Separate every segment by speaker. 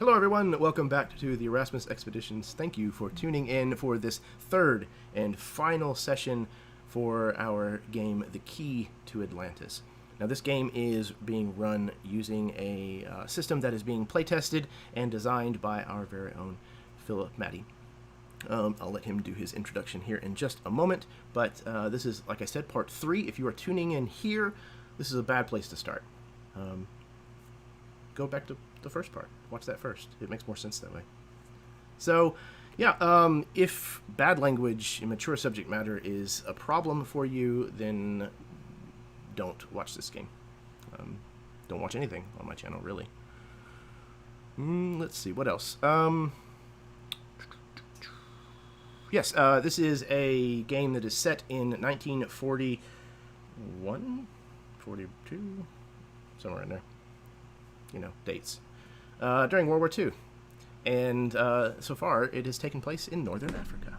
Speaker 1: Hello, everyone. Welcome back to the Erasmus Expeditions. Thank you for tuning in for this third and final session for our game, The Key to Atlantis. Now, this game is being run using a system that is being playtested and designed by our very own Phillip Maddi. I'll let him do his introduction here in just a moment, but this is, like I said, part 3. If you are tuning in here, this is a bad place to start. Go back to the first part. Watch that first. It makes more sense that way. So, yeah, if bad language, immature subject matter is a problem for you, then don't watch this game. Don't watch anything on my channel, really. Let's see, what else? Yes, this is a game that is set in 1941? 42? Somewhere in there. You know, dates. During World War II. And so far, it has taken place in Northern Africa.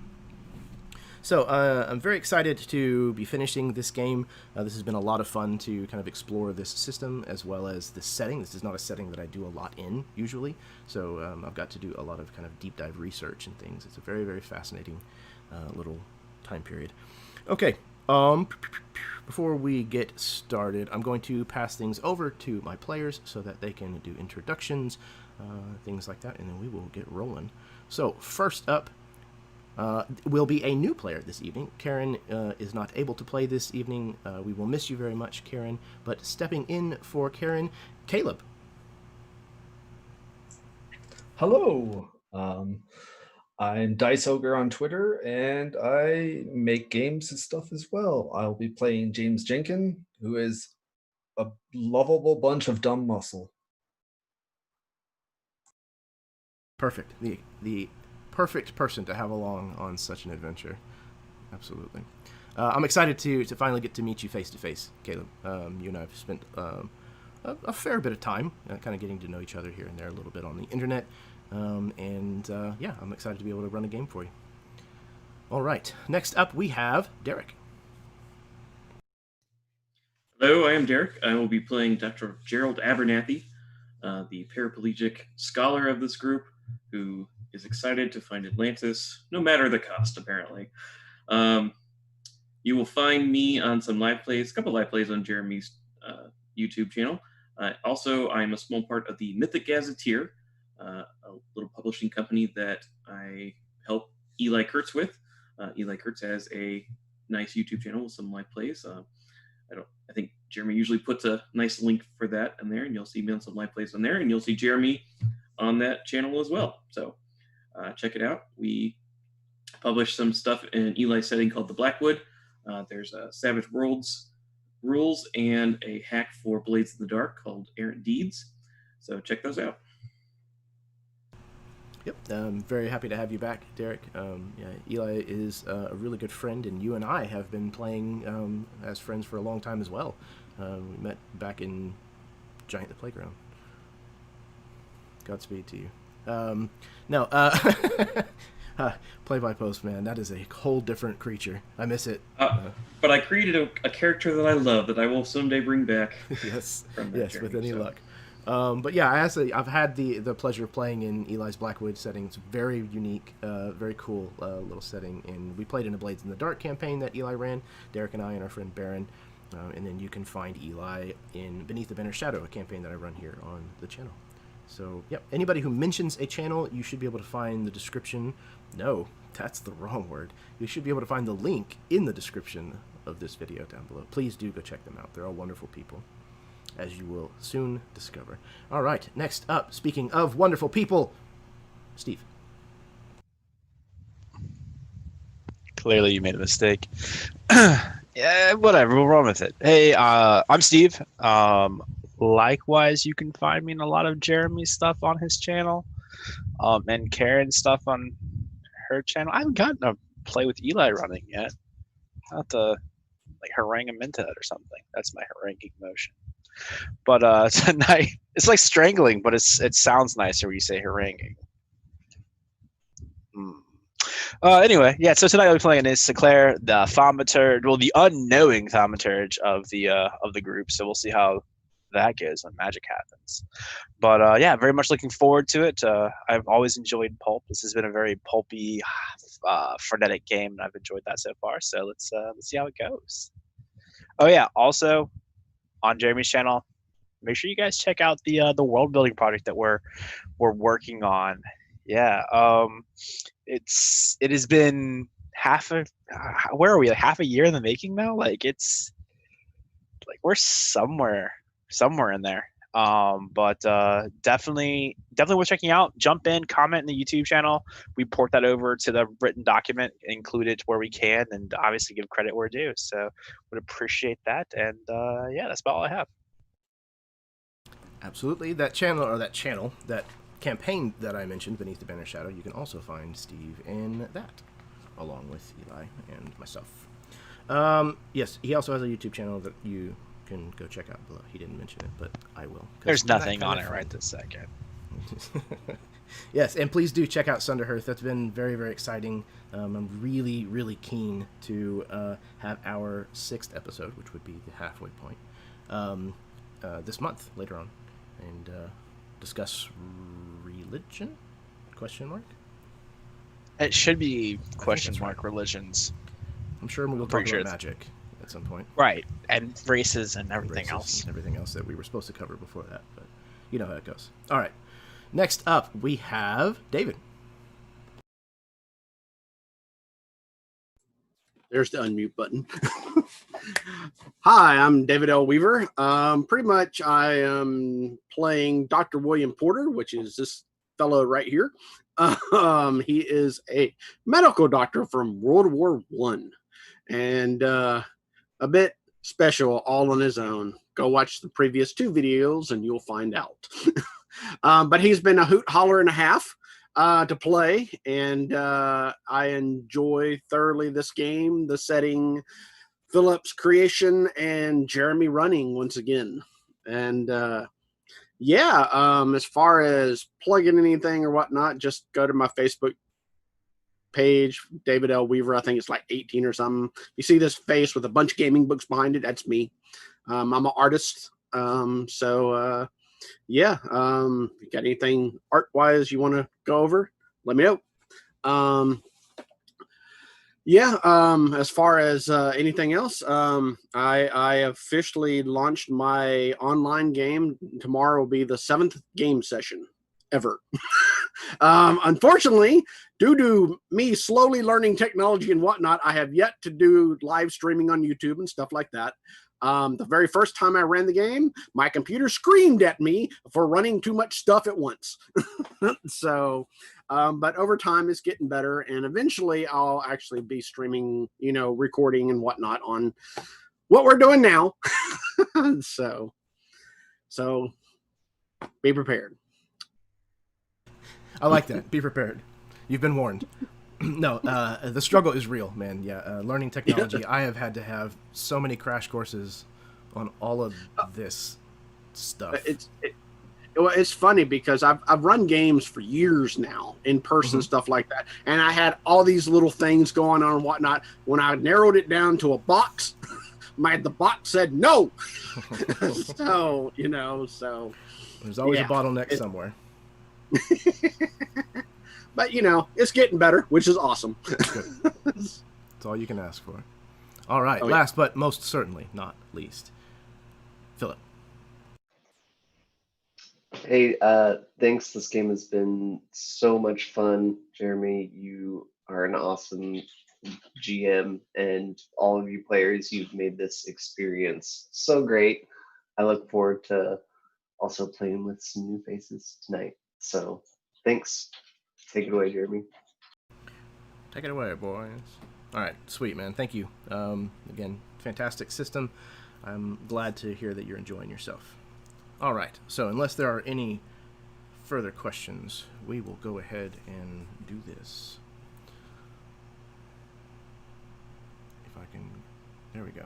Speaker 1: So, I'm very excited to be finishing this game. This has been a lot of fun to kind of explore this system as well as this setting. This is not a setting that I do a lot in, usually. So, I've got to do a lot of kind of deep dive research and things. It's a very, very fascinating little time period. Okay, before we get started, I'm going to pass things over to my players so that they can do introductions, things like that, and then we will get rolling. So, first up will be a new player this evening. Karen is not able to play this evening. We will miss you very much, Karen, but stepping in for Karen, Caleb.
Speaker 2: Hello. I'm Dice Ogre on Twitter, and I make games and stuff as well. I'll be playing James Jenkin, who is a lovable bunch of dumb muscle.
Speaker 1: Perfect. The perfect person to have along on such an adventure. Absolutely. I'm excited to finally get to meet you face to face, Caleb. You and I have spent a fair bit of time kind of getting to know each other here and there a little bit on the internet. Yeah, I'm excited to be able to run a game for you. All right. Next up, we have Derek.
Speaker 3: Hello, I am Derek. I will be playing Dr. Gerald Abernathy, the paraplegic scholar of this group, who is excited to find Atlantis, no matter the cost, apparently. You will find me on some live plays, a couple live plays on Jeremy's YouTube channel. Also, I'm a small part of the Mythic Gazetteer, a little publishing company that I help Eli Kurtz with. Eli Kurtz has a nice YouTube channel with some live plays. I think Jeremy usually puts a nice link for that in there, and you'll see me on some live plays on there, and you'll see Jeremy on that channel as well. So check it out. We publish some stuff in Eli's setting called The Blackwood. There's a Savage Worlds rules and a hack for Blades in the Dark called Errant Deeds. So check those out.
Speaker 1: Yep, I'm very happy to have you back, Derek. Yeah, Eli is a really good friend, and you and I have been playing as friends for a long time as well. We met back in Giant the Playground. Godspeed to you. No, play by post, man. That is a whole different creature. I miss it.
Speaker 3: But I created a character that I love that I will someday bring back.
Speaker 1: Yes,
Speaker 3: yes,
Speaker 1: journey, with any luck. But yeah, I've had the pleasure of playing in Eli's Blackwood setting. It's very unique, very cool little setting. And we played in a Blades in the Dark campaign that Eli ran, Derek and I and our friend Baron. And then you can find Eli in Beneath the Banner Shadow, a campaign that I run here on the channel. So, yep, anybody who mentions a channel, you should be able to find the description. No, that's the wrong word. You should be able to find the link in the description of this video down below. Please do go check them out. They're all wonderful people, as you will soon discover. All right, next up, speaking of wonderful people, Steve.
Speaker 4: Clearly you made a mistake. Yeah, whatever, we'll run with it. Hey, I'm Steve. Likewise, you can find me in a lot of Jeremy's stuff on his channel, and Karen's stuff on her channel. I haven't gotten to play with Eli running yet. I'll have to harangue him into that or something. That's my haranguing motion. But tonight, it's like strangling, but it sounds nicer when you say haranguing. Anyway, yeah. So tonight I'll be playing is Sinclair, the thaumaturge, well, the unknowing thaumaturge of the group. So we'll see how that goes when magic happens. But yeah, very much looking forward to it. I've always enjoyed pulp. This has been a very pulpy, frenetic game, and I've enjoyed that so far. So let's see how it goes. Oh yeah, also on Jeremy's channel, make sure you guys check out the world building project that we're working on. Yeah, it has been where are we? Like half a year in the making now. Like it's like we're somewhere in there. But definitely worth checking out. Jump in, comment in the YouTube channel. We port that over to the written document, include it where we can, and obviously give credit where due. So would appreciate that. And yeah, that's about all I have.
Speaker 1: Absolutely. That campaign that I mentioned, Beneath the Banner Shadow, you can also find Steve in that, along with Eli and myself. Yes, he also has a YouTube channel that you can go check out below. He didn't mention it, but I will.
Speaker 4: There's nothing on it right this second.
Speaker 1: Yes, and please do check out Sunderhearth. That's been very, very exciting. I'm really, really keen to have our 6th episode, which would be the halfway point, this month, later on, and discuss religion? Question mark?
Speaker 4: It should be question mark
Speaker 1: right.
Speaker 4: Religions.
Speaker 1: I'm sure we'll talk about magic at some point.
Speaker 4: Right, and races and everything else.
Speaker 1: And everything else that we were supposed to cover before that, but you know how it goes. All right. Next up, we have David.
Speaker 5: There's the unmute button. Hi, I'm David L. Weaver. Pretty much I am playing Dr. William Porter, which is this fellow right here. He is a medical doctor from World War I, and a bit special all on his own. Go watch the previous 2 videos and you'll find out. But he's been a hoot, holler and a half to play, and I enjoy thoroughly this game, the setting, Phillip's creation, and Jeremy running once again. And as far as plugging anything or whatnot, just go to my Facebook page, David L. Weaver. I think it's like 18 or something. You see this face with a bunch of gaming books behind it. That's me. I'm an artist. If you got anything art wise you want to go over, let me know. As far as anything else, I officially launched my online game. Tomorrow will be the 7th game session ever. Unfortunately, due to me slowly learning technology and whatnot, I have yet to do live streaming on YouTube and stuff like that. The very first time I ran the game, my computer screamed at me for running too much stuff at once. But over time it's getting better, and eventually I'll actually be streaming, recording and whatnot on what we're doing now. So be prepared.
Speaker 1: I like that. Be prepared. You've been warned. No, the struggle is real, man. Yeah, learning technology. I have had to have so many crash courses on all of this stuff.
Speaker 5: It's funny because I've run games for years now, in person, stuff like that, and I had all these little things going on and whatnot. When I narrowed it down to a box, the box said no. So
Speaker 1: there's always a bottleneck somewhere.
Speaker 5: But it's getting better, which is awesome.
Speaker 1: Good. That's all you can ask for. All right, last but most certainly not least, Phillip.
Speaker 6: Hey, thanks. This game has been so much fun. Jeremy, you are an awesome GM, and all of you players, you've made this experience so great. I look forward to also playing with some new faces tonight. So thanks. Take it away, Jeremy.
Speaker 1: Take it away, boys. All right, sweet, man. Thank you. Again, fantastic system. I'm glad to hear that you're enjoying yourself. All right, so unless there are any further questions, we will go ahead and do this. If I can... There we go.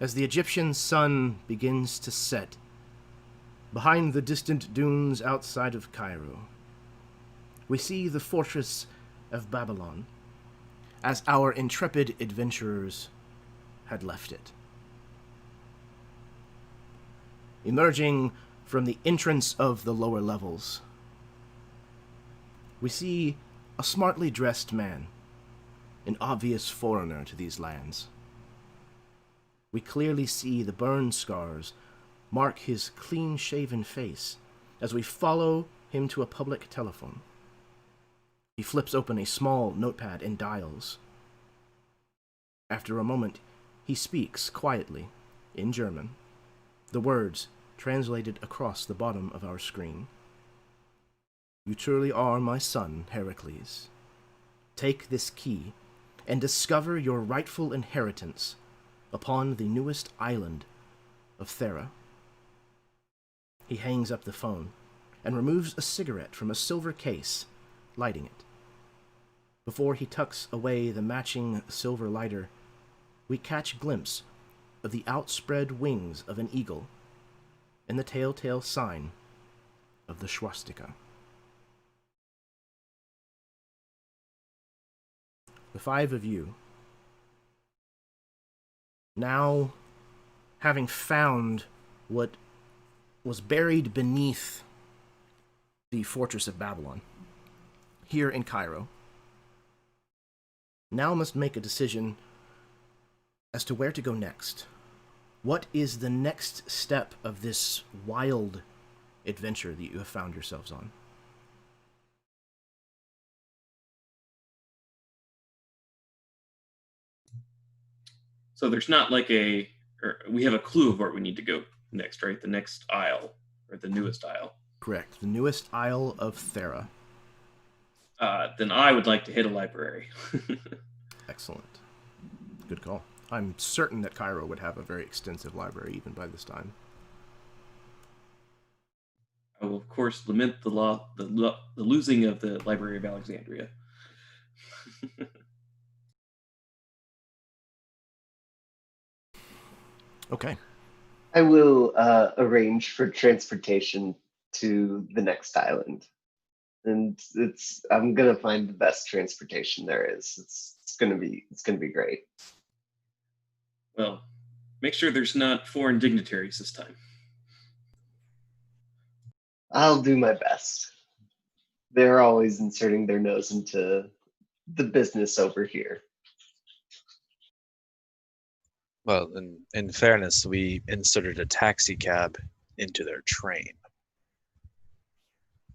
Speaker 1: As the Egyptian sun begins to set, behind the distant dunes outside of Cairo, we see the fortress of Babylon as our intrepid adventurers had left it. Emerging from the entrance of the lower levels, we see a smartly dressed man, an obvious foreigner to these lands. We clearly see the burn scars mark his clean-shaven face as we follow him to a public telephone. He flips open a small notepad and dials. After a moment, he speaks quietly, in German, the words translated across the bottom of our screen. You truly are my son, Heracles. Take this key and discover your rightful inheritance upon the newest island of Thera. He hangs up the phone and removes a cigarette from a silver case, lighting it. Before he tucks away the matching silver lighter, we catch a glimpse of the outspread wings of an eagle and the telltale sign of the swastika. The five of you, now having found what was buried beneath the fortress of Babylon, here in Cairo, now must make a decision as to where to go next. What is the next step of this wild adventure that you have found yourselves on?
Speaker 3: So there's not like we have a clue of where we need to go next, right? The next isle, or the newest isle.
Speaker 1: Correct. The newest isle of Thera.
Speaker 3: Then I would like to hit a library.
Speaker 1: Excellent. Good call. I'm certain that Cairo would have a very extensive library even by this time.
Speaker 3: I will, of course, lament the losing of the Library of Alexandria.
Speaker 1: Okay.
Speaker 6: I will arrange for transportation to the next island, and I'm gonna find the best transportation there is. It's gonna be great.
Speaker 3: Well, make sure there's not foreign dignitaries this time.
Speaker 6: I'll do my best. They're always inserting their nose into the business over here.
Speaker 4: Well, in fairness, we inserted a taxi cab into their train.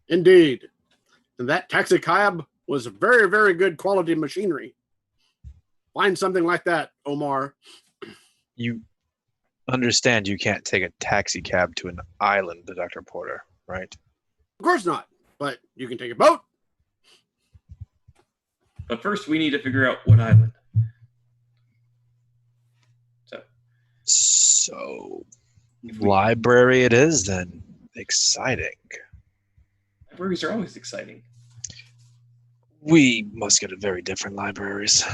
Speaker 5: Indeed. And that taxi cab was very, very good quality machinery. Find something like that, Omar.
Speaker 4: You understand you can't take a taxi cab to an island, Dr. Porter, right?
Speaker 5: Of course not, but you can take a boat.
Speaker 3: But first, we need to figure out what island.
Speaker 4: So, library it is then. Exciting.
Speaker 3: Libraries are always exciting.
Speaker 4: We must get very different libraries.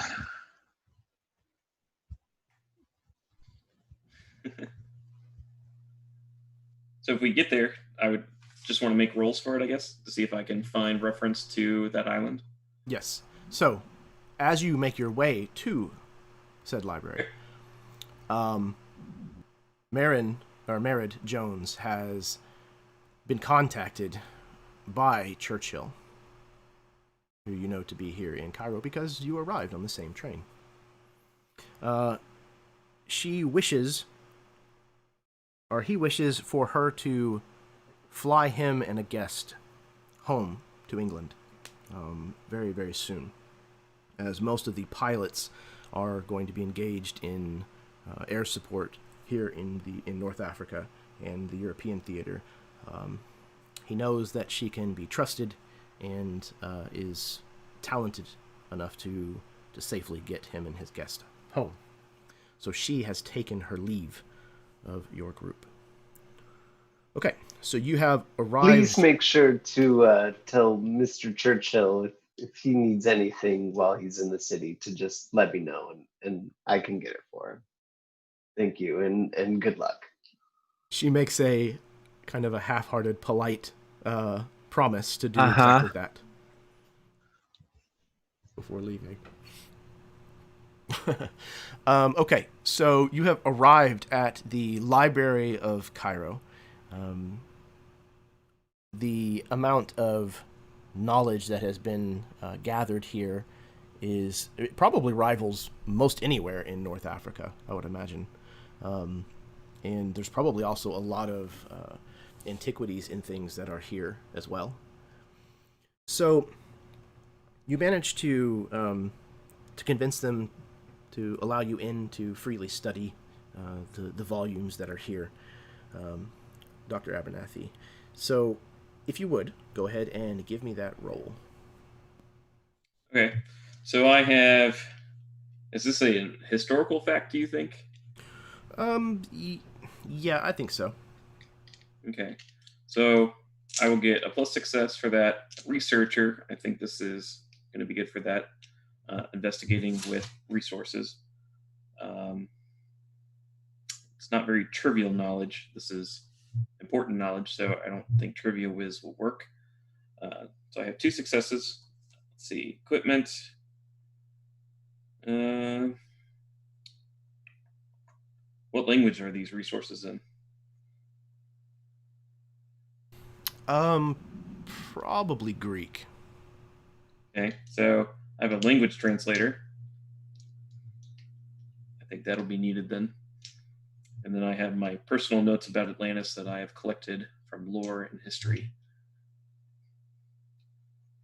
Speaker 3: So if we get there, I would just want to make rolls for it, I guess, to see if I can find reference to that island.
Speaker 1: Yes. So, as you make your way to said library, Merritt Jones has been contacted by Churchill, who you know to be here in Cairo because you arrived on the same train. He wishes for her to fly him and a guest home to England very, very soon, as most of the pilots are going to be engaged in air support here in North Africa and the European theater. He knows that she can be trusted and is talented enough to safely get him and his guest home. So she has taken her leave of your group. Okay, so you have arrived.
Speaker 6: Please make sure to tell Mr. Churchill if he needs anything while he's in the city to just let me know, and I can get it for him. Thank you, and good luck.
Speaker 1: She makes a kind of a half-hearted, polite promise to do exactly that before leaving. Okay, so you have arrived at the Library of Cairo. The amount of knowledge that has been gathered here it probably rivals most anywhere in North Africa, I would imagine. And there's probably also a lot of antiquities and things that are here as well. So you managed to convince them to allow you in to freely study the volumes that are here, Dr. Abernathy. So, if you would, go ahead and give me that roll.
Speaker 3: Okay. So I have. Is this a historical fact, do you think?
Speaker 1: Yeah, I think so.
Speaker 3: Okay. So I will get a plus success for that. Researcher, I think this is going to be good for that. Investigating with resources. It's not very trivial knowledge. This is important knowledge, so I don't think Trivia Whiz will work. So I have 2 successes. Let's see. Equipment. What language are these resources in?
Speaker 1: Probably Greek.
Speaker 3: Okay, so I have a language translator. I think that'll be needed then. And then I have my personal notes about Atlantis that I have collected from lore and history.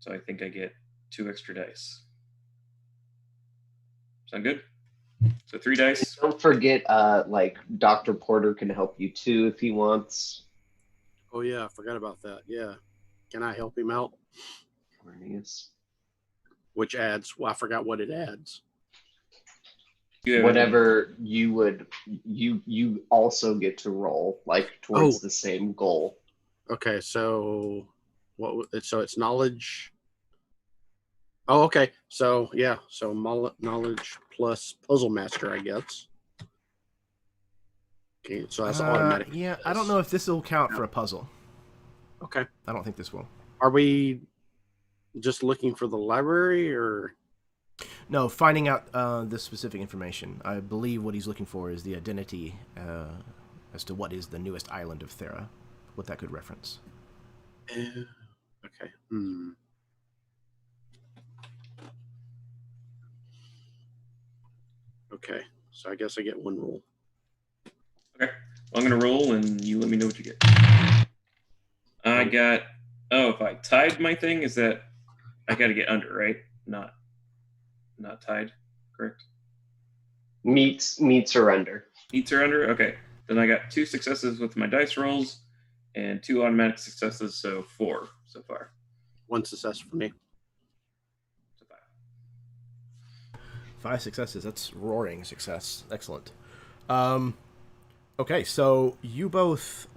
Speaker 3: So I think I get 2 extra dice. Sound good? So 3 dice.
Speaker 6: And don't forget, like Dr. Porter can help you too if he wants.
Speaker 5: Oh yeah, I forgot about that. Yeah, can I help him out?
Speaker 6: Cornelius.
Speaker 5: Which adds? Well, I forgot what it adds.
Speaker 6: Whatever you would, you also get to roll like towards the same goal.
Speaker 5: Okay, so what? So it's knowledge. Oh, okay. So yeah, so knowledge plus puzzle master, I guess. Okay, so that's automatic.
Speaker 1: Yeah, I don't know if this will count for a puzzle.
Speaker 5: Okay.
Speaker 1: I don't think this will.
Speaker 5: Are we just looking for the library, or?
Speaker 1: No, finding out the specific information. I believe what he's looking for is the identity as to what is the newest island of Thera, what that could reference.
Speaker 5: Okay. Okay, so I guess I get 1 roll.
Speaker 3: Okay, well, I'm going to roll, and you let me know what you get. I got... Oh, if I tied my thing, is that... I got to get under, right? Not tied, correct?
Speaker 6: Meets or under.
Speaker 3: Meets or under? Okay. Then I got 2 successes with my dice rolls and 2 automatic successes, so 4 so far.
Speaker 5: 1 success for me.
Speaker 3: So 5.
Speaker 1: 5 successes. That's roaring success. Excellent. Okay, so you both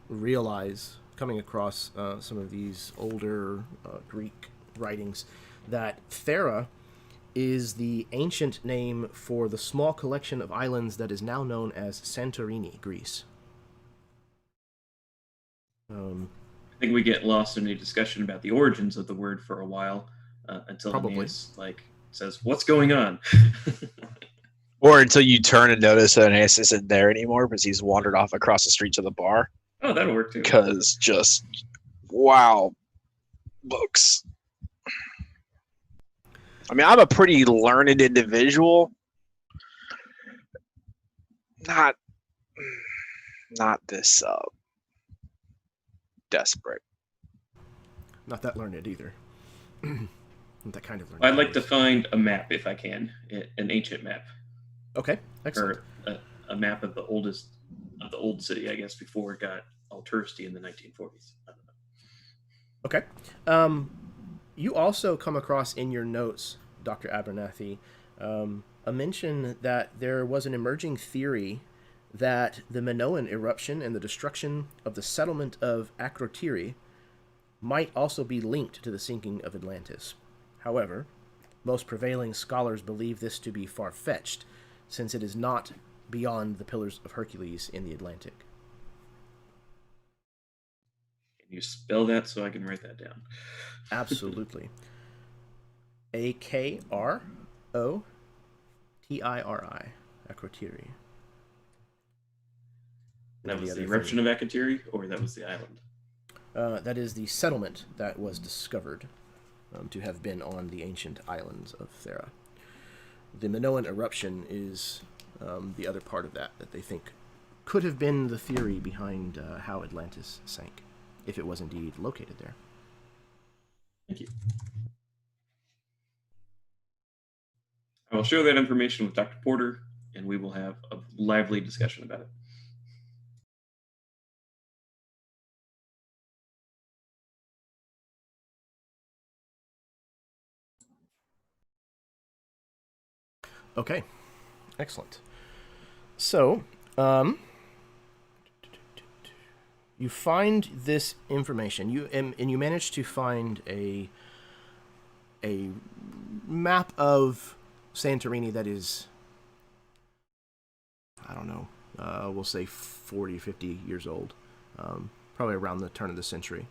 Speaker 1: realize, coming across some of these older Greek writings, that Thera is the ancient name for the small collection of islands that is now known as Santorini, Greece.
Speaker 3: I think we get lost in a discussion about the origins of the word for a while until Aeneas says, "What's going on?"
Speaker 4: Or until you turn and notice that Aeneas isn't there anymore because he's wandered off across the street to the bar.
Speaker 3: Oh, that'll work too.
Speaker 4: Because just wow, books. I mean, I'm a pretty learned individual. Not this desperate.
Speaker 1: Not that learned either. Not that kind of learned.
Speaker 3: I'd like to find a map if I can, an ancient map.
Speaker 1: Okay, excellent.
Speaker 3: Or a map of the old city, I guess, before it got all touristy in the 1940s. I don't know.
Speaker 1: Okay. You also come across in your notes, Dr. Abernathy, a mention that there was an emerging theory that the Minoan eruption and the destruction of the settlement of Akrotiri might also be linked to the sinking of Atlantis. However, most prevailing scholars believe this to be far-fetched, since it is not beyond the Pillars of Hercules in the Atlantic.
Speaker 3: Can you spell that so I can write that down?
Speaker 1: Absolutely. Akrotiris. Tiri, Akrotiri.
Speaker 3: That was the
Speaker 1: other
Speaker 3: eruption
Speaker 1: thing.
Speaker 3: of Gazetteer, or that was the island?
Speaker 1: That is the settlement that was discovered to have been on the ancient islands of Thera. The Minoan eruption is the other part of that they think could have been the theory behind how Atlantis sank, if it was indeed located there.
Speaker 3: Thank you. I will share that information with Dr. Porter, and we will have a lively discussion about it.
Speaker 1: Okay, excellent. So, you find this information. You manage to find a map of Santorini that is, I don't know, we'll say 40, 50 years old, probably around the turn of the century.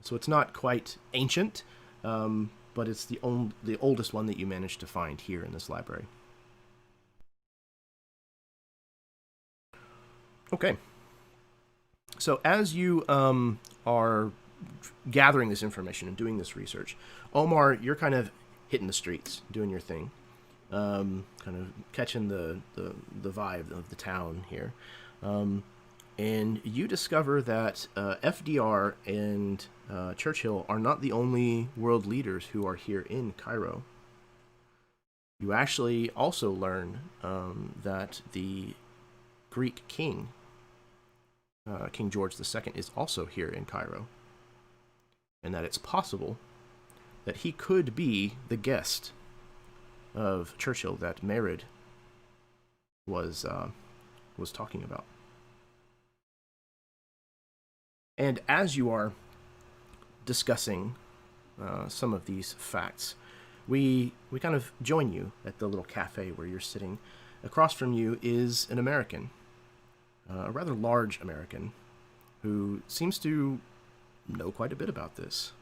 Speaker 1: So it's not quite ancient, but it's the oldest one that you managed to find here in this library. Okay. So as you are gathering this information and doing this research, Omar, you're kind of hitting the streets, doing your thing, kind of catching the vibe of the town here. And you discover that FDR and Churchill are not the only world leaders who are here in Cairo. You actually also learn that the Greek king, King George II, is also here in Cairo. And that it's possible that he could be the guest of Churchill that Merid was talking about. And as you are discussing some of these facts, we kind of join you at the little cafe where you're sitting. Across from you is an American, a rather large American, who seems to know quite a bit about this.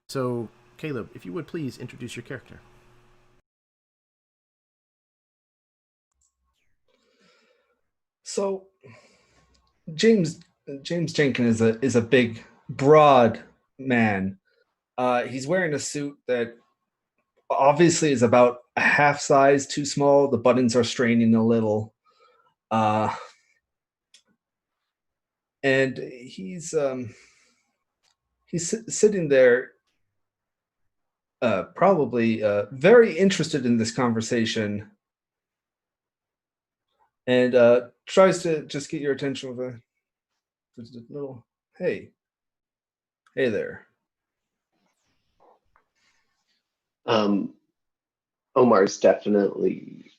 Speaker 1: So, Caleb, if you would please introduce your character.
Speaker 2: So, James Jenkins is a big, broad man. He's wearing a suit that obviously is about a half size too small. The buttons are straining a little. And he's sitting there, probably very interested in this conversation, and tries to just get your attention with a little, hey there.
Speaker 6: Omar's definitely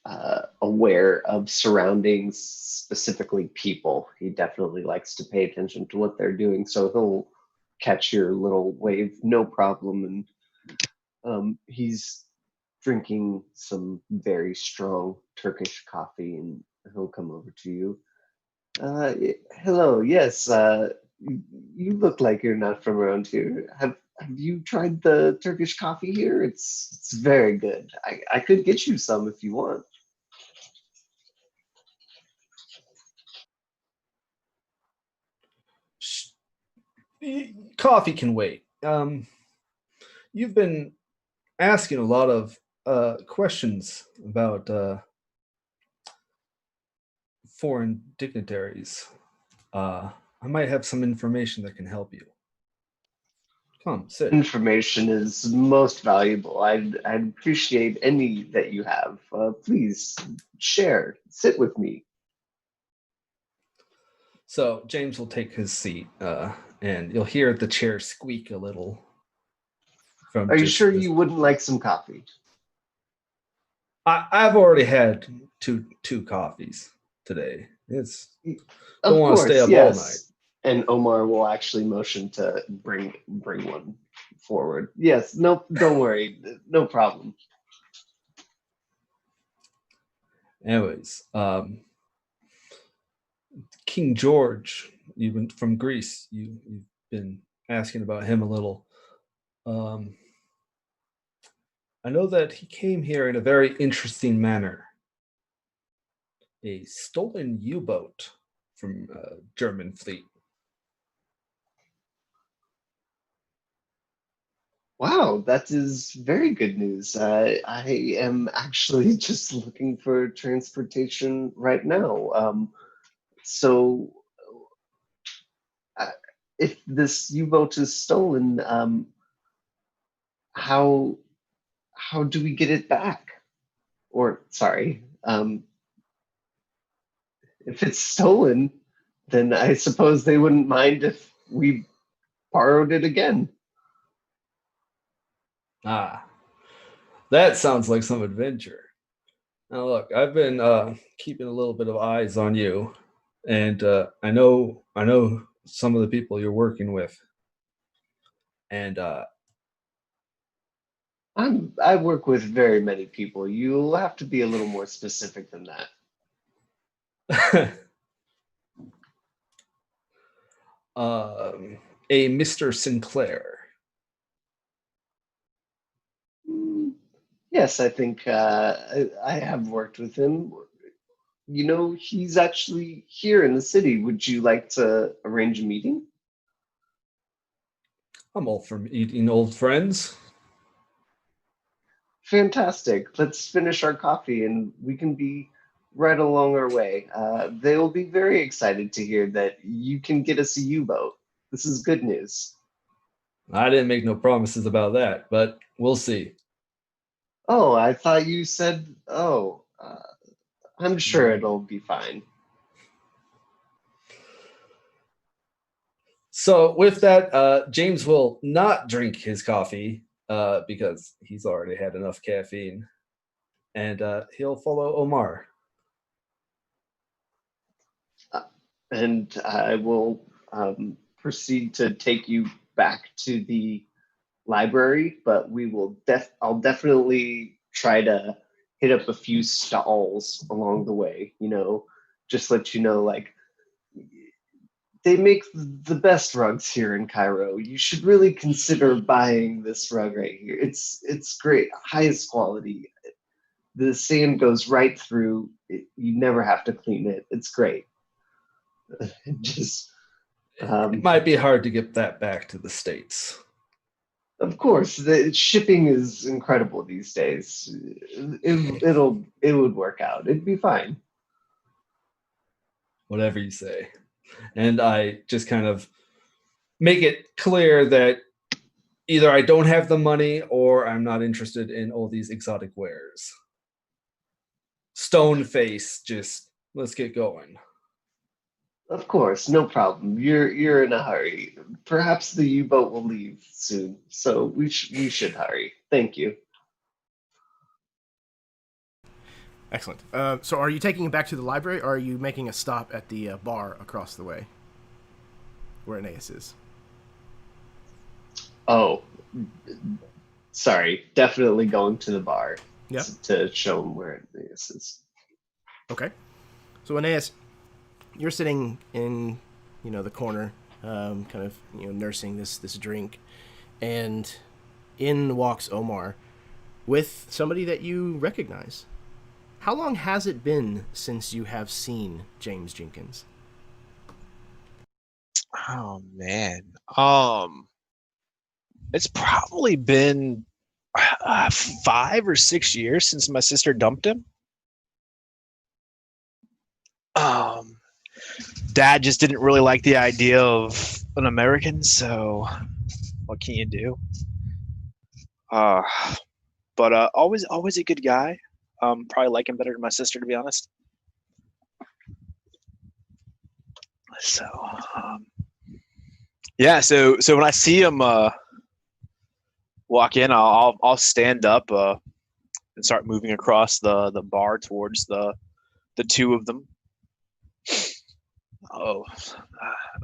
Speaker 6: aware of surroundings, specifically people. He definitely likes to pay attention to what they're doing, so he'll catch your little wave, no problem. And he's drinking some very strong Turkish coffee, and he'll come over to you. Hello, yes, you look like you're not from around here. Have you tried the Turkish coffee here? It's very good. I could get you some if you want.
Speaker 2: Coffee can wait. You've been asking a lot of questions about foreign dignitaries. I might have some information that can help you. Come, sit.
Speaker 6: Information is most valuable. I'd appreciate any that you have. Please share. Sit with me.
Speaker 2: So James will take his seat, and you'll hear the chair squeak a little.
Speaker 6: Are you sure you wouldn't like some coffee?
Speaker 2: I've already had two coffees today. Don't want to stay up all night.
Speaker 6: And Omar will actually motion to bring one forward. Yes, no, don't worry, no problem.
Speaker 2: Anyways, King George, even from Greece, you've been asking about him a little. I know that he came here in a very interesting manner. A stolen U-boat from a German fleet.
Speaker 6: Wow, that is very good news. I am actually just looking for transportation right now. So, uh, if this U-boat is stolen, how how do we get it back? Or sorry, if it's stolen, then I suppose they wouldn't mind if we borrowed it again.
Speaker 2: Ah, that sounds like some adventure. Now look, I've been keeping a little bit of eyes on you, and I know some of the people you're working with, and
Speaker 6: I work with very many people. You'll have to be a little more specific than that.
Speaker 2: a Mr. Sinclair.
Speaker 6: Mm, yes, I think I have worked with him. You know, he's actually here in the city. Would you like to arrange a meeting?
Speaker 2: I'm all from eating old friends.
Speaker 6: Fantastic. Let's finish our coffee and we can be right along our way. They will be very excited to hear that you can get us a U-boat. This is good news.
Speaker 2: I didn't make no promises about that, but we'll see.
Speaker 6: Oh, I thought you said, oh, I'm sure it'll be fine.
Speaker 2: So with that, James will not drink his coffee because he's already had enough caffeine, and he'll follow Omar.
Speaker 6: And I will proceed to take you back to the library, but I'll definitely try to hit up a few stalls along the way, you know, just let you know, like, they make the best rugs here in Cairo. You should really consider buying this rug right here. It's great, highest quality. The sand goes right through. You never have to clean it. It's great. Just
Speaker 2: It might be hard to get that back to the States.
Speaker 6: of course, the shipping is incredible these days. It would work out. It'd be fine.
Speaker 2: Whatever you say. And I just kind of make it clear that either I don't have the money or I'm not interested in all these exotic wares. Stone face, just let's get going.
Speaker 6: Of course, no problem. You're in a hurry. Perhaps the U-boat will leave soon, so we should hurry. Thank you.
Speaker 1: Excellent. So are you taking it back to the library, or are you making a stop at the bar across the way where Aeneas is?
Speaker 6: Oh, sorry. Definitely going to the bar.
Speaker 1: Yeah.
Speaker 6: To show him where this is.
Speaker 1: Okay. So Aeneas, you're sitting in, the corner, kind of, nursing this drink, and in walks Omar with somebody that you recognize. How long has it been since you have seen James Jenkins?
Speaker 4: Oh man. It's probably been 5 or 6 years since my sister dumped him. Dad just didn't really like the idea of an American, so what can you do? But always a good guy. Probably like him better than my sister, to be honest. So yeah, so when I see him walk in, I'll stand up and start moving across the bar towards the two of them. Oh,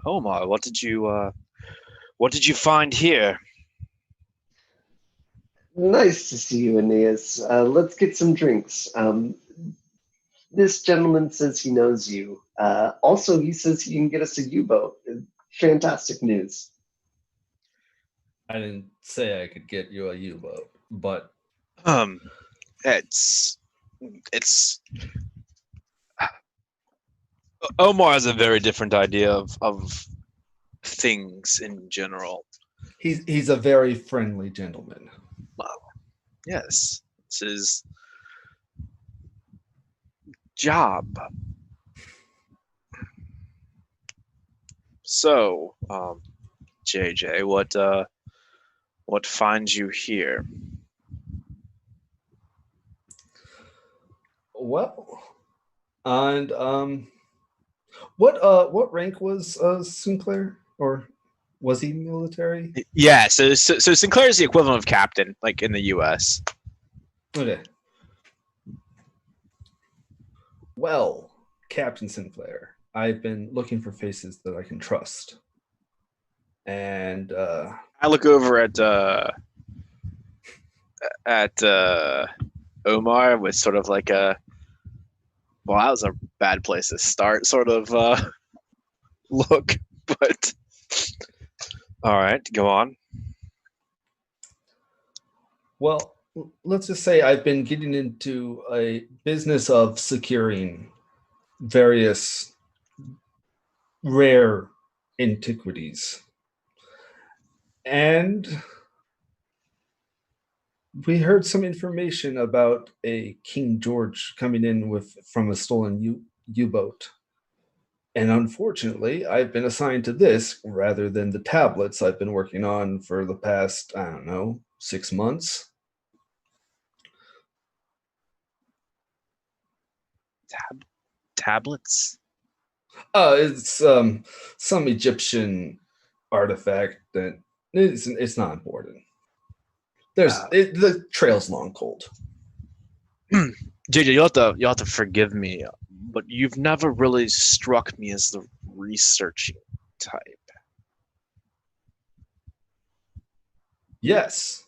Speaker 4: Omar, what did you find here?
Speaker 6: Nice to see you, Aeneas. Let's get some drinks. This gentleman says he knows you. Also, he says he can get us a U-boat. Fantastic news.
Speaker 2: I didn't say I could get you a U-boat, but
Speaker 4: It's Omar has a very different idea of things in general.
Speaker 2: He's a very friendly gentleman.
Speaker 4: Yes, it's his job. So, JJ, what finds you here?
Speaker 2: Well, and what rank was Sinclair, or was he military?
Speaker 4: Yeah, so Sinclair is the equivalent of captain, like in the U.S.
Speaker 2: Okay. Well, Captain Sinclair, I've been looking for faces that I can trust, and
Speaker 4: I look over at Omar with sort of like a, well, that was a bad place to start, sort of look, but all right, go on.
Speaker 2: well, let's just say I've been getting into a business of securing various rare antiquities. And we heard some information about a King George coming in from a stolen U-boat. And unfortunately, I've been assigned to this rather than the tablets I've been working on for the past, I don't know, 6 months.
Speaker 4: Tablets?
Speaker 2: It's some Egyptian artifact that it's not important. The trail's long cold.
Speaker 4: JJ, you'll have to forgive me, but you've never really struck me as the researching type.
Speaker 2: Yes,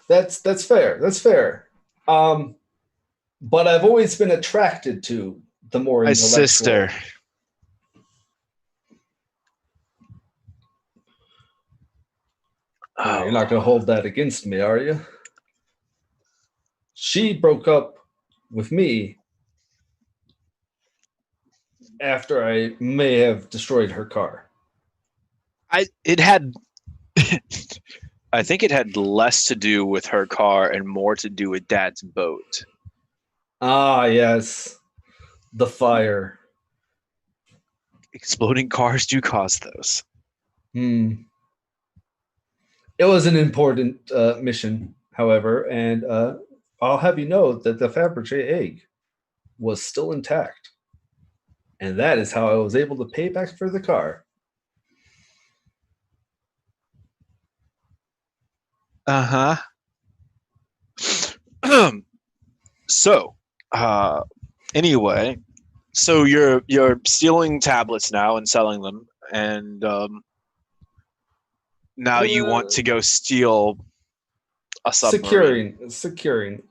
Speaker 2: that's fair. That's fair. But I've always been attracted to the more
Speaker 4: My
Speaker 2: intellectual.
Speaker 4: sister.
Speaker 2: You're not going to hold that against me, are you? She broke up with me after I may have destroyed her car.
Speaker 4: It had I think it had less to do with her car and more to do with Dad's boat.
Speaker 2: Ah, yes. The fire.
Speaker 4: Exploding cars do cause those.
Speaker 2: It was an important mission, however, and I'll have you know that the Fabergé egg was still intact. And that is how I was able to pay back for the car.
Speaker 4: Uh-huh. So, anyway, so you're stealing tablets now and selling them, and now you want to go steal a submarine.
Speaker 2: Securing.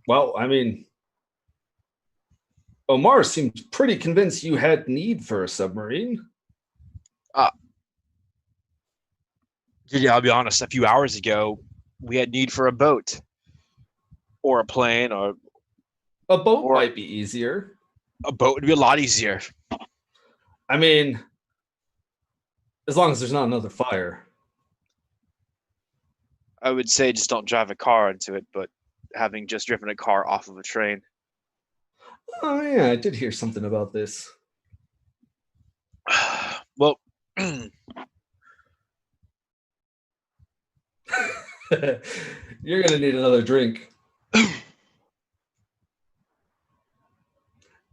Speaker 2: Well, I mean, Omar seemed pretty convinced you had need for a submarine.
Speaker 4: Yeah, I'll be honest. A few hours ago, we had need for a boat, or a plane, or
Speaker 2: a boat might be easier.
Speaker 4: A boat would be a lot easier.
Speaker 2: I mean, as long as there's not another fire.
Speaker 4: I would say just don't drive a car into it, but having just driven a car off of a train.
Speaker 2: Oh, yeah, I did hear something about this.
Speaker 4: Well,
Speaker 2: you're going to need another drink.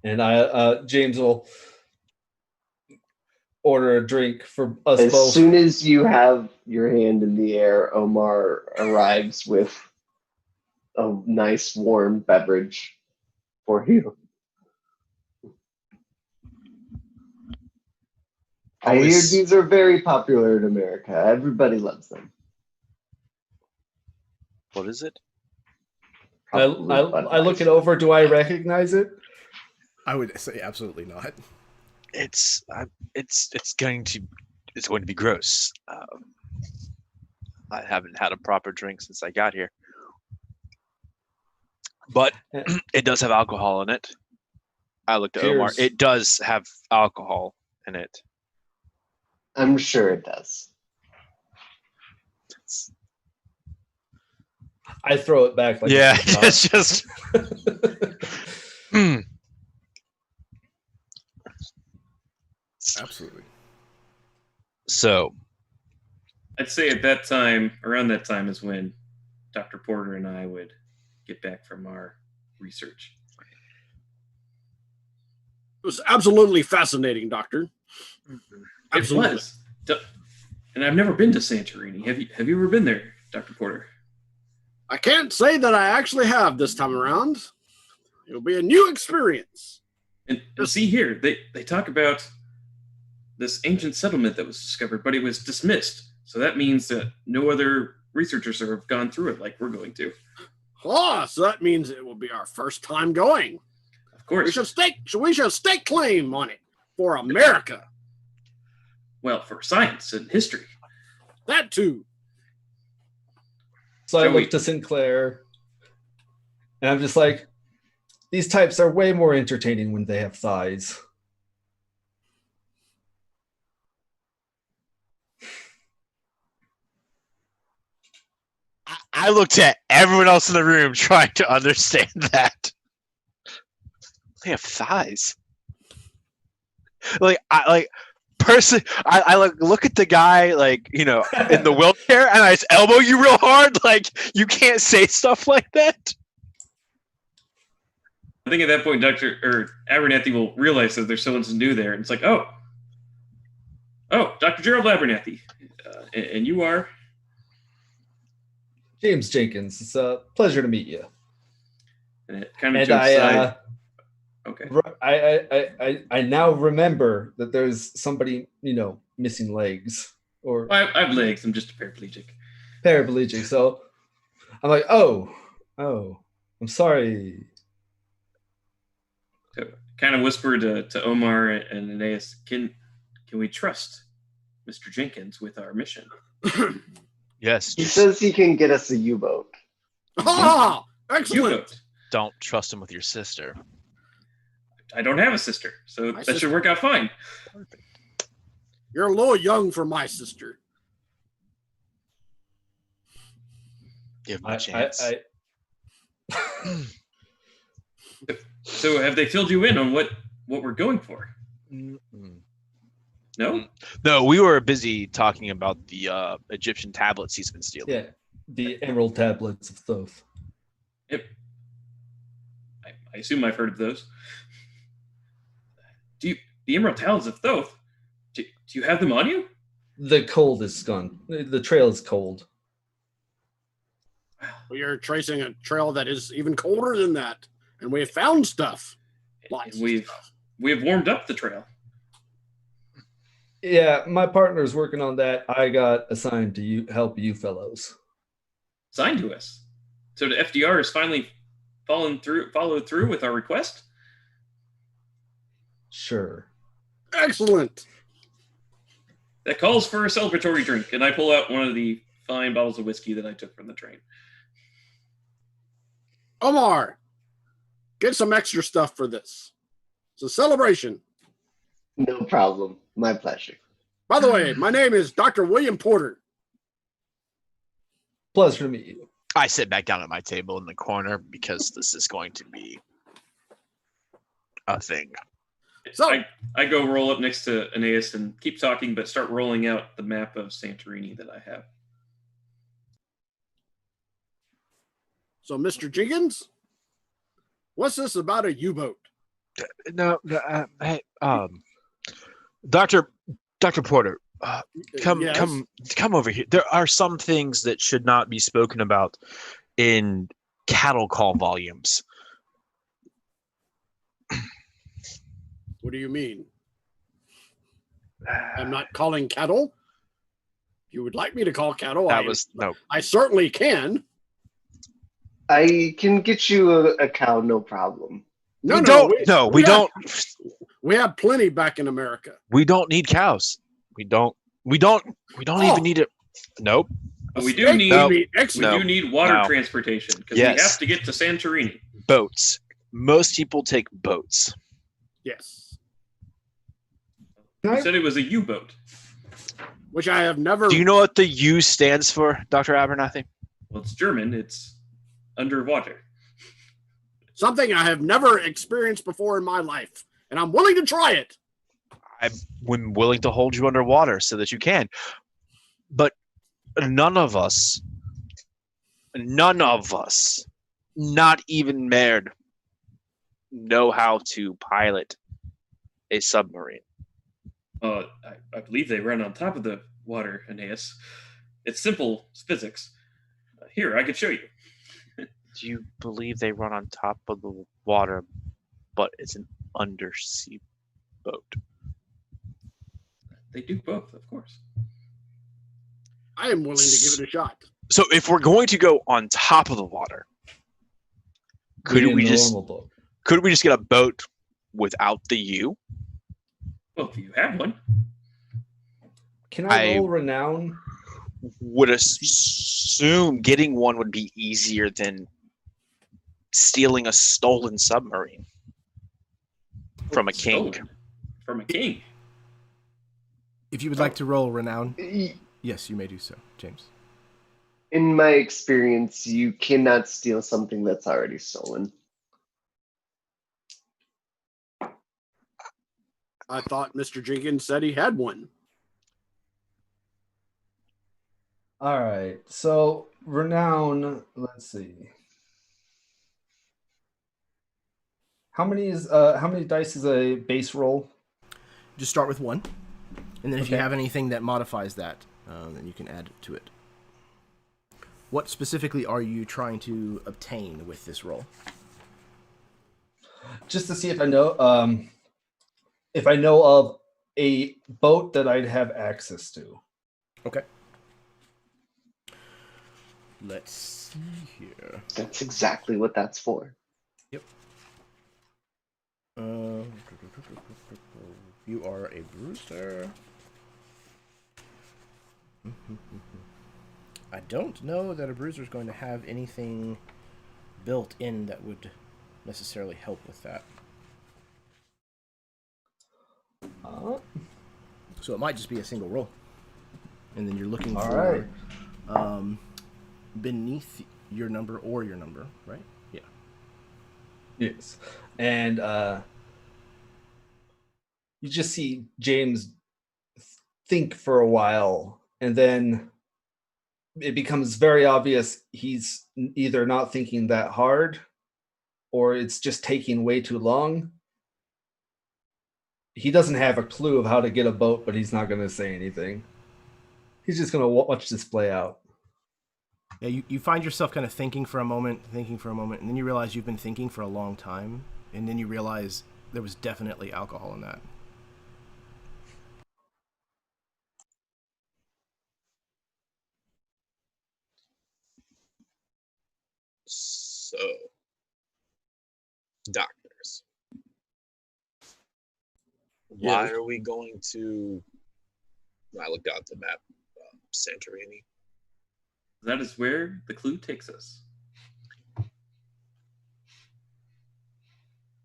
Speaker 2: And James will order a drink for us both.
Speaker 6: As soon as you have your hand in the air, Omar arrives with a nice warm beverage for you. I hear these are very popular in America. Everybody loves them.
Speaker 4: What is it?
Speaker 2: I look it over. Do I recognize it?
Speaker 1: I would say absolutely not.
Speaker 4: It's going to be gross. I haven't had a proper drink since I got here. But it does have alcohol in it. I looked at Omar.
Speaker 2: Cheers.
Speaker 4: It does have alcohol in it.
Speaker 6: I'm sure it does.
Speaker 2: I throw it back like
Speaker 4: Yeah,
Speaker 2: it's
Speaker 4: it's just.
Speaker 1: Absolutely.
Speaker 4: So,
Speaker 3: I'd say at that time, around that time, is when Dr. Porter and I would get back from our research.
Speaker 5: It was absolutely fascinating, Doctor. Absolutely.
Speaker 3: It was. And I've never been to Santorini. Have you ever been there, Dr. Porter?
Speaker 5: I can't say that I actually have this time around. It'll be a new experience.
Speaker 3: And see here, they talk about this ancient settlement that was discovered, but it was dismissed. So that means that no other researchers have gone through it like we're going to.
Speaker 5: Oh, so that means it will be our first time going.
Speaker 3: Of course.
Speaker 5: We shall stake claim on it for America.
Speaker 3: Well, for science and history.
Speaker 5: That too.
Speaker 2: So I
Speaker 3: Shall we-
Speaker 2: look to Sinclair, and I'm just like, these types are way more entertaining when they have thighs.
Speaker 4: I looked at everyone else in the room trying to understand that. They have thighs. I look at the guy in the wheelchair and I just elbow you real hard. Like, you can't say stuff like that.
Speaker 3: I think at that point, Dr. Abernathy will realize that there's someone new there, and it's like, oh, Dr. Gerald Abernathy, and you are
Speaker 2: James Jenkins, it's a pleasure to meet you.
Speaker 3: and it kind of
Speaker 2: And
Speaker 3: jumps aside. Okay.
Speaker 2: I now remember that there's somebody, missing legs or
Speaker 3: I have legs. I'm just a paraplegic.
Speaker 2: paraplegic. So I'm like, oh, I'm sorry.
Speaker 3: So kind of whisper to Omar and Aeneas, can we trust Mr. Jenkins with our mission?
Speaker 4: Yes.
Speaker 6: He says he can get us a U-boat.
Speaker 5: Ah, excellent.
Speaker 3: U-boat.
Speaker 4: Don't trust him with your sister.
Speaker 3: I don't have a sister, so
Speaker 5: My
Speaker 3: that
Speaker 5: sister-
Speaker 3: should work out fine.
Speaker 5: You're a little young for my sister.
Speaker 4: Give him a chance.
Speaker 3: So have they filled you in on what we're going for?
Speaker 4: Mm-mm.
Speaker 3: No?
Speaker 4: No, we were busy talking about the Egyptian tablets he's been stealing.
Speaker 2: Yeah, the Emerald Tablets of Thoth.
Speaker 3: Yep. I assume I've heard of those. The Emerald Tablets of Thoth? Do you have them on you?
Speaker 2: The cold is gone. The trail is cold.
Speaker 5: We are tracing a trail that is even colder than that. And we have found stuff. Lots
Speaker 3: And
Speaker 5: of stuff.
Speaker 3: we have warmed up the trail.
Speaker 2: Yeah, my partner's working on that. I got assigned to help you fellows.
Speaker 3: Signed to us. So the FDR has finally followed through with our request?
Speaker 2: Sure.
Speaker 5: Excellent.
Speaker 3: That calls for a celebratory drink, and I pull out one of the fine bottles of whiskey that I took from the train.
Speaker 5: Omar, get some extra stuff for this. It's a celebration.
Speaker 6: No problem. My pleasure.
Speaker 5: By the way, my name is Dr. William Porter.
Speaker 2: Pleasure to meet you.
Speaker 4: I sit back down at my table in the corner because this is going to be a thing.
Speaker 5: So,
Speaker 3: I go roll up next to Aeneas and keep talking, but start rolling out the map of Santorini that I have.
Speaker 5: Mr. Jenkins, what's this about a U-boat?
Speaker 4: No, hey, Doctor Porter, come
Speaker 5: Yes.
Speaker 4: come over here. There are some things that should not be spoken about in cattle call volumes.
Speaker 5: What do you mean? I'm not calling cattle. If you would like me to call cattle, I certainly can.
Speaker 6: I can get you a cow, no problem.
Speaker 5: No,
Speaker 4: we don't.
Speaker 5: We have plenty back in America.
Speaker 4: We don't need cows. We don't even need it. Nope.
Speaker 3: But we do
Speaker 5: Steak
Speaker 3: need
Speaker 5: would be
Speaker 3: we
Speaker 5: excellent.
Speaker 3: do need water
Speaker 4: No.
Speaker 3: transportation because
Speaker 4: Yes.
Speaker 3: we have to get to Santorini.
Speaker 4: boats. Most people take boats.
Speaker 5: Yes.
Speaker 3: You said it was a U-boat.
Speaker 5: Which I have never.
Speaker 4: Do you know what the U stands for, Dr. Abernathy?
Speaker 3: Well, it's German. It's underwater.
Speaker 5: Something I have never experienced before in my life, and I'm willing to try it.
Speaker 4: I'm willing to hold you underwater so that you can. But none of us, not even Maird, know how to pilot a submarine.
Speaker 3: I believe they run on top of the water, Aeneas. It's simple physics. Here, I could show you.
Speaker 4: Do you believe they run on top of the water, but it's an undersea boat?
Speaker 3: They do both, of course.
Speaker 5: I am willing to give it a shot.
Speaker 4: So if we're going to go on top of the water, could we just get a boat without the U?
Speaker 3: Well, if you have one.
Speaker 2: Can I roll renown?
Speaker 4: Would assume getting one would be easier than stealing a stolen submarine from a king.
Speaker 3: Stolen. From a king.
Speaker 1: If you would like to roll renown, yes, you may do so, James.
Speaker 6: In my experience, you cannot steal something that's already stolen.
Speaker 5: I thought Mr. Jenkins said he had one.
Speaker 2: All right. So renown, let's see. How many dice is a base roll?
Speaker 1: Just start with 1. And then if you
Speaker 2: Okay.
Speaker 1: have anything that modifies that, then you can add to it. What specifically are you trying to obtain with this roll?
Speaker 2: Just to see if I know of a boat that I'd have access to.
Speaker 1: Okay. Let's see here.
Speaker 6: That's exactly what that's for.
Speaker 1: Yep. You are a bruiser. I don't know that a bruiser is going to have anything built in that would necessarily help with that. So it might just be a single roll. And then you're looking for beneath your number or your number, right? Yeah.
Speaker 2: Yes. And you just see James think for a while, and then it becomes very obvious he's either not thinking that hard or it's just taking way too long. He doesn't have a clue of how to get a boat, but he's not going to say anything. He's just going to watch this play out.
Speaker 1: Yeah, you find yourself kind of thinking for a moment, and then you realize you've been thinking for a long time, and then you realize there was definitely alcohol in that.
Speaker 4: So, doctors, why are we going to? I looked out the map, Santorini.
Speaker 3: That is where the clue takes us.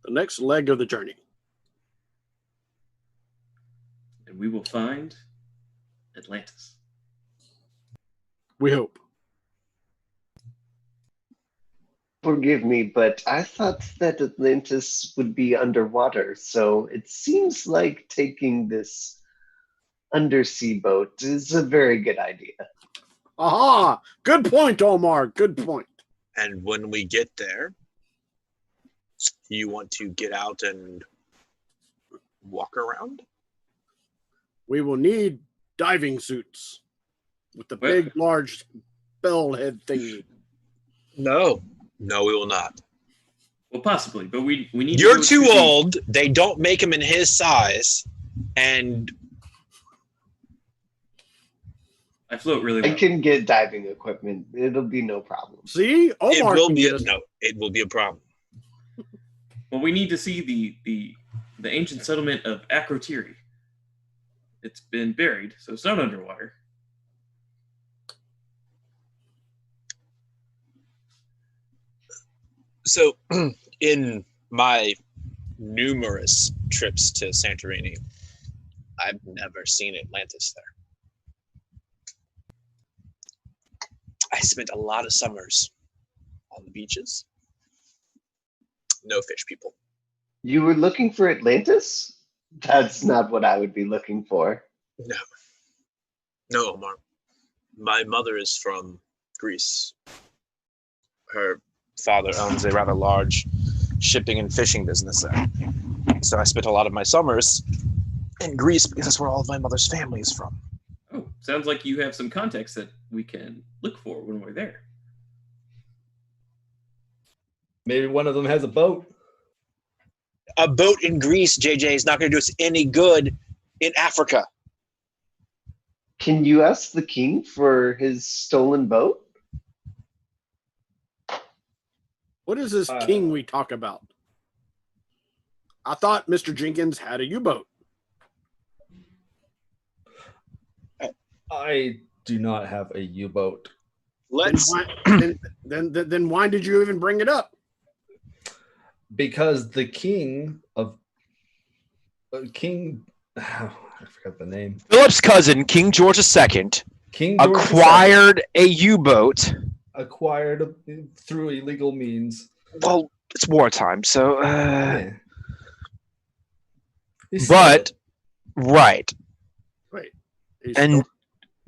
Speaker 5: The next leg of the journey.
Speaker 3: And we will find Atlantis.
Speaker 5: We hope.
Speaker 6: Forgive me, but I thought that Atlantis would be underwater, so it seems like taking this undersea boat is a very good idea.
Speaker 5: Aha! Good point, Omar. Good point.
Speaker 4: And when we get there, you want to get out and walk around?
Speaker 5: We will need diving suits with the big, large bell head thingy.
Speaker 4: No, we will not.
Speaker 3: Well, possibly, but we need.
Speaker 4: You're too old. They don't make them in his size, and
Speaker 3: I float really well.
Speaker 6: I can get diving equipment. It'll be no problem.
Speaker 5: See, Omar
Speaker 4: it will be a problem.
Speaker 3: Well, we need to see the ancient settlement of Akrotiri. It's been buried, so it's not underwater.
Speaker 4: So, in my numerous trips to Santorini, I've never seen Atlantis there. I spent a lot of summers on the beaches. No fish people.
Speaker 6: You were looking for Atlantis? That's not what I would be looking for.
Speaker 4: No, Omar. My mother is from Greece. Her father owns a rather large shipping and fishing business there. So I spent a lot of my summers in Greece because that's where all of my mother's family is from.
Speaker 3: Oh, sounds like you have some context that we can look for when we're there.
Speaker 2: Maybe one of them has a boat.
Speaker 4: A boat in Greece, JJ, is not going to do us any good in Africa.
Speaker 6: Can you ask the king for his stolen boat?
Speaker 5: What is this king we talk about? I thought Mr. Jenkins had a U-boat.
Speaker 2: I do not have a U-boat.
Speaker 5: Then why did you even bring it up?
Speaker 2: Because the king of I forgot the name.
Speaker 4: Philip's cousin, King George II, acquired a U-boat.
Speaker 2: Acquired through illegal means.
Speaker 4: Well, it's wartime, so.
Speaker 2: Yeah.
Speaker 4: But, right.
Speaker 5: Wait.
Speaker 4: And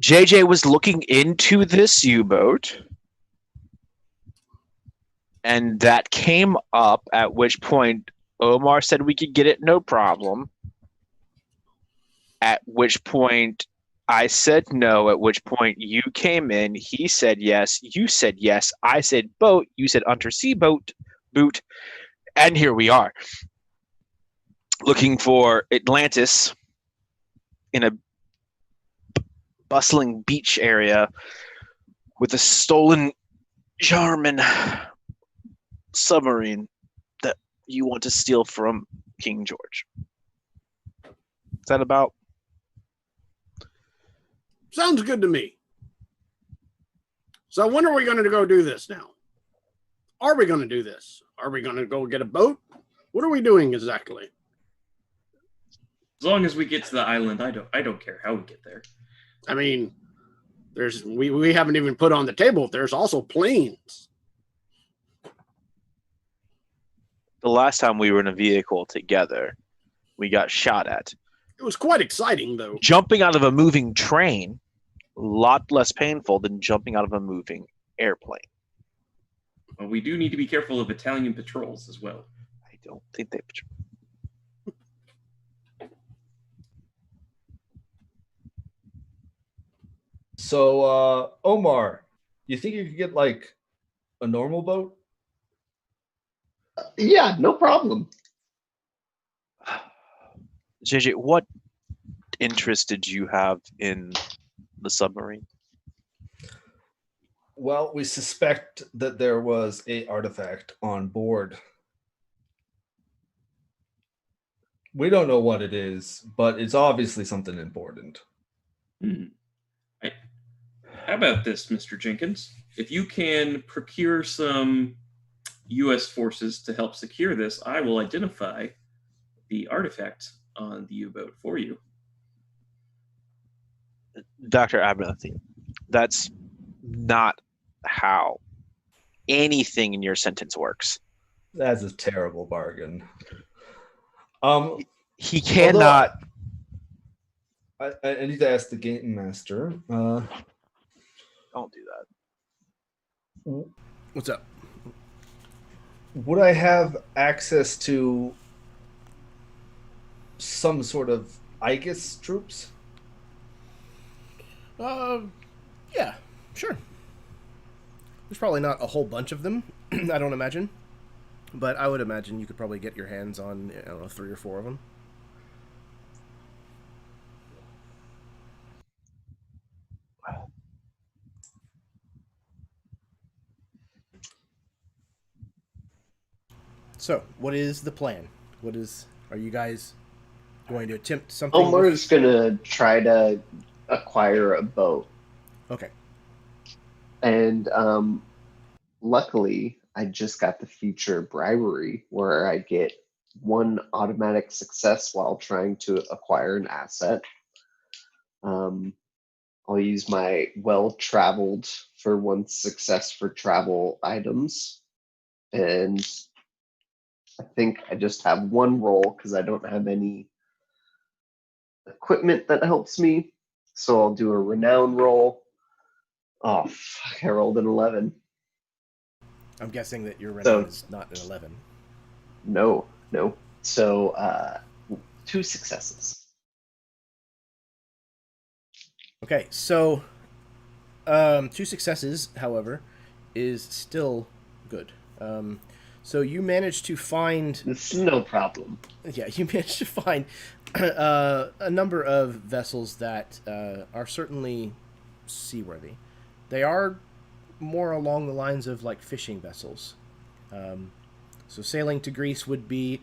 Speaker 4: JJ was looking into this U-boat. And that came up, at which point Omar said we could get it no problem. At which point I said no, at which point you came in, he said yes, you said yes, I said boat, you said undersea boat, and here we are. Looking for Atlantis in a bustling beach area with a stolen German submarine that you want to steal from King George. Is that about?
Speaker 5: Sounds good to me. So when are we going to go do this now? Are we going to do this? Are we going to go get a boat? What are we doing exactly?
Speaker 3: As long as we get to the island, I don't care how we get there.
Speaker 5: I mean, we haven't even put on the table. There's also planes.
Speaker 4: The last time we were in a vehicle together, we got shot at.
Speaker 5: It was quite exciting, though.
Speaker 4: Jumping out of a moving train, a lot less painful than jumping out of a moving airplane.
Speaker 3: Well, we do need to be careful of Italian patrols as well.
Speaker 4: I don't think they patrol.
Speaker 2: So, Omar, you think you could get like a normal boat?
Speaker 6: Yeah, no problem.
Speaker 4: JJ, what interest did you have in the submarine?
Speaker 2: Well, we suspect that there was an artifact on board. We don't know what it is, but it's obviously something important.
Speaker 3: How about this, Mr. Jenkins? If you can procure some U.S. forces to help secure this, I will identify the artifact on the U-boat for you.
Speaker 4: Dr. Abernathy, that's not how anything in your sentence works.
Speaker 2: That's a terrible bargain.
Speaker 4: He cannot.
Speaker 2: I need to ask the game master.
Speaker 4: Don't do that.
Speaker 1: What's up?
Speaker 2: Would I have access to some sort of Aegis troops?
Speaker 1: Yeah, sure. There's probably not a whole bunch of them, I don't imagine. But I would imagine you could probably get your hands on, 3 or 4 of them. So, what is the plan? Are you guys going to attempt something?
Speaker 6: Omar's gonna try to acquire a boat.
Speaker 1: Okay.
Speaker 6: And luckily, I just got the feature bribery where I get 1 automatic success while trying to acquire an asset. I'll use my well-traveled for 1 success for travel items. And I think I just have 1 roll because I don't have any equipment that helps me. So I'll do a renown roll. Oh, fuck, I rolled an 11.
Speaker 1: I'm guessing that your renown
Speaker 6: So-
Speaker 1: is not an 11.
Speaker 6: No. So 2 successes.
Speaker 1: Okay, so 2 successes, however, is still good. So you managed to find...
Speaker 6: This is no problem.
Speaker 1: Yeah, you managed to find a number of vessels that are certainly seaworthy. They are more along the lines of like fishing vessels. So sailing to Greece would be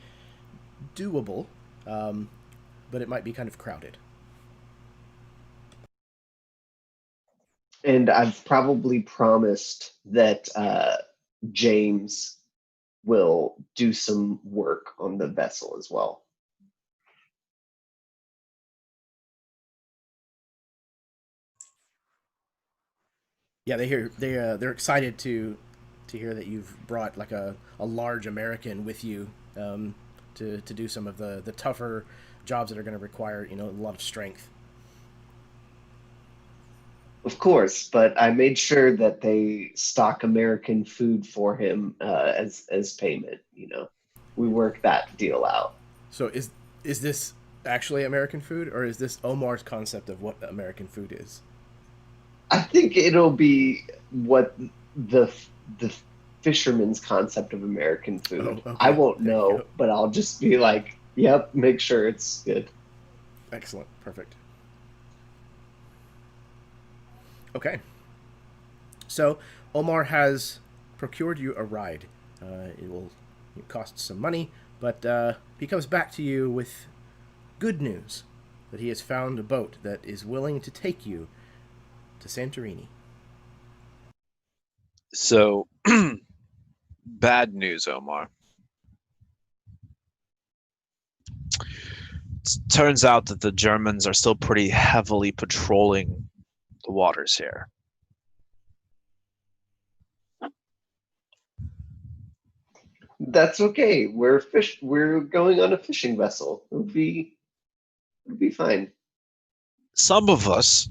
Speaker 1: doable, but it might be kind of crowded.
Speaker 6: And I've probably promised that James will do some work on the vessel as well.
Speaker 1: Yeah, they're excited to hear that you've brought like a large American with you to do some of the tougher jobs that are going to require a lot of strength.
Speaker 6: Of course, but I made sure that they stock American food for him as payment. We work that deal out.
Speaker 1: So is this actually American food, or is this Omar's concept of what American food is?
Speaker 6: I think it'll be what the fisherman's concept of American food.
Speaker 1: Oh, okay.
Speaker 6: I won't
Speaker 1: There you
Speaker 6: know,
Speaker 1: go.
Speaker 6: but I'll just be like, "Yep, make sure it's good."
Speaker 1: Excellent. Perfect. Okay. So Omar has procured you a ride. It will cost some money, but he comes back to you with good news that he has found a boat that is willing to take you to Santorini.
Speaker 4: So, bad news, Omar. Turns out that the Germans are still pretty heavily patrolling the waters here.
Speaker 6: That's okay. We're going on a fishing vessel. It'll be fine.
Speaker 4: Some of us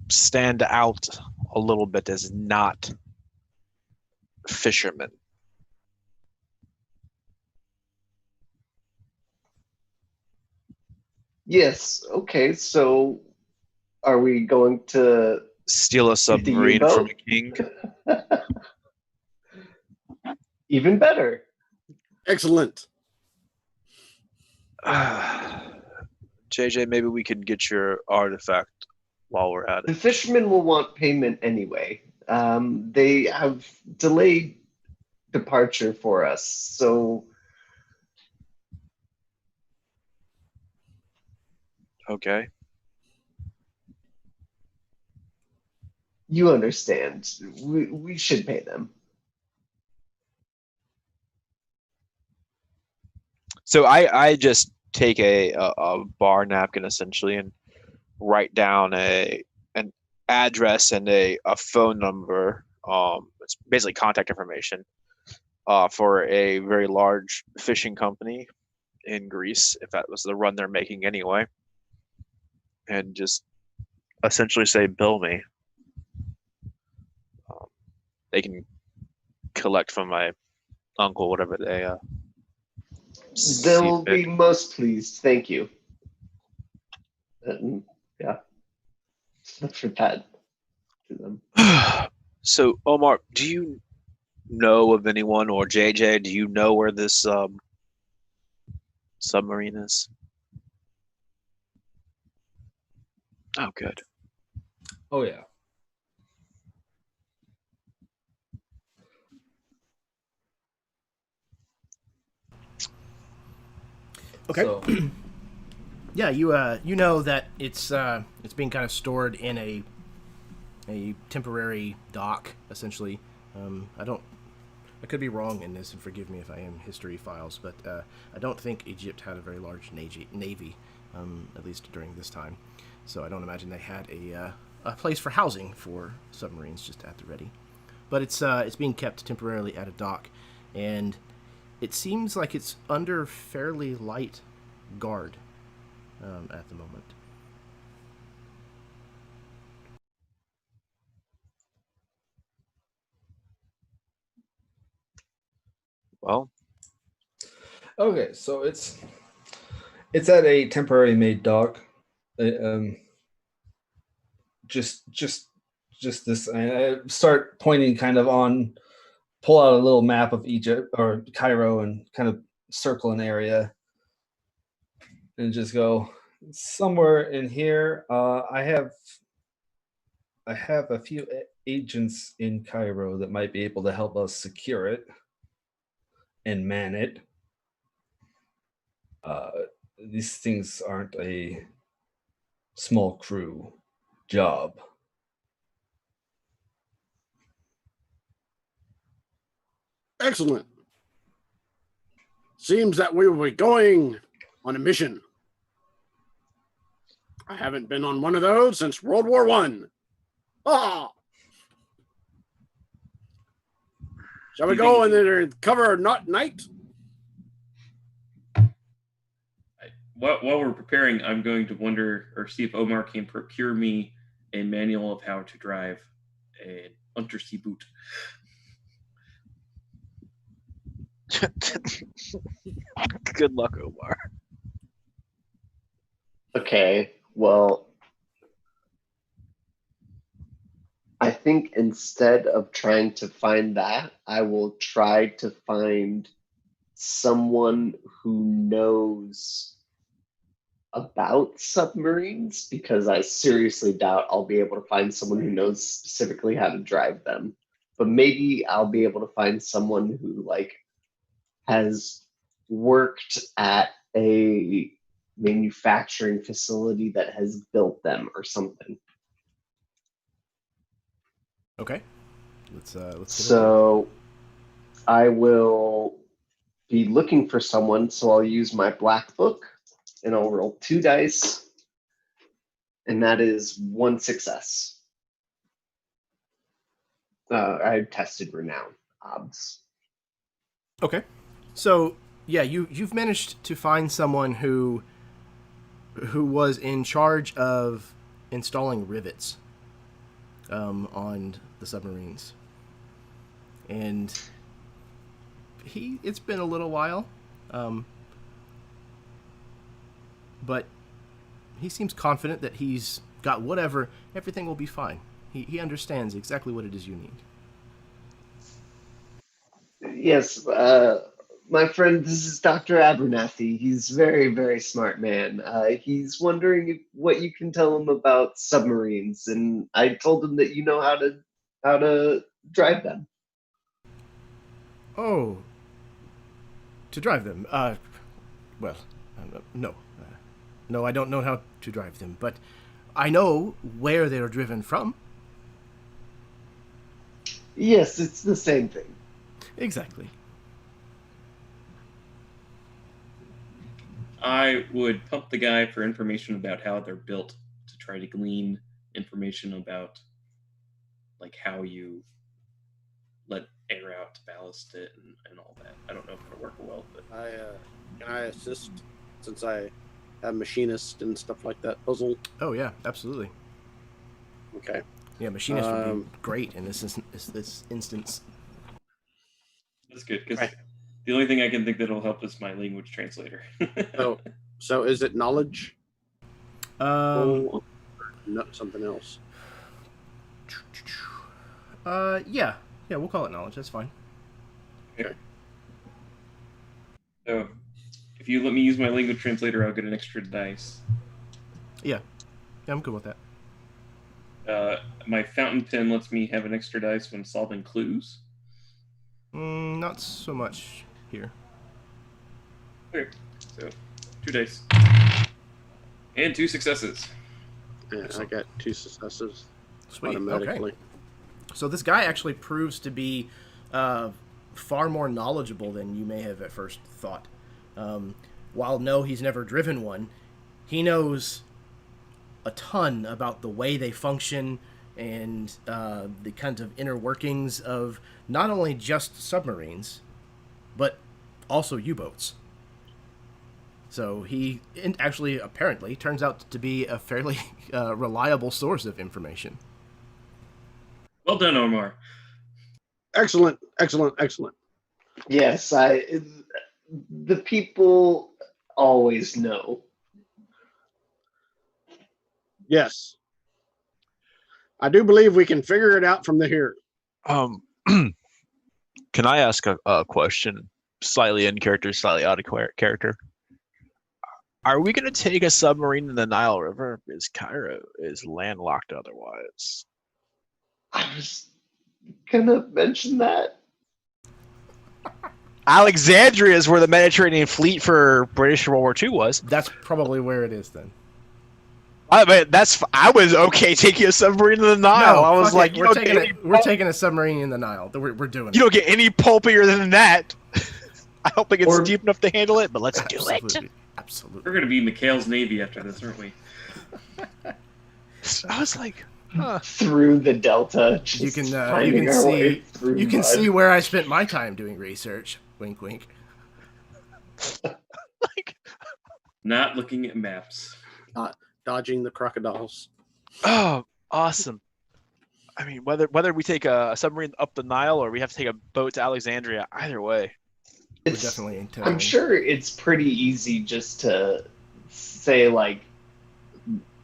Speaker 4: stand out a little bit as not fishermen.
Speaker 6: Yes. Okay. So, are we going to
Speaker 4: Steal a submarine from
Speaker 6: U-boat?
Speaker 4: a king?
Speaker 6: Even better?
Speaker 5: Excellent.
Speaker 4: JJ, maybe we could get your artifact while we're at
Speaker 6: The
Speaker 4: it.
Speaker 6: fishermen will want payment anyway. They have delayed departure for us, so
Speaker 4: Okay.
Speaker 6: you understand. We should pay them.
Speaker 4: So I just take a bar napkin essentially and write down an address and a phone number. It's basically contact information for a very large fishing company in Greece, if that was the run they're making anyway. And just essentially say, bill me. They can collect from my uncle, whatever they see
Speaker 6: They'll
Speaker 4: fit.
Speaker 6: be most pleased. Thank you. Yeah. For that to them.
Speaker 4: So, Omar, do you know of anyone, or JJ, do you know where this submarine is? Oh, good.
Speaker 2: Oh yeah.
Speaker 1: Okay.
Speaker 2: So,
Speaker 1: Yeah, you know that it's being kind of stored in a temporary dock essentially. I don't I could be wrong in this, and forgive me if I am history files, but I don't think Egypt had a very large navy, at least during this time. So I don't imagine they had a place for housing for submarines just at the ready. But it's being kept temporarily at a dock, and it seems like it's under fairly light guard at the moment.
Speaker 4: Well,
Speaker 2: Okay, so it's at a temporary made dock. Just this. I start pointing kind of on, pull out a little map of Egypt or Cairo and kind of circle an area, and just go somewhere in here. I have a few agents in Cairo that might be able to help us secure it and man it. These things aren't a small crew job.
Speaker 5: Excellent. Seems that we will be going on a mission. I haven't been on one of those since World War One. Ah! Shall we go and then cover night?
Speaker 3: While we're preparing, I'm going to wonder or see if Omar can procure me a manual of how to drive an undersea boot.
Speaker 4: good luck, Omar.
Speaker 6: Okay, well, I think instead of trying to find that, I will try to find someone who knows about submarines, because I seriously doubt I'll be able to find someone who knows specifically how to drive them. But maybe I'll be able to find someone who has worked at a manufacturing facility that has built them or something.
Speaker 1: Okay. Let's
Speaker 6: So I will be looking for someone, so I'll use my black book and I'll roll 2 dice, and that is 1 success. I tested renown obs.
Speaker 1: Okay. So yeah, you've managed to find someone who was in charge of installing rivets on the submarines, and it's been a little while, but he seems confident that he's got everything will be fine. He understands exactly what it is you need.
Speaker 6: Yes, my friend, this is Dr. Abernathy. He's a very, very smart man. He's wondering what you can tell him about submarines, and I told him that you know how to drive them.
Speaker 1: Oh, to drive them? No, I don't know how to drive them, but I know where they are driven from.
Speaker 6: Yes, it's the same thing.
Speaker 1: Exactly.
Speaker 3: I would pump the guy for information about how they're built to try to glean information about how you let air out to ballast it and all that. I don't know if it'll work well, but
Speaker 5: Can I assist, since I have machinist and stuff like that puzzle?
Speaker 1: Oh yeah, absolutely.
Speaker 5: Okay.
Speaker 1: Yeah, machinist would be great in this instance.
Speaker 3: that's good because
Speaker 5: Right.
Speaker 3: the only thing I can think that'll help is my language translator.
Speaker 5: So is it knowledge? Or not something else?
Speaker 1: Yeah, we'll call it knowledge. That's fine.
Speaker 3: Okay. So, if you let me use my language translator, I'll get an extra dice.
Speaker 1: Yeah, I'm good with that.
Speaker 3: My fountain pen lets me have an extra dice when solving clues.
Speaker 1: Not so much here.
Speaker 3: Okay, so 2 dice. And 2 successes.
Speaker 5: Yeah, I got 2 successes
Speaker 1: Sweet.
Speaker 5: automatically.
Speaker 1: Okay. So this guy actually proves to be far more knowledgeable than you may have at first thought. While no, he's never driven one, he knows a ton about the way they function and the kinds of inner workings of not only just submarines, but also U-boats. So he actually apparently turns out to be a fairly reliable source of information.
Speaker 3: Well done, Omar.
Speaker 5: Excellent, excellent, excellent.
Speaker 6: Yes, the people always know.
Speaker 5: Yes. I do believe we can figure it out from here.
Speaker 4: Can I ask a question? Slightly in character, slightly out of character. Are we going to take a submarine in the Nile River? Because Cairo is landlocked otherwise.
Speaker 6: I was gonna mention that.
Speaker 4: Alexandria is where the Mediterranean fleet for British World War II was.
Speaker 1: That's probably where it is then.
Speaker 4: I mean, I was okay taking a submarine in the Nile.
Speaker 1: No,
Speaker 4: I was like,
Speaker 1: we're taking a submarine in the Nile. We're doing it.
Speaker 4: You don't get any pulpier than that. I don't think it's
Speaker 6: Or-
Speaker 4: deep enough to handle it, but let's do it.
Speaker 1: Absolutely.
Speaker 3: We're going to be Mikhail's Navy after this, aren't we?
Speaker 4: I was like, huh.
Speaker 6: Through the delta.
Speaker 1: You can
Speaker 6: finding our way through mud.
Speaker 1: see where I spent my time doing research. Wink, wink.
Speaker 4: Like,
Speaker 3: Not looking at maps.
Speaker 5: Dodging the crocodiles.
Speaker 4: oh, awesome. I mean, whether we take a submarine up the Nile or we have to take a boat to Alexandria, either way.
Speaker 1: We're
Speaker 6: It's-
Speaker 1: definitely intending.
Speaker 6: I'm sure it's pretty easy just to say, like,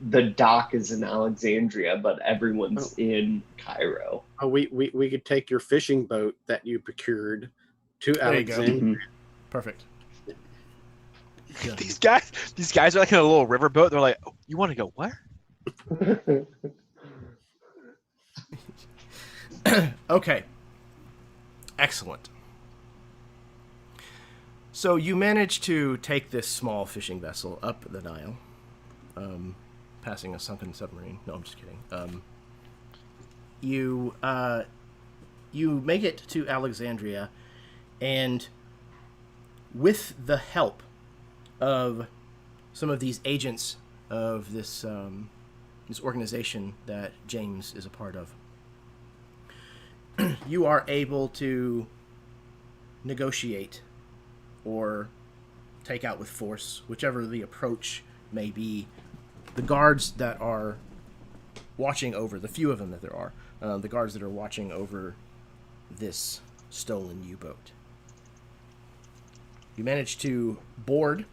Speaker 6: the dock is in Alexandria, but everyone's in Cairo.
Speaker 5: Oh, we could take your fishing boat that you procured to
Speaker 1: There you go.
Speaker 5: Alexandria.
Speaker 1: Perfect. Yeah.
Speaker 4: These guys are like in a little river boat. They're like, oh, you want to go where?
Speaker 1: Okay. Excellent. So you manage to take this small fishing vessel up the Nile, passing a sunken submarine. No, I'm just kidding. You make it to Alexandria, and with the help of some of these agents of this this organization that James is a part of, you are able to negotiate or take out with force, whichever the approach may be, the guards that are watching over, the few of them that there are, the guards that are watching over this stolen U-boat. You manage to board,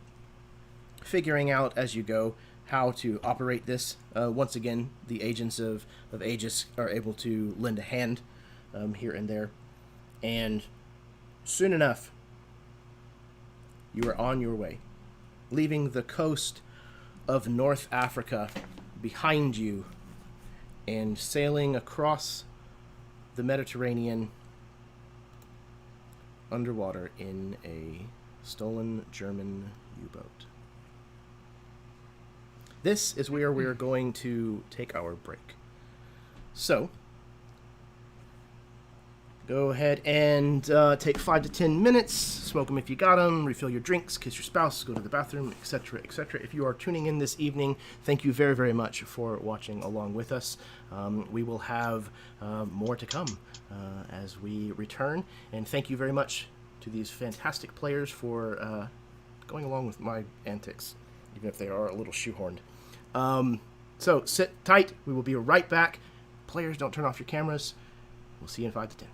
Speaker 1: figuring out as you go how to operate this. Once again, the agents of Aegis are able to lend a hand here and there. And soon enough, you are on your way, leaving the coast of North Africa behind you and sailing across the Mediterranean underwater in a stolen German U-boat. This is where we are going to take our break. So, go ahead and take 5 to 10 minutes, smoke them if you got them, refill your drinks, kiss your spouse, go to the bathroom, etc., etc. If you are tuning in this evening, thank you very, very much for watching along with us. We will have more to come as we return, and thank you very much to these fantastic players for going along with my antics, even if they are a little shoehorned. So sit tight, we will be right back. Players, don't turn off your cameras. We'll see you in 5 to 10.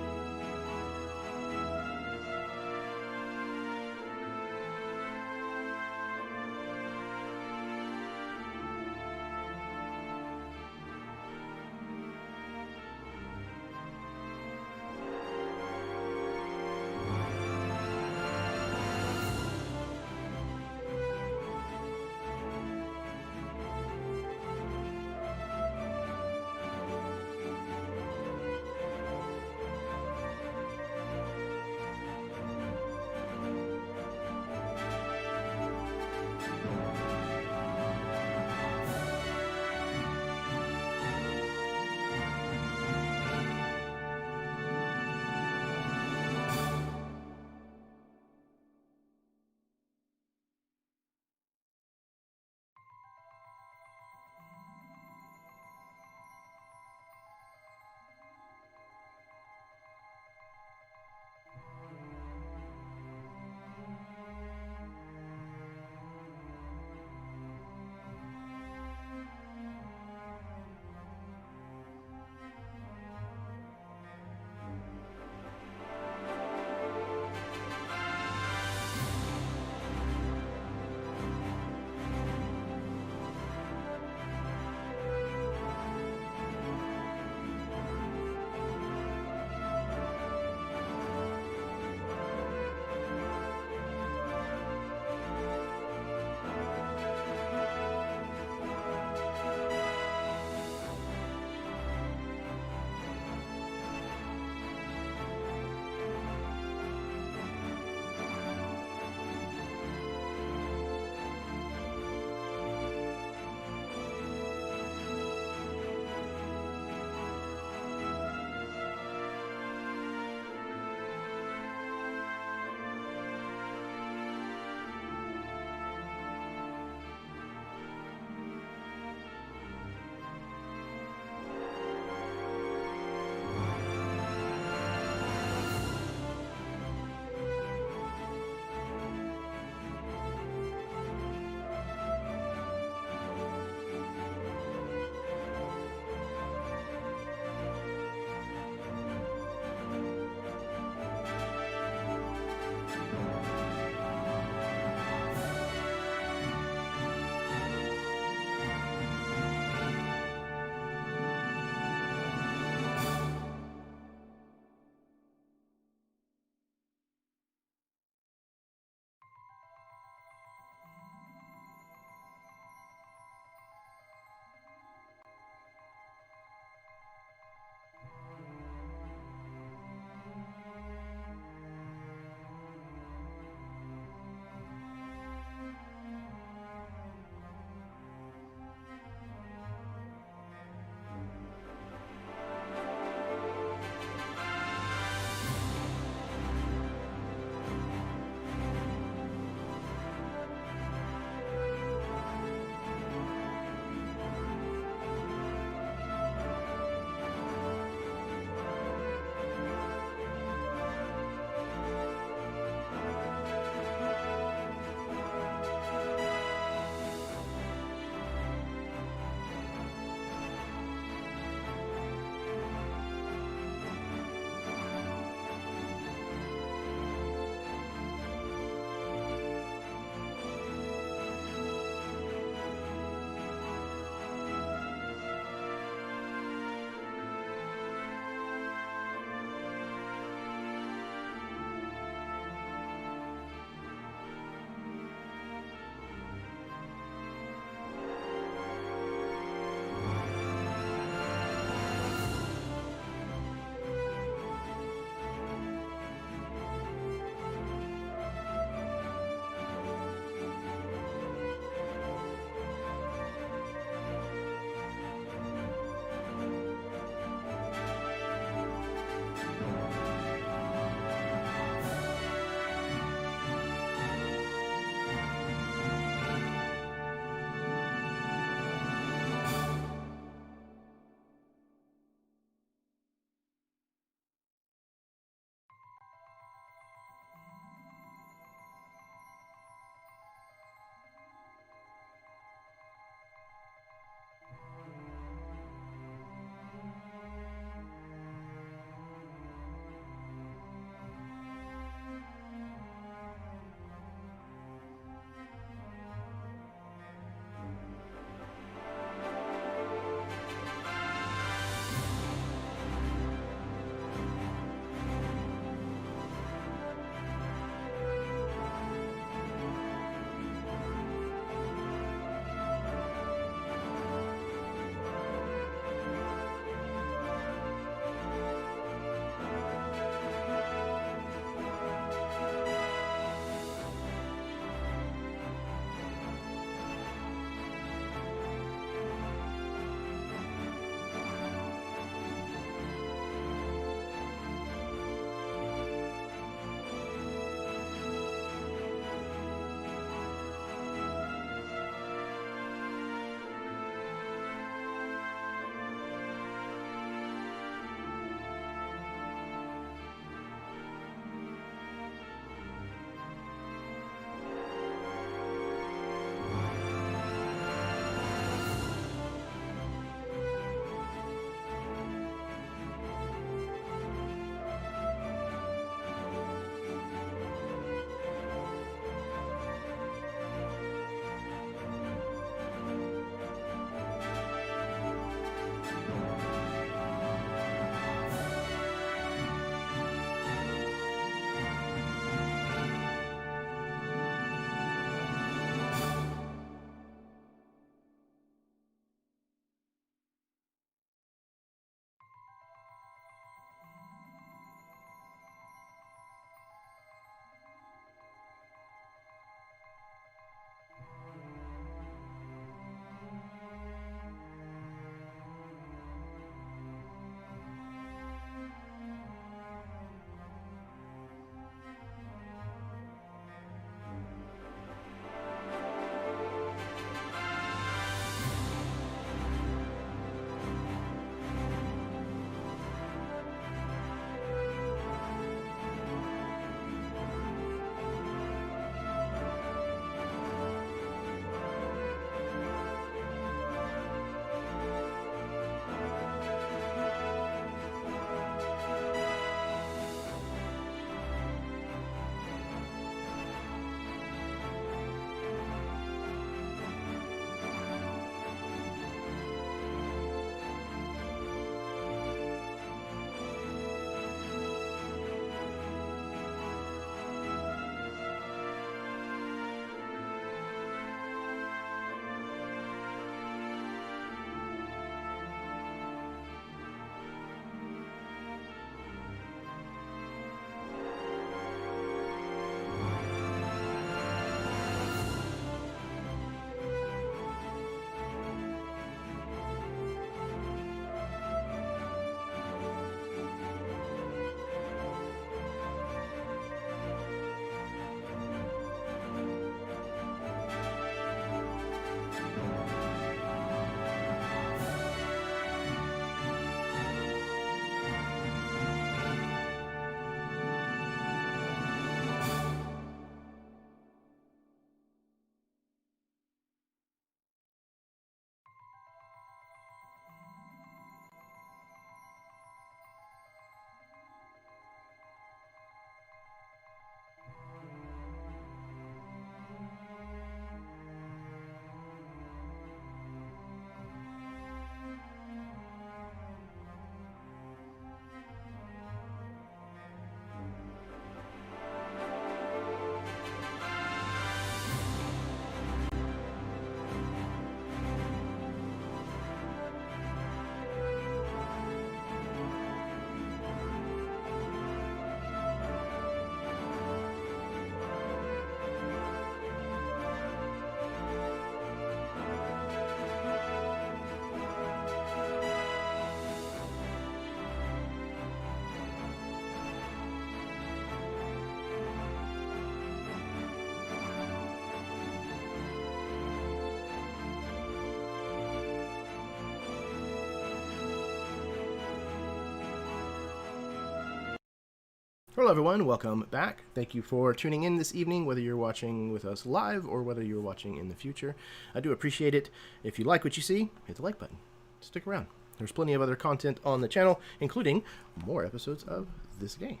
Speaker 1: Hello, everyone. Welcome back. Thank you for tuning in this evening, whether you're watching with us live or whether you're watching in the future. I do appreciate it. If you like what you see, hit the like button. Stick around. There's plenty of other content on the channel, including more episodes of this game.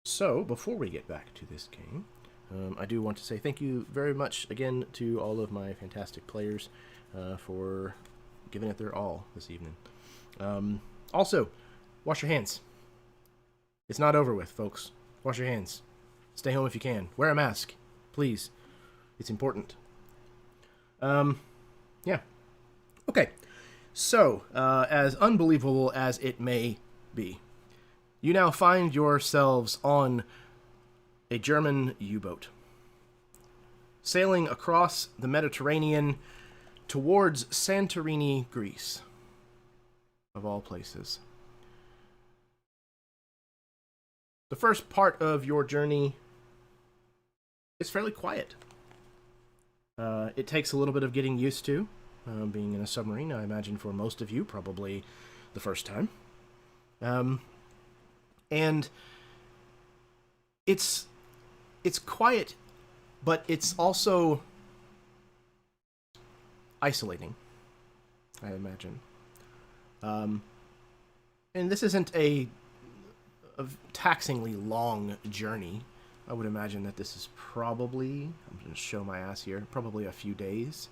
Speaker 1: So, before we get back to this game, I do want to say thank you very much again to all of my fantastic players for giving it their all this evening. Also, wash your hands. It's not over with, folks. Wash your hands. Stay home if you can. Wear a mask, please. It's important. Yeah. Okay. So, as unbelievable as it may be, you now find yourselves on a German U-boat, sailing across the Mediterranean towards Santorini, Greece, of all places. The first part of your journey is fairly quiet. It takes a little bit of getting used to, being in a submarine, I imagine for most of you, probably the first time. And it's quiet, but it's also isolating, I imagine. And this isn't a taxingly long journey. I would imagine that this is probably, I'm going to show my ass here, probably a few days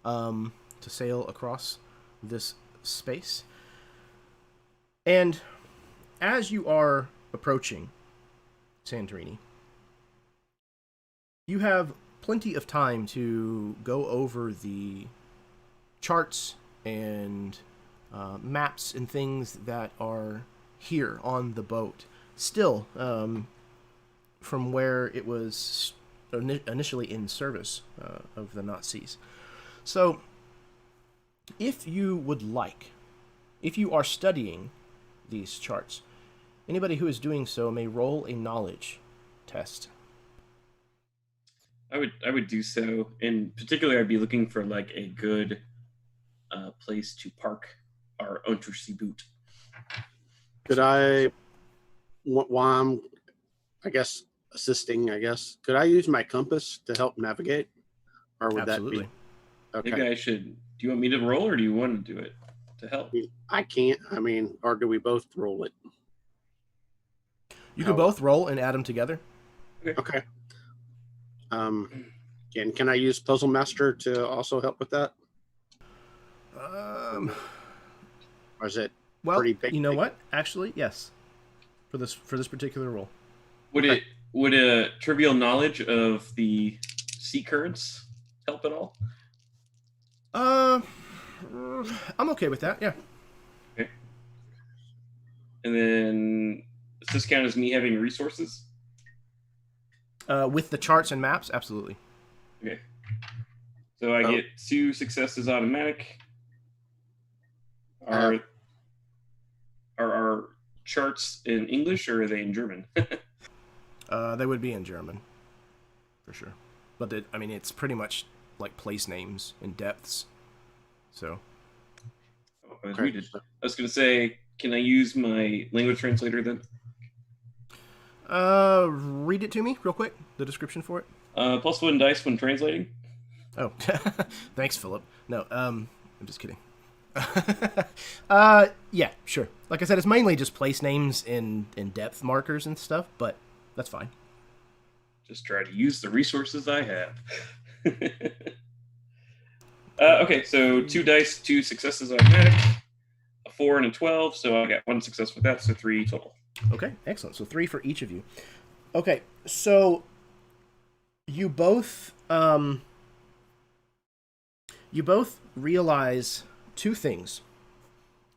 Speaker 1: to sail across this space. And as you are approaching Santorini, you have plenty of time to go over the charts and maps and things that are here on the boat, still from where it was initially in service of the Nazis. So, if you would like, if you are studying these charts, anybody who is doing so may roll a knowledge test.
Speaker 3: I would do so. In particular, I'd be looking for like a good place to park our untersea boot.
Speaker 5: Could I, while I'm, I guess, assisting, could I use my compass to help navigate? Or would
Speaker 1: Absolutely.
Speaker 5: that be?
Speaker 3: I think I should. Do you want me to roll or do you want to do it to help?
Speaker 5: I can't. Or do we both roll it?
Speaker 1: You could both roll and add them together.
Speaker 5: Okay. And can I use Puzzle Master to also help with that? Or is it pretty big?
Speaker 1: You know what? Actually, yes. For this particular roll.
Speaker 3: Would a trivial knowledge of the sea currents help at all?
Speaker 1: I'm okay with that. Yeah.
Speaker 3: Okay. And then does this count as me having resources?
Speaker 1: With the charts and maps, absolutely.
Speaker 3: Okay. So I get 2 successes automatic. Are our charts in English or are they in German?
Speaker 1: They would be in German, for sure. But it's pretty much like place names and depths. So.
Speaker 3: I was going to say, can I use my language translator then?
Speaker 1: Read it to me real quick. The description for it.
Speaker 3: +1 dice when translating.
Speaker 1: Oh, thanks, Phillip. No, I'm just kidding. Yeah, sure. Like I said, it's mainly just place names in depth markers and stuff, but that's fine.
Speaker 3: Just try to use the resources I have. Okay, so 2 dice, 2 successes automatic, a 4 and a 12, so I got 1 success with that, so 3 total.
Speaker 1: Okay, excellent. So 3 for each of you. Okay, so you both realize 2 things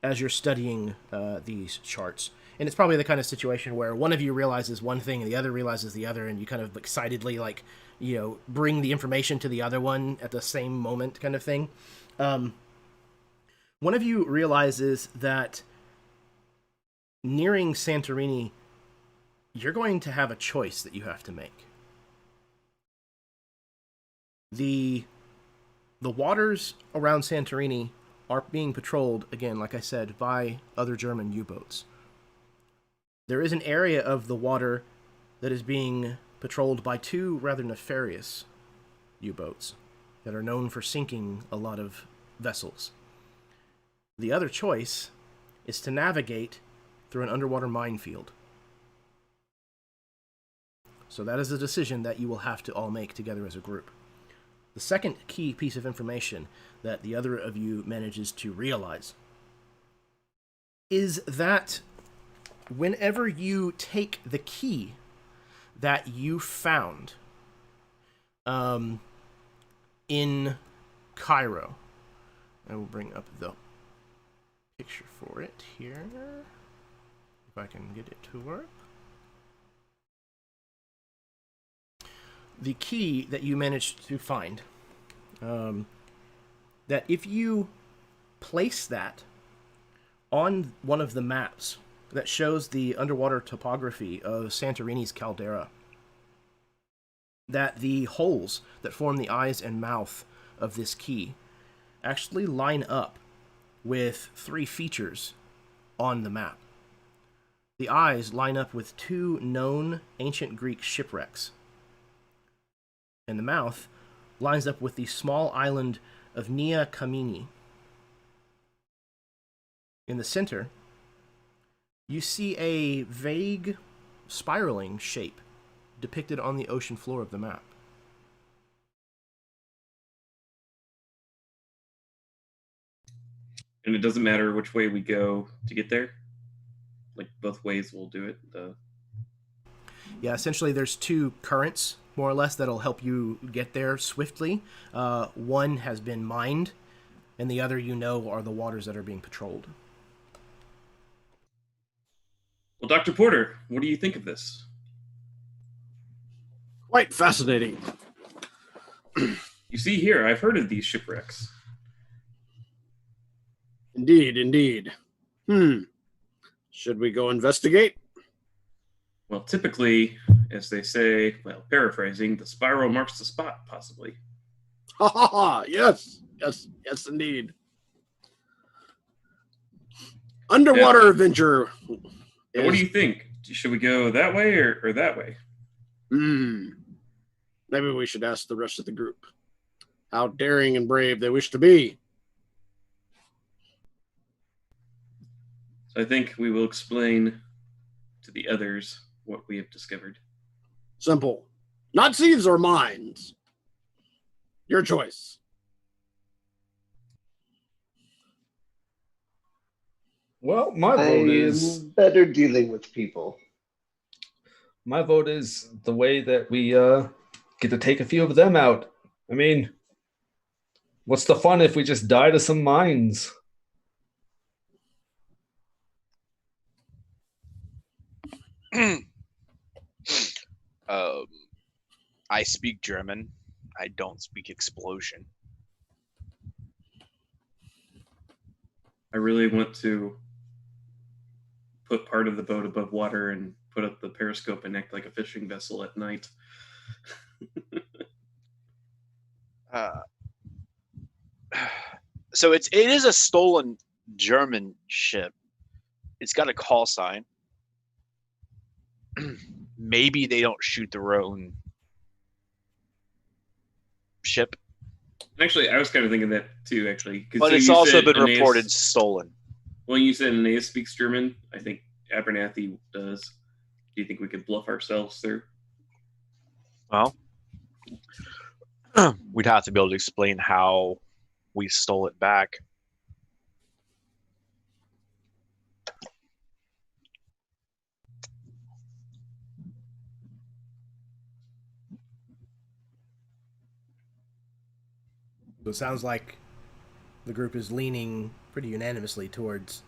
Speaker 1: as you're studying these charts. And it's probably the kind of situation where one of you realizes one thing and the other realizes the other, and you kind of excitedly, bring the information to the other one at the same moment kind of thing. One of you realizes that nearing Santorini, you're going to have a choice that you have to make. The waters around Santorini are being patrolled, again, like I said, by other German U-boats. there is an area of the water that is being patrolled by two rather nefarious U-boats that are known for sinking a lot of vessels. The other choice is to navigate through an underwater minefield. So that is a decision that you will have to all make together as a group. The second key piece of information that the other of you manages to realize is that whenever you take the key that you found in Cairo, I will bring up the picture for it here, if I can get it to work. The key that you managed to find, that if you place that on one of the maps that shows the underwater topography of Santorini's caldera, that the holes that form the eyes and mouth of this key actually line up with three features on the map. The eyes line up with two known ancient Greek shipwrecks, and the mouth lines up with the small island of Nea Kamini. In the center, you see a vague spiraling shape depicted on the ocean floor of the map.
Speaker 3: And it doesn't matter which way we go to get there? Like, both ways will do it?
Speaker 1: Yeah, essentially there's two currents, more or less, that'll help you get there swiftly. One has been mined, and the other, you know, are the waters that are being patrolled.
Speaker 3: Well, Dr. Porter, what do you think of this?
Speaker 5: Quite fascinating.
Speaker 3: You see here, I've heard of these shipwrecks.
Speaker 5: Indeed, indeed. Should we go investigate?
Speaker 3: Well, typically, as they say, well, paraphrasing, the spiral marks the spot, possibly.
Speaker 5: Ha ha ha! Yes, indeed. Underwater adventure.
Speaker 3: What do you think? Should we go that way or that way?
Speaker 5: Maybe we should ask the rest of the group how daring and brave they wish to be.
Speaker 3: So I think we will explain to the others what we have discovered.
Speaker 5: Simple. Not seas or mines. Your choice.
Speaker 2: Well, my vote is
Speaker 6: better dealing with people.
Speaker 2: My vote is the way that we get to take a few of them out. I mean, what's the fun if we just die to some mines?
Speaker 4: I speak German. I don't speak explosion.
Speaker 3: I really want to put part of the boat above water and put up the periscope and act like a fishing vessel at night.
Speaker 4: So it is a stolen German ship. It's got a call sign. Maybe they don't shoot their own ship.
Speaker 3: Actually, I was kind of thinking that too, actually.
Speaker 4: But
Speaker 3: so
Speaker 4: it's
Speaker 3: you
Speaker 4: also
Speaker 3: said
Speaker 4: been
Speaker 3: Aeneas,
Speaker 4: reported stolen.
Speaker 3: Well, you said Aeneas speaks German. I think Abernathy does. Do you think we could bluff ourselves through?
Speaker 4: Well, we'd have to be able to explain how we stole it back.
Speaker 1: So it sounds like the group is leaning pretty unanimously towards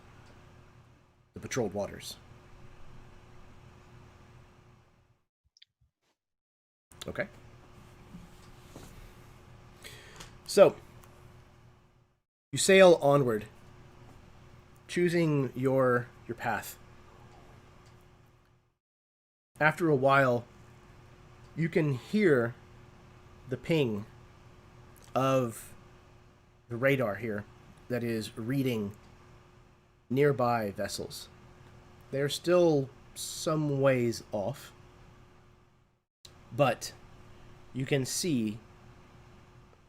Speaker 1: the patrolled waters. Okay. So, you sail onward, choosing your path. After a while, you can hear the ping of the radar here that is reading nearby vessels. They're still some ways off, but you can see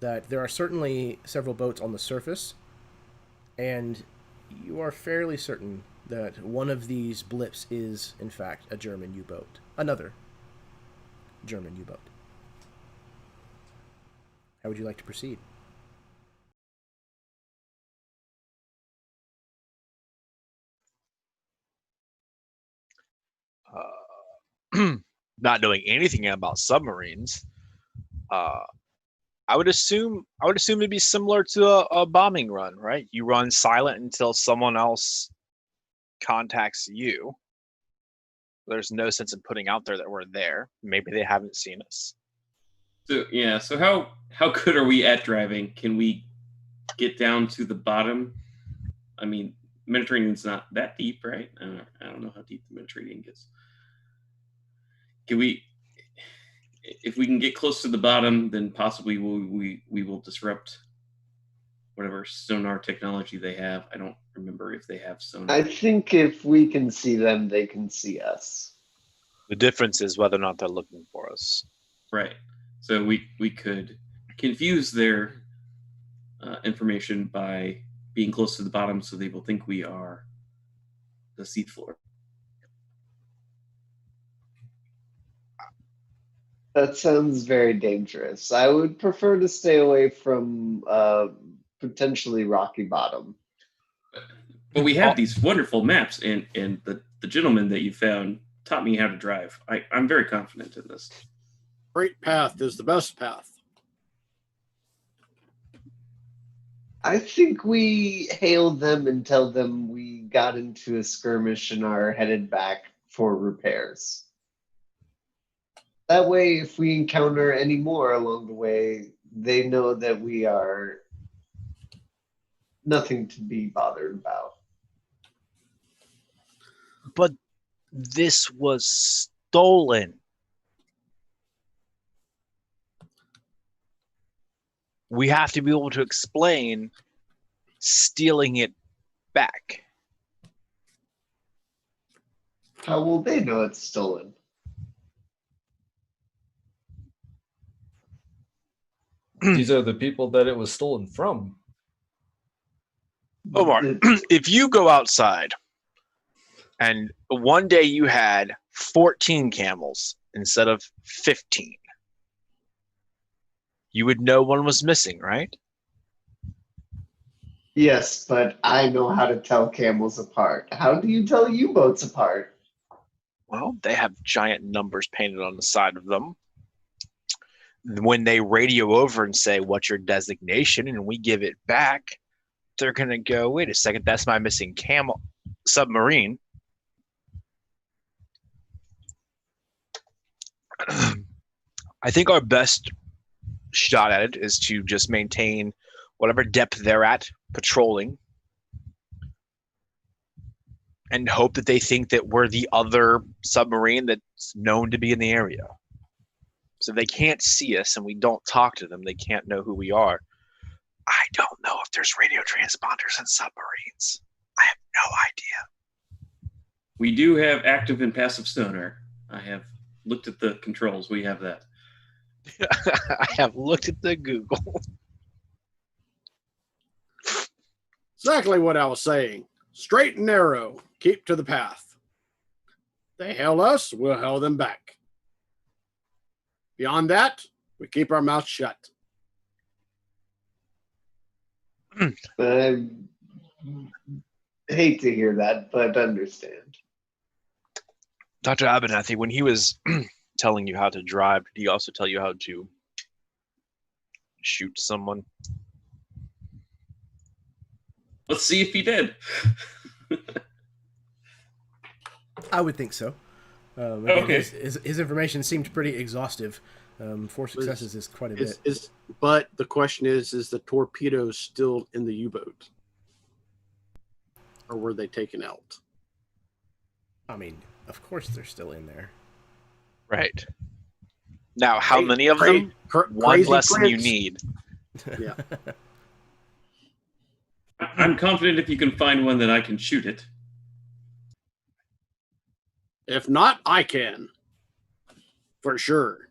Speaker 1: that there are certainly several boats on the surface, and you are fairly certain that one of these blips is, in fact, a German U-boat. Another German U-boat. How would you like to proceed?
Speaker 4: Not knowing anything about submarines, I would assume it'd be similar to a bombing run, right? You run silent until someone else contacts you. There's no sense in putting out there that we're there. Maybe they haven't seen us.
Speaker 3: So yeah, so how good are we at driving? Can we get down to the bottom? I mean, Mediterranean's not that deep, right? I don't know how deep the Mediterranean gets. Can we, if we can get close to the bottom, then possibly we will disrupt whatever sonar technology they have. I don't remember if they have sonar.
Speaker 6: I think if we can see them, they can see us.
Speaker 4: The difference is whether or not they're looking for us.
Speaker 3: Right. So we could confuse their information by being close to the bottom, so they will think we are the seafloor.
Speaker 6: That sounds very dangerous. I would prefer to stay away from potentially rocky bottom.
Speaker 3: But we have these wonderful maps, and the gentleman that you found taught me how to drive. I'm very confident in this.
Speaker 5: Great path is the best path.
Speaker 6: I think we hail them and tell them we got into a skirmish and are headed back for repairs. That way, if we encounter any more along the way, they know that we are nothing to be bothered about.
Speaker 4: But this was stolen. We have to be able to explain stealing it back.
Speaker 6: How will they know it's stolen?
Speaker 2: These are the people that it was stolen from.
Speaker 4: Omar, if you go outside and one day you had 14 camels instead of 15, you would know one was missing, right?
Speaker 6: Yes, but I know how to tell camels apart. How do you tell U-boats apart?
Speaker 4: Well, they have giant numbers painted on the side of them. When they radio over and say, "What's your designation?" and we give it back, they're going to go, "Wait a second, that's my missing camel submarine." I think our best shot at it is to just maintain whatever depth they're at patrolling and hope that they think that we're the other submarine that's known to be in the area. So they can't see us and we don't talk to them. They can't know who we are. I don't know if there's radio transponders in submarines. I have no idea.
Speaker 3: We do have active and passive sonar. I have looked at the controls. We have that.
Speaker 4: I have looked at the Google.
Speaker 5: Exactly what I was saying. Straight and narrow. Keep to the path. They hail us, we'll hail them back. Beyond that, we keep our mouths shut.
Speaker 6: I hate to hear that, but understand.
Speaker 4: Dr. Abernathy, when he was telling you how to drive, did he also tell you how to shoot someone?
Speaker 3: Let's see if he did.
Speaker 1: I would think so.
Speaker 3: Okay.
Speaker 1: His information seemed pretty exhaustive. 4 successes is quite a bit.
Speaker 5: But the question is the torpedo still in the U-boat? Or were they taken out?
Speaker 1: I mean, of course they're still in there.
Speaker 4: Right. Now, how many of them? One less than you need.
Speaker 5: Yeah.
Speaker 3: I'm confident if you can find one that I can shoot it.
Speaker 5: If not, I can. For sure.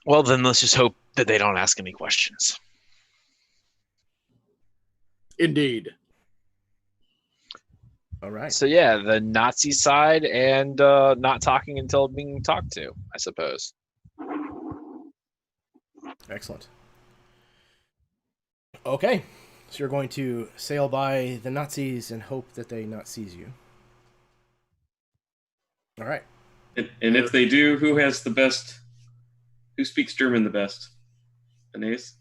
Speaker 4: Well, then let's just hope that they don't ask any questions.
Speaker 5: Indeed.
Speaker 1: All right.
Speaker 4: So yeah, the Nazi side and not talking until being talked to, I suppose.
Speaker 1: Excellent. Okay. So you're going to sail by the Nazis and hope that they not seize you. All right.
Speaker 3: And if they do, who has the best? Who speaks German the best? Anais?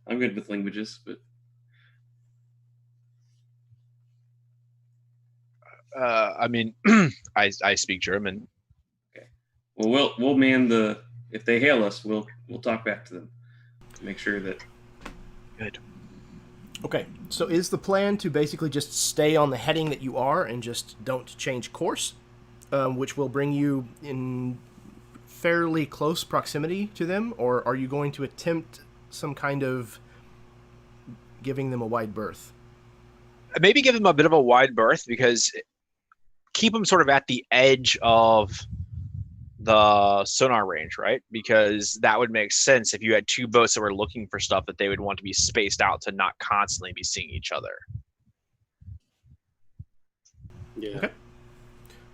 Speaker 3: I'm good with languages, but
Speaker 4: I mean, I speak German.
Speaker 3: okay. Well, we'll man the. If they hail us, we'll talk back to them to make sure that.
Speaker 4: Good.
Speaker 1: Okay. So is the plan to basically just stay on the heading that you are and just don't change course, which will bring you in fairly close proximity to them, or are you going to attempt some kind of giving them a wide berth?
Speaker 4: Maybe give them a bit of a wide berth, because keep them sort of at the edge of the sonar range, right? Because that would make sense if you had two boats that were looking for stuff, that they would want to be spaced out to not constantly be seeing each other.
Speaker 5: Yeah.
Speaker 1: Okay.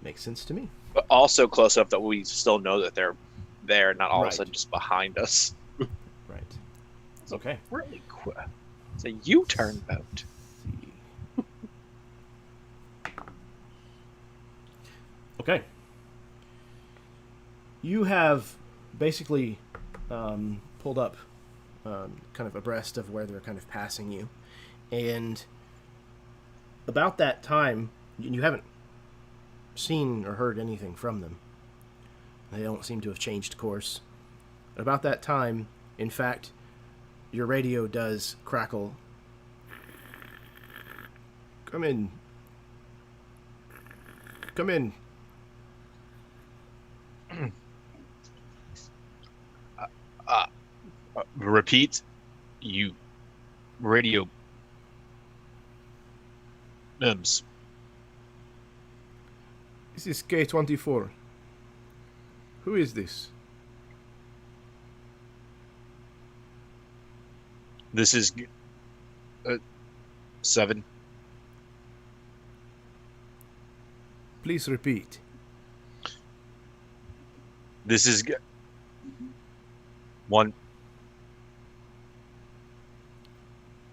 Speaker 1: Makes sense to me.
Speaker 4: But also close enough that we still know that they're there, not all of
Speaker 1: Right.
Speaker 4: a sudden just behind us.
Speaker 1: Right. Okay.
Speaker 4: Really quick. It's a U-turn boat.
Speaker 1: Okay. You have basically pulled up kind of abreast of where they're kind of passing you. And about that time, you haven't seen or heard anything from them. They don't seem to have changed course. About that time, in fact, your radio does crackle. Come in. Come in.
Speaker 4: Repeat. You. Radio. Mims.
Speaker 1: This is K-24. Who is this?
Speaker 4: This is 7.
Speaker 1: Please repeat.
Speaker 4: This is 1.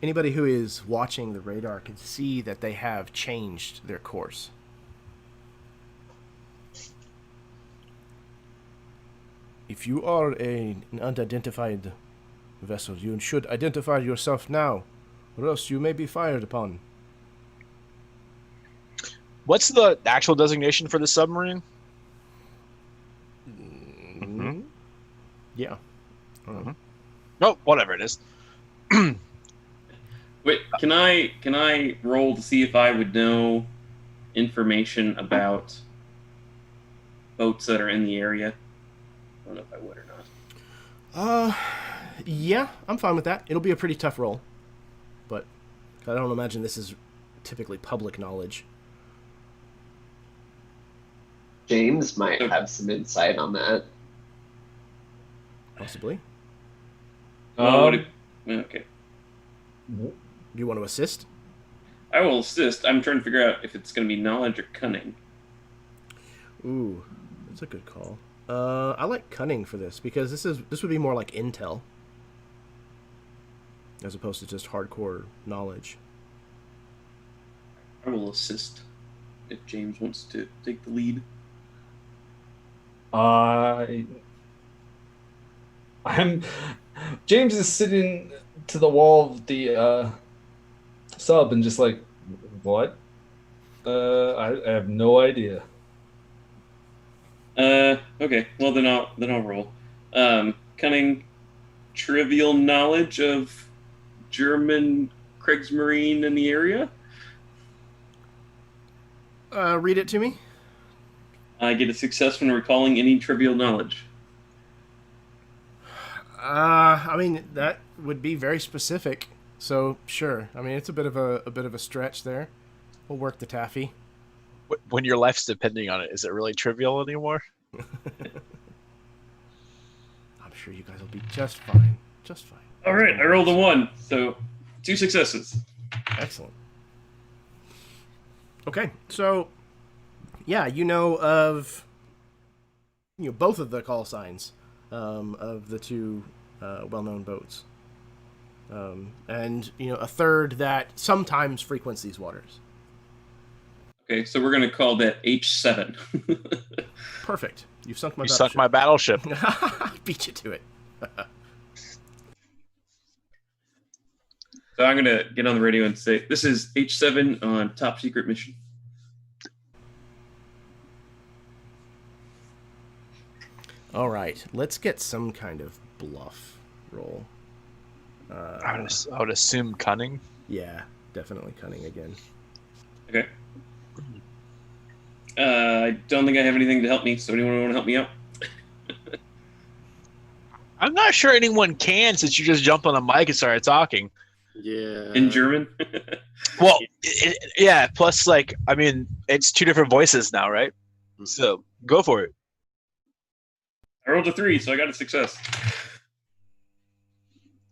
Speaker 1: Anybody who is watching the radar can see that they have changed their course. If you are an unidentified vessel, you should identify yourself now, or else you may be fired upon.
Speaker 4: What's the actual designation for the submarine?
Speaker 1: Mm-hmm. Yeah.
Speaker 4: Oh, whatever it is.
Speaker 3: Wait, can I roll to see if I would know information about boats that are in the area? I don't know if I would or not.
Speaker 1: Yeah, I'm fine with that. It'll be a pretty tough roll, but I don't imagine this is typically public knowledge.
Speaker 6: James might have some insight on that.
Speaker 1: Possibly.
Speaker 3: Okay.
Speaker 1: Do you want to assist?
Speaker 3: I will assist. I'm trying to figure out if it's going to be knowledge or cunning.
Speaker 1: Ooh, that's a good call. I like cunning for this because this would be more like intel as opposed to just hardcore knowledge.
Speaker 3: I will assist if James wants to take the lead.
Speaker 2: James is sitting to the wall of the sub and just like, what? I have no idea.
Speaker 3: Okay. Well, then I'll roll. Cunning, trivial knowledge of German Kriegsmarine in the area.
Speaker 1: Read it to me.
Speaker 3: I get a success when recalling any trivial knowledge.
Speaker 1: I mean, that would be very specific. So sure. I mean, it's a bit of a stretch there. We'll work the taffy.
Speaker 4: When your life's depending on it, is it really trivial anymore?
Speaker 1: I'm sure you guys will be just fine. Just fine.
Speaker 3: All right, I rolled a 1, so 2 successes.
Speaker 1: Excellent. Okay, so yeah, you know of both of the call signs of the two well-known boats, and a third that sometimes frequents these waters.
Speaker 3: Okay, so we're gonna call that H7.
Speaker 1: Perfect. You've sunk my
Speaker 4: You
Speaker 1: battleship.
Speaker 4: sunk my battleship.
Speaker 1: Beat you to it.
Speaker 3: So I'm gonna get on the radio and say, "This is H7 on top secret mission."
Speaker 1: All right, let's get some kind of bluff roll.
Speaker 4: I would assume cunning.
Speaker 1: Yeah, definitely cunning again.
Speaker 3: Okay. I don't think I have anything to help me, so anyone want to help me out?
Speaker 4: I'm not sure anyone can since you just jumped on the mic and started talking.
Speaker 5: Yeah.
Speaker 3: In German?
Speaker 4: Well, yeah. Plus, I mean, it's 2 different voices now, right? So go for it.
Speaker 3: I rolled a 3, so I got a success.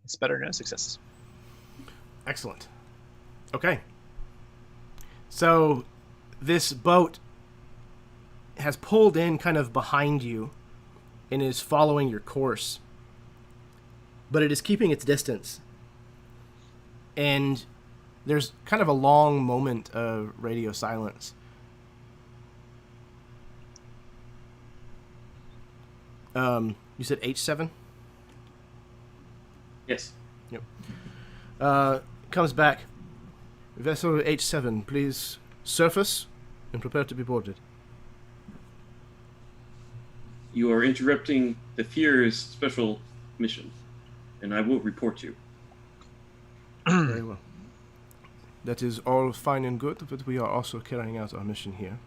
Speaker 4: It's better than no successes.
Speaker 1: Excellent. Okay. So this boat has pulled in kind of behind you and is following your course, but it is keeping its distance. And there's kind of a long moment of radio silence. You said H7?
Speaker 3: Yes.
Speaker 1: Yep. Comes back. Vessel H7, please surface and prepare to be boarded.
Speaker 3: You are interrupting the Fear's special mission, and I will report you.
Speaker 1: Very well. That is all fine and good, but we are also carrying out our mission here.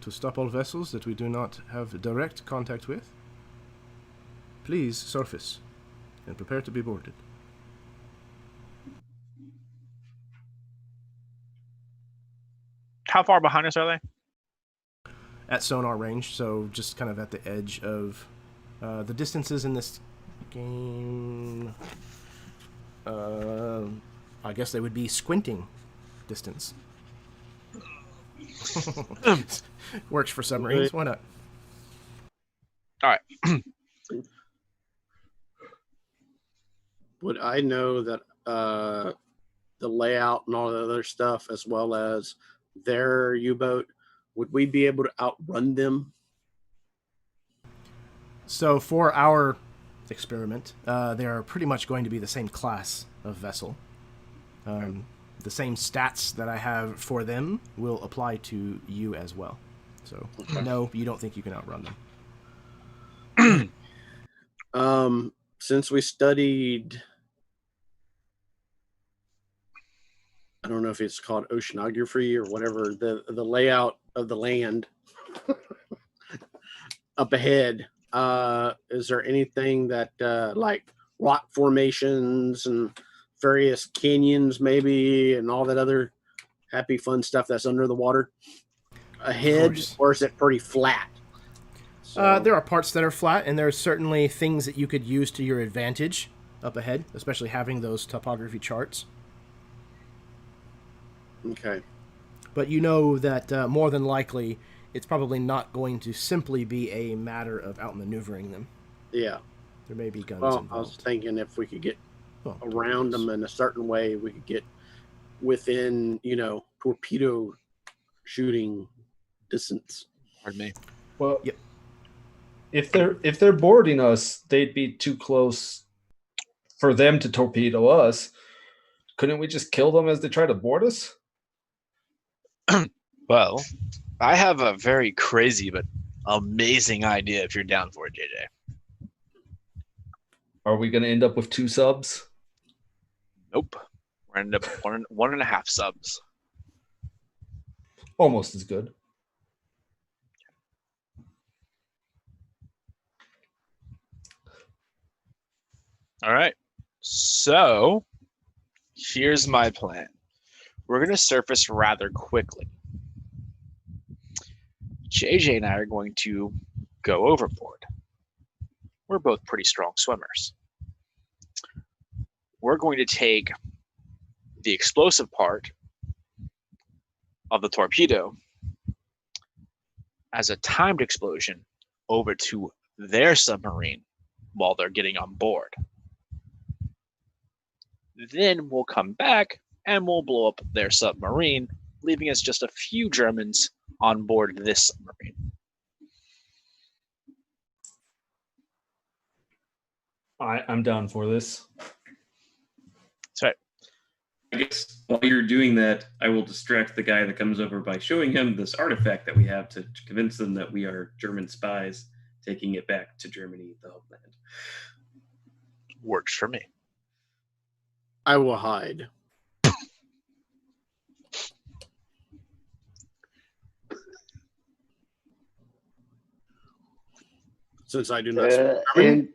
Speaker 1: To stop all vessels that we do not have direct contact with, please surface and prepare to be boarded.
Speaker 4: How far behind us are they?
Speaker 1: At sonar range, so just kind of at the edge of the distances in this game. I guess they would be squinting distance. Works for submarines. Why not?
Speaker 4: All right.
Speaker 5: Would I know that the layout and all the other stuff, as well as their U-boat, would we be able to outrun them?
Speaker 1: So for our experiment, they are pretty much going to be the same class of vessel. The same stats that I have for them will apply to you as well. So no, you don't think you can outrun them.
Speaker 5: Since we studied, I don't know if it's called oceanography or whatever, the layout of the land up ahead, is there anything that like rock formations and various canyons maybe and all that other happy fun stuff that's under the water ahead, or is it pretty flat? So,
Speaker 1: There are parts that are flat, and there are certainly things that you could use to your advantage up ahead, especially having those topography charts.
Speaker 5: okay.
Speaker 1: But you know that more than likely, it's probably not going to simply be a matter of outmaneuvering them.
Speaker 5: Yeah.
Speaker 1: There may be guns
Speaker 5: Well,
Speaker 1: involved.
Speaker 5: I was thinking if we could get
Speaker 1: Well,
Speaker 5: around them in a certain way, we could get within, torpedo shooting distance.
Speaker 4: Pardon me.
Speaker 2: Well,
Speaker 1: Yep.
Speaker 2: if they're boarding us, they'd be too close for them to torpedo us. Couldn't we just kill them as they try to board us?
Speaker 4: Well, I have a very crazy but amazing idea if you're down for it, JJ.
Speaker 2: Are we going to end up with 2 subs?
Speaker 4: Nope. We're end up 1.5 subs.
Speaker 2: Almost as good.
Speaker 4: All right. So here's my plan. We're going to surface rather quickly. JJ and I are going to go overboard. We're both pretty strong swimmers. We're going to take the explosive part of the torpedo as a timed explosion over to their submarine while they're getting on board. Then we'll come back and we'll blow up their submarine, leaving us just a few Germans on board this submarine.
Speaker 2: I'm down for this.
Speaker 4: That's right.
Speaker 3: I guess while you're doing that, I will distract the guy that comes over by showing him this artifact that we have to convince them that we are German spies taking it back to Germany, the homeland.
Speaker 4: Works for me.
Speaker 5: I will hide. Since I do not speak German.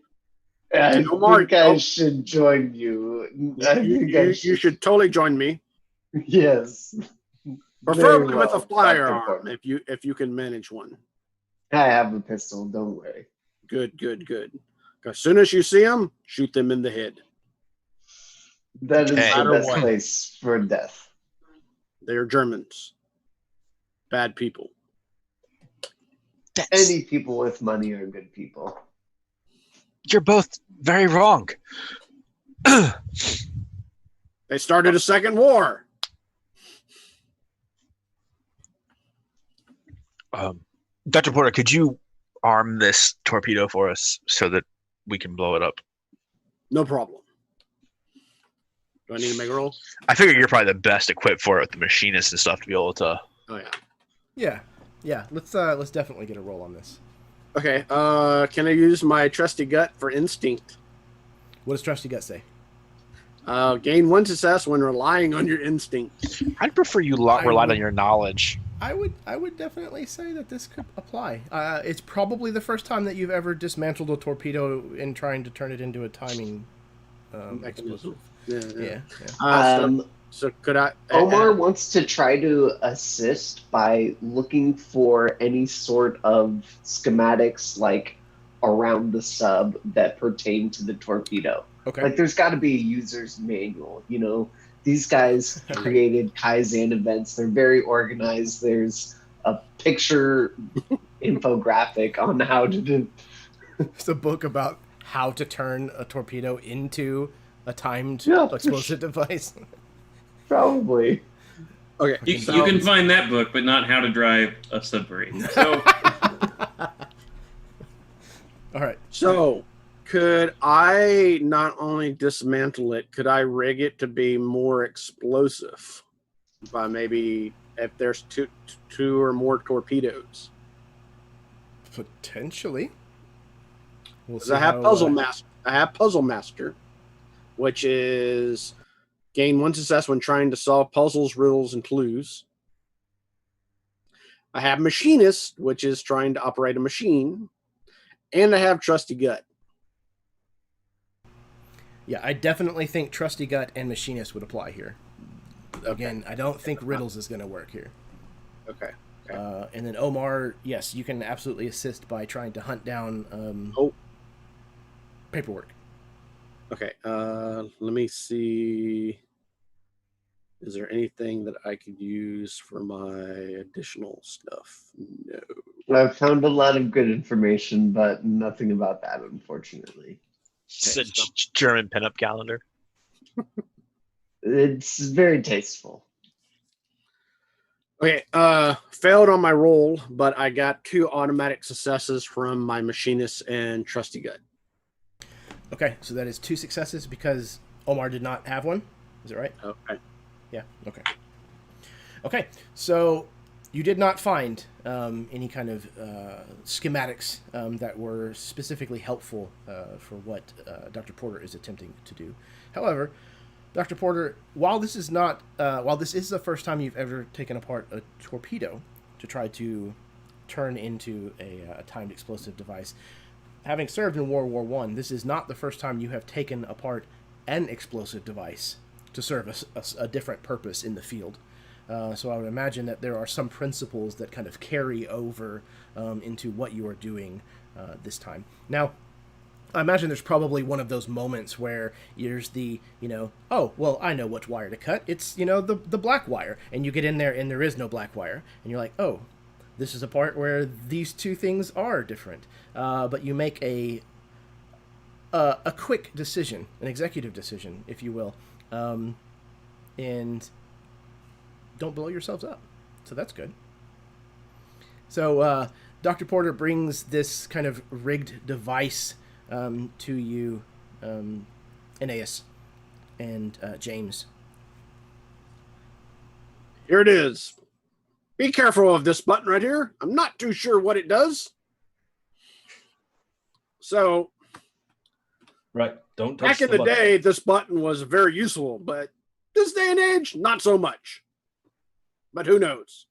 Speaker 6: I
Speaker 5: Omar,
Speaker 6: think I should join you.
Speaker 5: You should totally join me.
Speaker 6: Yes.
Speaker 5: Preferably
Speaker 6: Very
Speaker 5: with a
Speaker 6: well,
Speaker 5: firearm,
Speaker 6: Dr. Porter.
Speaker 5: if you can manage one.
Speaker 6: I have a pistol, don't worry.
Speaker 5: Good. As soon as you see them, shoot them in the head.
Speaker 6: That is
Speaker 4: Okay.
Speaker 6: the best
Speaker 5: What?
Speaker 6: place for death.
Speaker 5: They're Germans. Bad people.
Speaker 6: Any people with money are good people.
Speaker 4: You're both very wrong.
Speaker 5: They started a second war.
Speaker 4: Dr. Porter, could you arm this torpedo for us so that we can blow it up?
Speaker 5: No problem. Do I need to make a roll?
Speaker 4: I figure you're probably the best equipped for it with the machinists and stuff to be able to.
Speaker 5: Oh
Speaker 1: Yeah.
Speaker 5: yeah.
Speaker 1: Let's definitely get a roll on this.
Speaker 5: Okay. Can I use my trusty gut for instinct?
Speaker 1: What does Trusty Gut say?
Speaker 5: Gain 1 success when relying on your instinct.
Speaker 4: I'd prefer you relied on your knowledge.
Speaker 1: I would definitely say that this could apply. It's probably the first time that you've ever dismantled a torpedo in trying to turn it into a timing explosive.
Speaker 5: Yeah.
Speaker 1: Yeah.
Speaker 5: So could I?
Speaker 6: Omar wants to try to assist by looking for any sort of schematics like around the sub that pertain to the torpedo.
Speaker 1: Okay.
Speaker 6: Like there's got to be a user's manual, you know. These guys created Kaizen events. They're very organized. There's a picture infographic on how to do.
Speaker 1: It's a book about how to turn a torpedo into a timed explosive device.
Speaker 6: Probably.
Speaker 5: Okay.
Speaker 3: You can find that book, but not how to drive a submarine. So,
Speaker 1: All right.
Speaker 5: So, could I not only dismantle it, could I rig it to be more explosive by maybe if there's two or more torpedoes?
Speaker 1: Potentially. We'll
Speaker 5: Because I have Puzzle Master. I have Puzzle Master, which is gain 1 success when trying to solve puzzles, riddles, and clues. I have Machinist, which is trying to operate a machine. And I have Trusty Gut.
Speaker 1: Yeah, I definitely think Trusty Gut and Machinist would apply here. Again, I don't think Riddles is going to work here.
Speaker 5: Okay.
Speaker 1: And then Omar, yes, you can absolutely assist by trying to hunt down paperwork.
Speaker 5: Okay. Let me see. Is there anything that I could use for my additional stuff? No.
Speaker 6: I've found a lot of good information, but nothing about that, unfortunately.
Speaker 4: It's a German pinup calendar.
Speaker 6: It's very tasteful.
Speaker 5: Okay. Failed on my roll, but I got 2 automatic successes from my Machinist and Trusty Gut.
Speaker 1: Okay, so that is 2 successes because Omar did not have one. Is it right?
Speaker 5: Okay.
Speaker 1: Yeah, okay. Okay, so you did not find any kind of schematics that were specifically helpful for what Dr. Porter is attempting to do. However, Dr. Porter, while this is the first time you've ever taken apart a torpedo to try to turn into a timed explosive device, having served in World War One, this is not the first time you have taken apart an explosive device to serve a different purpose in the field. So I would imagine that there are some principles that kind of carry over into what you are doing this time. Now, I imagine there's probably one of those moments where there's the, oh, well, I know which wire to cut. It's, the black wire. And you get in there and there is no black wire. And you're like, oh, this is a part where these two things are different. But you make a quick decision, an executive decision, if you will, and don't blow yourselves up. So that's good. So Dr. Porter brings this kind of rigged device to you, Aeneas and James.
Speaker 5: Here it is. Be careful of this button right here. I'm not too sure what it does. So,
Speaker 2: Right. Don't touch
Speaker 5: back in the day, this button was very useful, but this day and age, not so much. But who knows?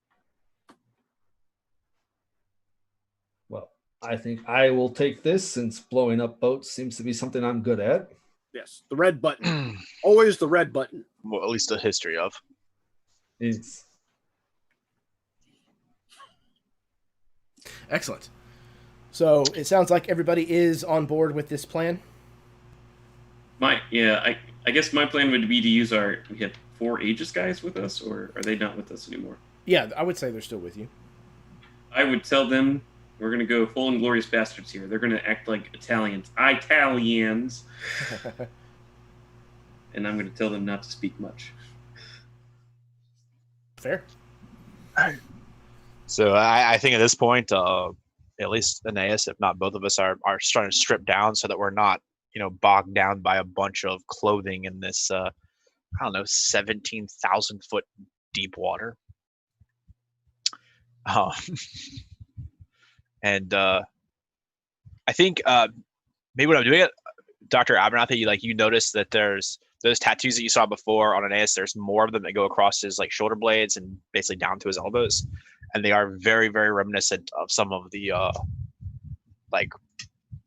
Speaker 2: Well, I think I will take this since blowing up boats seems to be something I'm good at.
Speaker 5: Yes, the red button. Always the red button.
Speaker 4: Well, at least a history of.
Speaker 2: It's
Speaker 1: Excellent. So it sounds like everybody is on board with this plan.
Speaker 3: I guess my plan would be to use we had 4 Aegis guys with us, or are they not with us anymore?
Speaker 1: Yeah, I would say they're still with you.
Speaker 3: I would tell them we're going to go full Inglorious Bastards here. They're going to act like Italians. Italians! And I'm going to tell them not to speak much.
Speaker 1: Fair.
Speaker 4: So I think at this point, at least Aeneas, if not both of us, are starting to strip down so that we're not, bogged down by a bunch of clothing in this, 17,000 foot deep water. And I think maybe when I'm doing it, Dr. Abernathy, you notice that there's those tattoos that you saw before on Aeneas. There's more of them that go across his shoulder blades and basically down to his elbows, and they are very, very reminiscent of some of the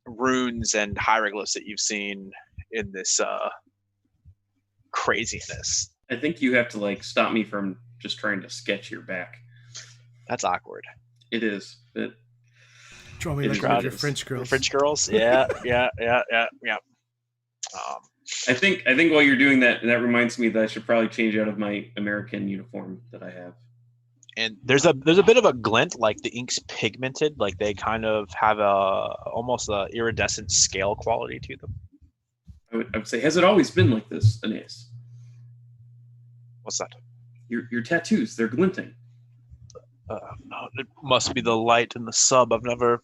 Speaker 4: runes and hieroglyphs that you've seen in this craziness.
Speaker 3: I think you have to stop me from just trying to sketch your back.
Speaker 4: That's awkward.
Speaker 3: It is.
Speaker 1: Draw me like one of your French girls.
Speaker 4: French girls? Yeah.
Speaker 3: I think while you're doing that, that reminds me that I should probably change out of my American uniform that I have.
Speaker 4: And there's a bit of a glint, the ink's pigmented, they kind of have almost a iridescent scale quality to them.
Speaker 3: I would say, has it always been like this, Aeneas?
Speaker 4: What's that?
Speaker 3: Your tattoos, they're glinting.
Speaker 4: No, it must be the light in the sub. I've never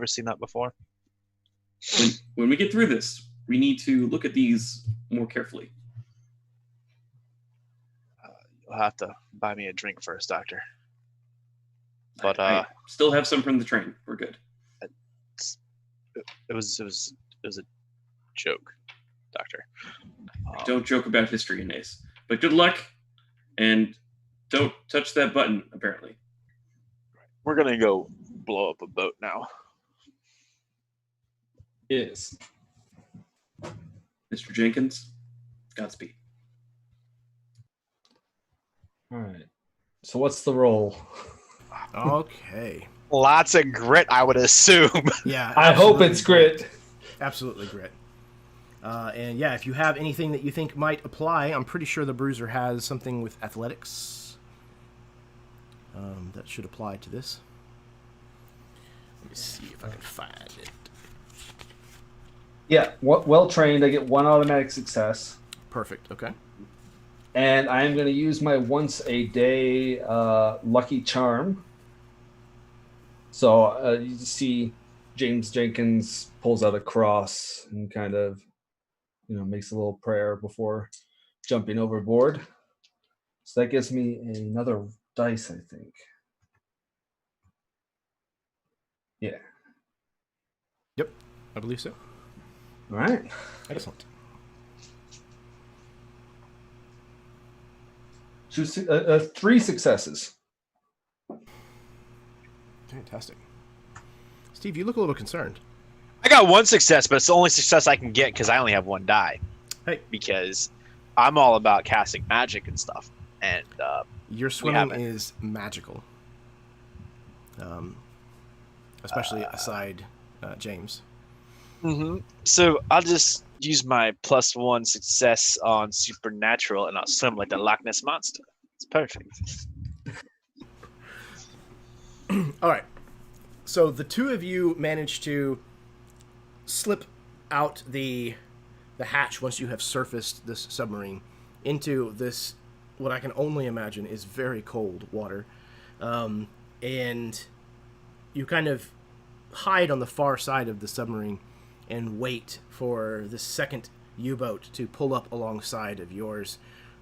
Speaker 4: seen that before.
Speaker 3: When we get through this, we need to look at these more carefully.
Speaker 4: You'll have to buy me a drink first, Doctor. But
Speaker 3: I still have some from the train. We're good.
Speaker 4: It was a joke, Doctor.
Speaker 3: Don't joke about history, Aeneas. But good luck, and don't touch that button, apparently.
Speaker 4: We're gonna go blow up a boat now.
Speaker 2: Yes.
Speaker 3: Mr. Jenkins, Godspeed.
Speaker 2: All right. So what's the roll?
Speaker 1: Okay.
Speaker 4: Lots of grit, I would assume.
Speaker 1: Yeah.
Speaker 2: I hope it's grit.
Speaker 1: Absolutely grit. And yeah, if you have anything that you think might apply, I'm pretty sure the Bruiser has something with athletics that should apply to this. Let me see if I can find it.
Speaker 2: Yeah, well trained. I get 1 automatic success.
Speaker 1: Perfect. Okay.
Speaker 2: And I am going to use my once a day lucky charm. So you see James Jenkins pulls out a cross and kind of, makes a little prayer before jumping overboard. So that gives me another dice, I think. Yeah.
Speaker 1: Yep, I believe so.
Speaker 2: All right.
Speaker 1: Excellent.
Speaker 2: 3 successes.
Speaker 1: Fantastic. Steve, you look a little concerned.
Speaker 5: I
Speaker 4: got one success, but it's the only success I can get because I only have one die.
Speaker 1: Hey.
Speaker 4: Because I'm all about casting magic and stuff, and
Speaker 1: your swimming is magical. Especially aside James.
Speaker 4: Mm-hmm. So I'll just use my +1 success on supernatural, and I'll swim like the Loch Ness monster. It's perfect.
Speaker 1: All right. So the two of you manage to slip out the hatch once you have surfaced this submarine into this, what I can only imagine is very cold water. And you kind of hide on the far side of the submarine and wait for the second U-boat to pull up alongside of yours.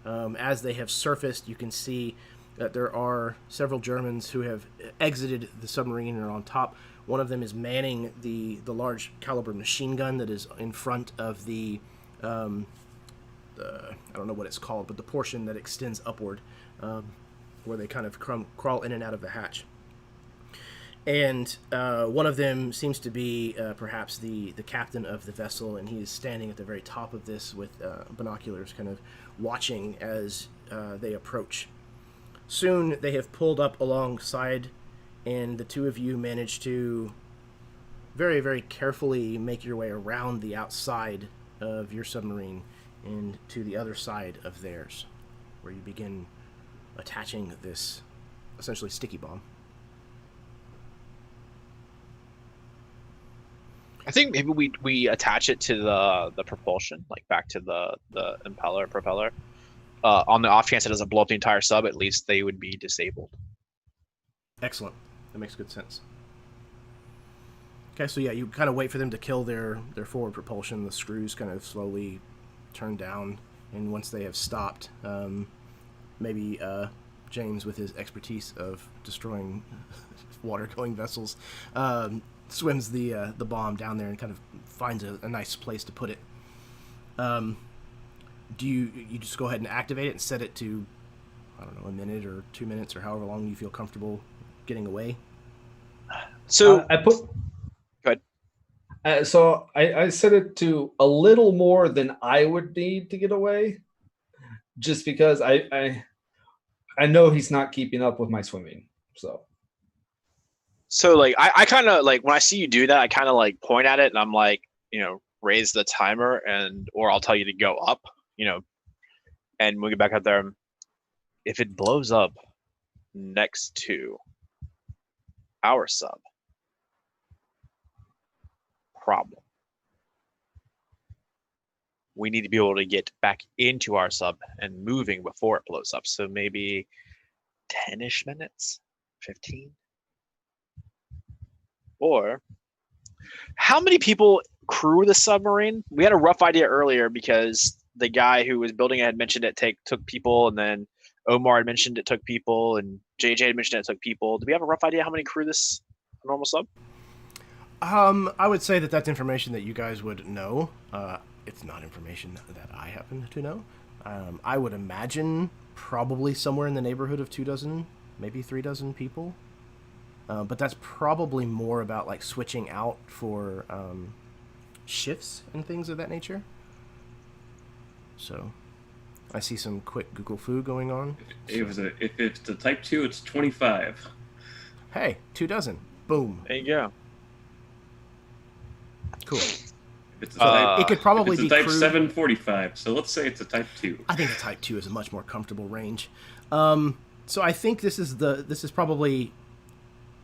Speaker 1: As they have surfaced, you can see that there are several Germans who have exited the submarine and are on top. One of them is manning the large caliber machine gun that is in front of the I don't know what it's called, but the portion that extends upward, where they kind of crawl in and out of the hatch. And one of them seems to be perhaps the captain of the vessel, and he is standing at the very top of this with binoculars, kind of watching as they approach. Soon they have pulled up alongside, and the two of you manage to very, very carefully make your way around the outside of your submarine and to the other side of theirs, where you begin attaching this essentially sticky bomb.
Speaker 4: I think maybe we attach it to the propulsion, like back to the propeller. On the off chance it doesn't blow up the entire sub, at least they would be disabled.
Speaker 1: Excellent. That makes good sense. Okay, so yeah, you kind of wait for them to kill their forward propulsion. The screws kind of slowly turn down, and once they have stopped, maybe James, with his expertise of destroying water-going vessels, swims the bomb down there and kind of finds a nice place to put it. Do you just go ahead and activate it and set it to, I don't know, a minute or 2 minutes or however long you feel comfortable getting away?
Speaker 2: So I put.
Speaker 4: Go
Speaker 2: ahead. So I set it to a little more than I would need to get away, just because I know he's not keeping up with my swimming.
Speaker 4: So like I kind of like when I see you do that, I kind of like point at it and I'm like, raise the timer or I'll tell you to go up, and we'll get back out there. If it blows up next to our sub, problem. We need to be able to get back into our sub and moving before it blows up. So maybe 10-ish minutes, 15. Or how many people crew the submarine? We had a rough idea earlier because the guy who was building it had mentioned it took people, and then Omar had mentioned it took people, and JJ had mentioned it took people. Do we have a rough idea how many crew this normal sub?
Speaker 1: I would say that that's information that you guys would know. It's not information that I happen to know. I would imagine probably somewhere in the neighborhood of 24, maybe 36 people. But that's probably more about like switching out for shifts and things of that nature. So I see some quick Google foo going on.
Speaker 3: If it's the Type 2, it's 25.
Speaker 1: Hey, 24. Boom.
Speaker 4: There you go.
Speaker 1: Cool.
Speaker 3: It's a type,
Speaker 1: it could probably
Speaker 3: it's a
Speaker 1: be
Speaker 3: Type
Speaker 1: crewed.
Speaker 3: 745, so let's say it's a Type 2.
Speaker 1: I think the Type 2 is a much more comfortable range. So I think this is probably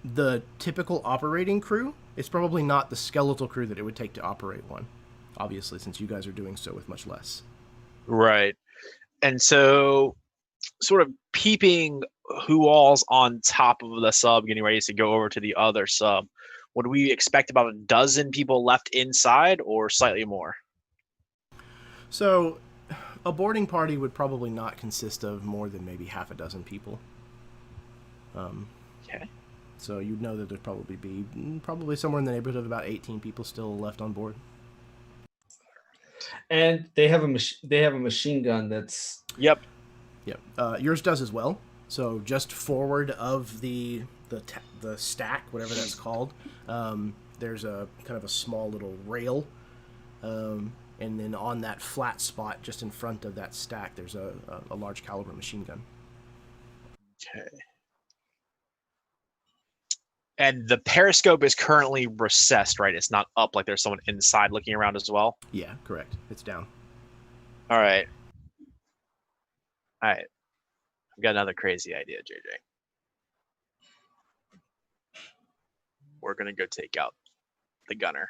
Speaker 1: the typical operating crew. It's probably not the skeletal crew that it would take to operate one, obviously, since you guys are doing so with much less.
Speaker 4: Right. And so sort of peeping who all's on top of the sub, getting ready to go over to the other sub, would we expect about 12 people left inside or slightly more?
Speaker 1: So a boarding party would probably not consist of more than maybe half a dozen people.
Speaker 4: Okay.
Speaker 1: So you'd know that there'd probably be somewhere in the neighborhood of about 18 people still left on board.
Speaker 2: And they have a machine gun that's.
Speaker 4: Yep.
Speaker 1: Yours does as well. So just forward of the stack, whatever that's called, there's a kind of a small little rail, and then on that flat spot just in front of that stack, there's a large caliber machine gun.
Speaker 4: Okay. And the periscope is currently recessed, right? It's not up like there's someone inside looking around as well?
Speaker 1: Yeah, correct. It's down.
Speaker 4: All right. All right. I've got another crazy idea, JJ. We're going to go take out the gunner.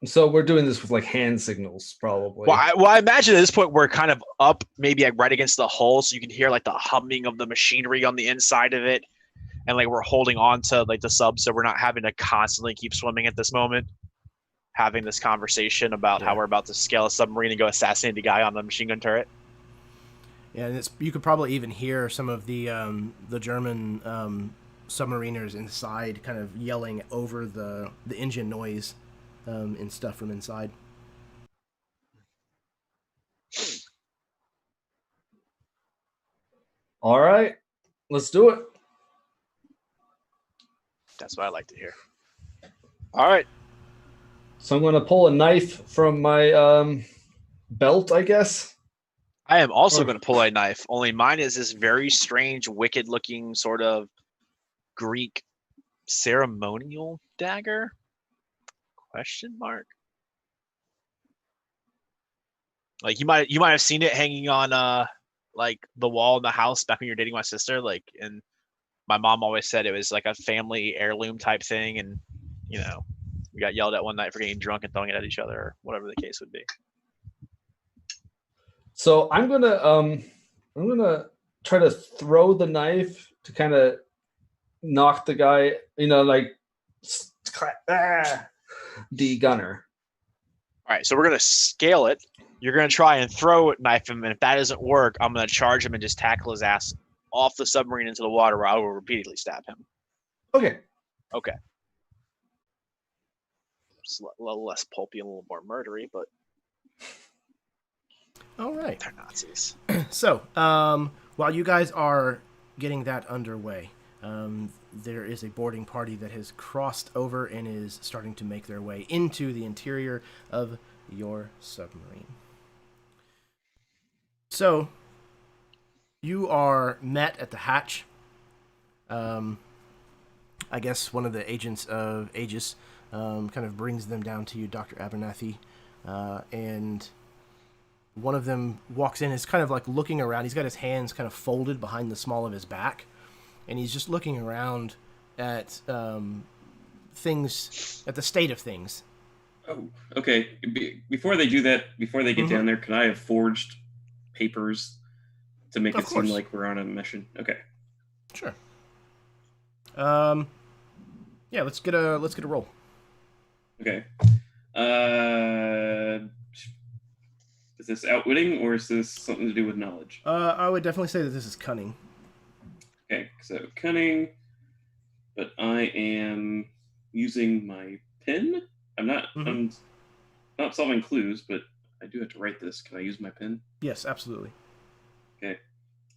Speaker 2: So we're doing this with like hand signals, probably.
Speaker 4: Well, I imagine at this point we're kind of up, maybe like right against the hull, so you can hear like the humming of the machinery on the inside of it, and like we're holding on to like the sub, so we're not having to constantly keep swimming at this moment. Having this conversation about how we're about to scale a submarine and go assassinate a guy on the machine gun turret.
Speaker 1: Yeah, and you could probably even hear some of the German submariners inside kind of yelling over the engine noise and stuff from inside.
Speaker 2: All right, let's do it.
Speaker 4: That's what I like to hear. All right.
Speaker 2: So I'm going to pull a knife from my belt, I guess.
Speaker 4: I am also going to pull a knife, only mine is this very strange, wicked-looking sort of Greek ceremonial dagger? Question mark. Like you might have seen it hanging on like the wall in the house back when you were dating my sister. Like, and my mom always said it was like a family heirloom type thing, and you know, we got yelled at one night for getting drunk and throwing it at each other, or whatever the case would be.
Speaker 2: So I'm gonna try to throw the knife to kind of knock the guy, like the gunner.
Speaker 4: All right, so we're gonna scale it. You're gonna try and throw it, knife him, and if that doesn't work, I'm gonna charge him and just tackle his ass off the submarine into the water, where I will repeatedly stab him.
Speaker 2: Okay.
Speaker 4: Okay. Just a little less pulpy and a little more murdery, but
Speaker 1: All right.
Speaker 4: they're Nazis.
Speaker 1: So, while you guys are getting that underway, there is a boarding party that has crossed over and is starting to make their way into the interior of your submarine. So, you are met at the hatch. I guess one of the agents of Aegis kind of brings them down to you, Dr. Abernathy, and one of them walks in, is kind of like looking around. He's got his hands kind of folded behind the small of his back, and he's just looking around at things, at the state of things.
Speaker 3: Oh, okay. Before they do that, before they get down there, can I have forged papers to make it seem like we're on a mission? Okay.
Speaker 1: Sure. Yeah, let's get a roll.
Speaker 3: Okay. Is this outwitting, or is this something to do with knowledge?
Speaker 1: I would definitely say that this is cunning.
Speaker 3: Okay, so cunning, but I am using my pen. I'm not solving clues, but I do have to write this. Can I use my pen?
Speaker 1: Yes, absolutely.
Speaker 3: Okay.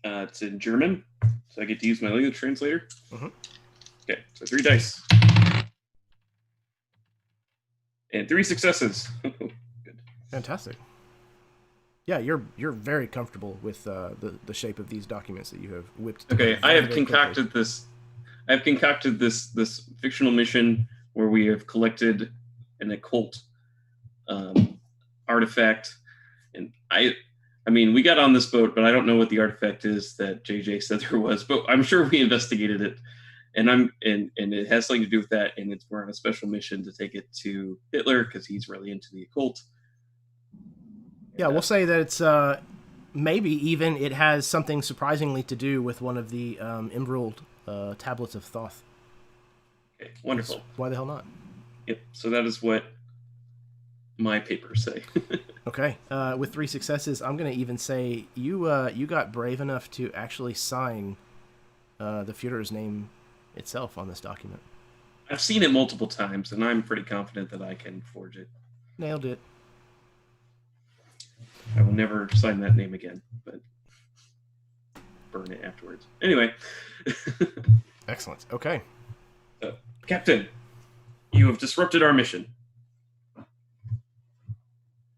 Speaker 3: It's in German, so I get to use my language translator. Okay, so 3 dice. And 3 successes. Good.
Speaker 1: Fantastic. Yeah, you're very comfortable with the shape of these documents that you have whipped.
Speaker 3: Okay, I have concocted this. I have concocted this fictional mission where we have collected an occult artifact, and I mean, we got on this boat, but I don't know what the artifact is that JJ said there was, but I'm sure we investigated it, and it has something to do with that, and we're on a special mission to take it to Hitler because he's really into the occult.
Speaker 1: Yeah, we'll say that it's maybe even it has something surprisingly to do with one of the emerald tablets of Thoth.
Speaker 3: Okay, wonderful.
Speaker 1: So why the hell not?
Speaker 3: Yep. So that is what my papers say.
Speaker 1: Okay. With 3 successes, I'm going to even say you got brave enough to actually sign the Führer's name itself on this document.
Speaker 3: I've seen it multiple times, and I'm pretty confident that I can forge it.
Speaker 1: Nailed it.
Speaker 3: I will never sign that name again, but burn it afterwards. Anyway.
Speaker 1: Excellent. Okay.
Speaker 3: Captain, you have disrupted our mission.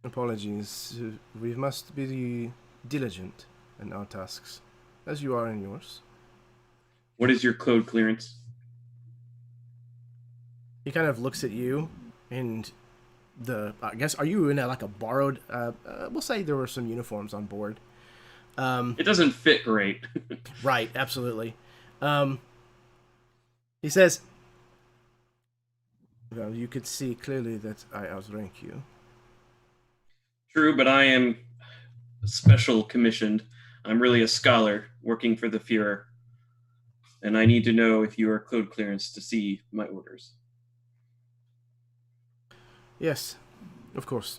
Speaker 1: Apologies. We must be diligent in our tasks, as you are in yours.
Speaker 3: What is your code clearance?
Speaker 1: He kind of looks at you, and I guess, are you in a borrowed, we'll say there were some uniforms on board.
Speaker 3: It doesn't fit great.
Speaker 1: Right, absolutely. He says, well, you could see clearly that I outrank you.
Speaker 3: True, but I am special commissioned. I'm really a scholar working for the Führer, and I need to know if you are code clearance to see my orders.
Speaker 1: Yes, of course.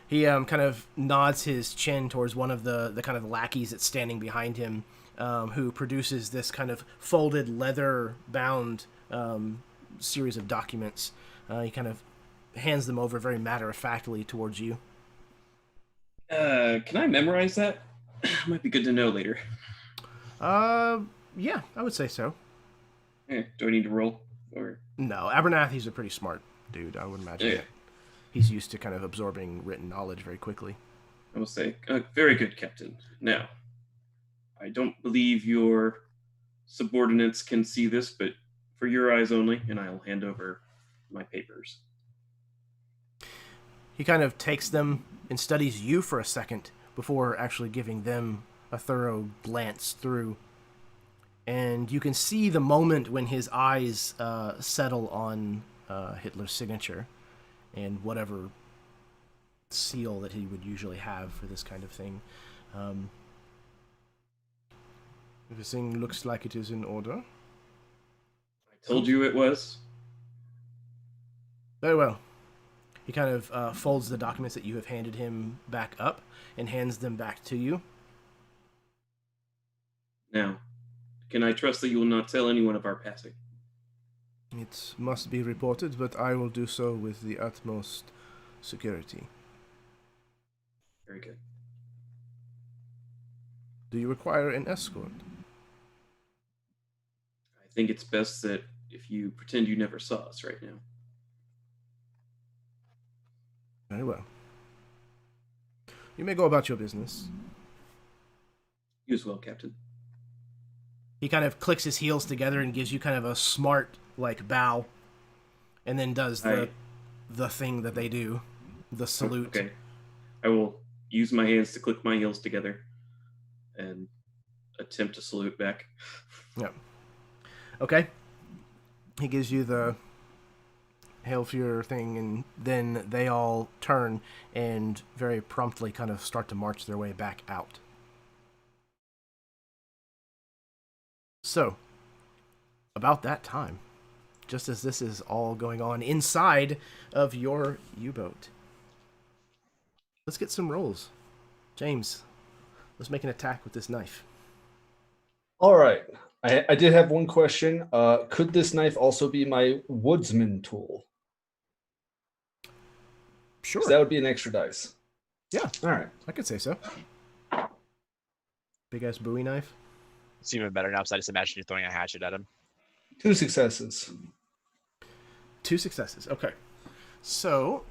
Speaker 1: He kind of nods his chin towards one of the kind of lackeys that's standing behind him, who produces this kind of folded leather-bound series of documents. He kind of hands them over very matter-of-factly towards you.
Speaker 3: Can I memorize that? Might be good to know later.
Speaker 1: Yeah, I would say so.
Speaker 3: Do I need to roll? Or
Speaker 1: No, Abernathy's a pretty smart dude, I would imagine.
Speaker 3: Yeah.
Speaker 1: He's used to kind of absorbing written knowledge very quickly.
Speaker 3: I will say, very good, Captain. Now, I don't believe your subordinates can see this, but for your eyes only, and I'll hand over my papers.
Speaker 1: He kind of takes them and studies you for a second before actually giving them a thorough glance through. And you can see the moment when his eyes settle on Hitler's signature and whatever seal that he would usually have for this kind of thing. Everything looks like it is in order.
Speaker 3: I told you it was.
Speaker 1: Very well. He kind of folds the documents that you have handed him back up and hands them back to you.
Speaker 3: Now, can I trust that you will not tell anyone of our passing?
Speaker 1: It must be reported, but I will do so with the utmost security.
Speaker 3: Very good.
Speaker 1: Do you require an escort?
Speaker 3: I think it's best that if you pretend you never saw us right now.
Speaker 1: Very well. You may go about your business.
Speaker 3: You as well, Captain.
Speaker 1: He kind of clicks his heels together and gives you kind of a smart, bow, and then does the thing that they do, the salute.
Speaker 3: Okay. I will use my hands to click my heels together and attempt to salute back.
Speaker 1: Yeah. Okay. He gives you the Hail Führer thing, and then they all turn and very promptly kind of start to march their way back out. So, about that time, just as this is all going on inside of your U-boat, let's get some rolls. James, let's make an attack with this knife.
Speaker 2: All right. I did have one question. Could this knife also be my woodsman tool?
Speaker 1: Sure.
Speaker 2: 'Cause that would be an extra dice.
Speaker 1: Yeah.
Speaker 2: All right.
Speaker 1: I could say so. Big-ass Bowie knife.
Speaker 4: It's even better now because I just imagine you're throwing a hatchet at him.
Speaker 2: 2 successes.
Speaker 1: 2 successes. Okay. So,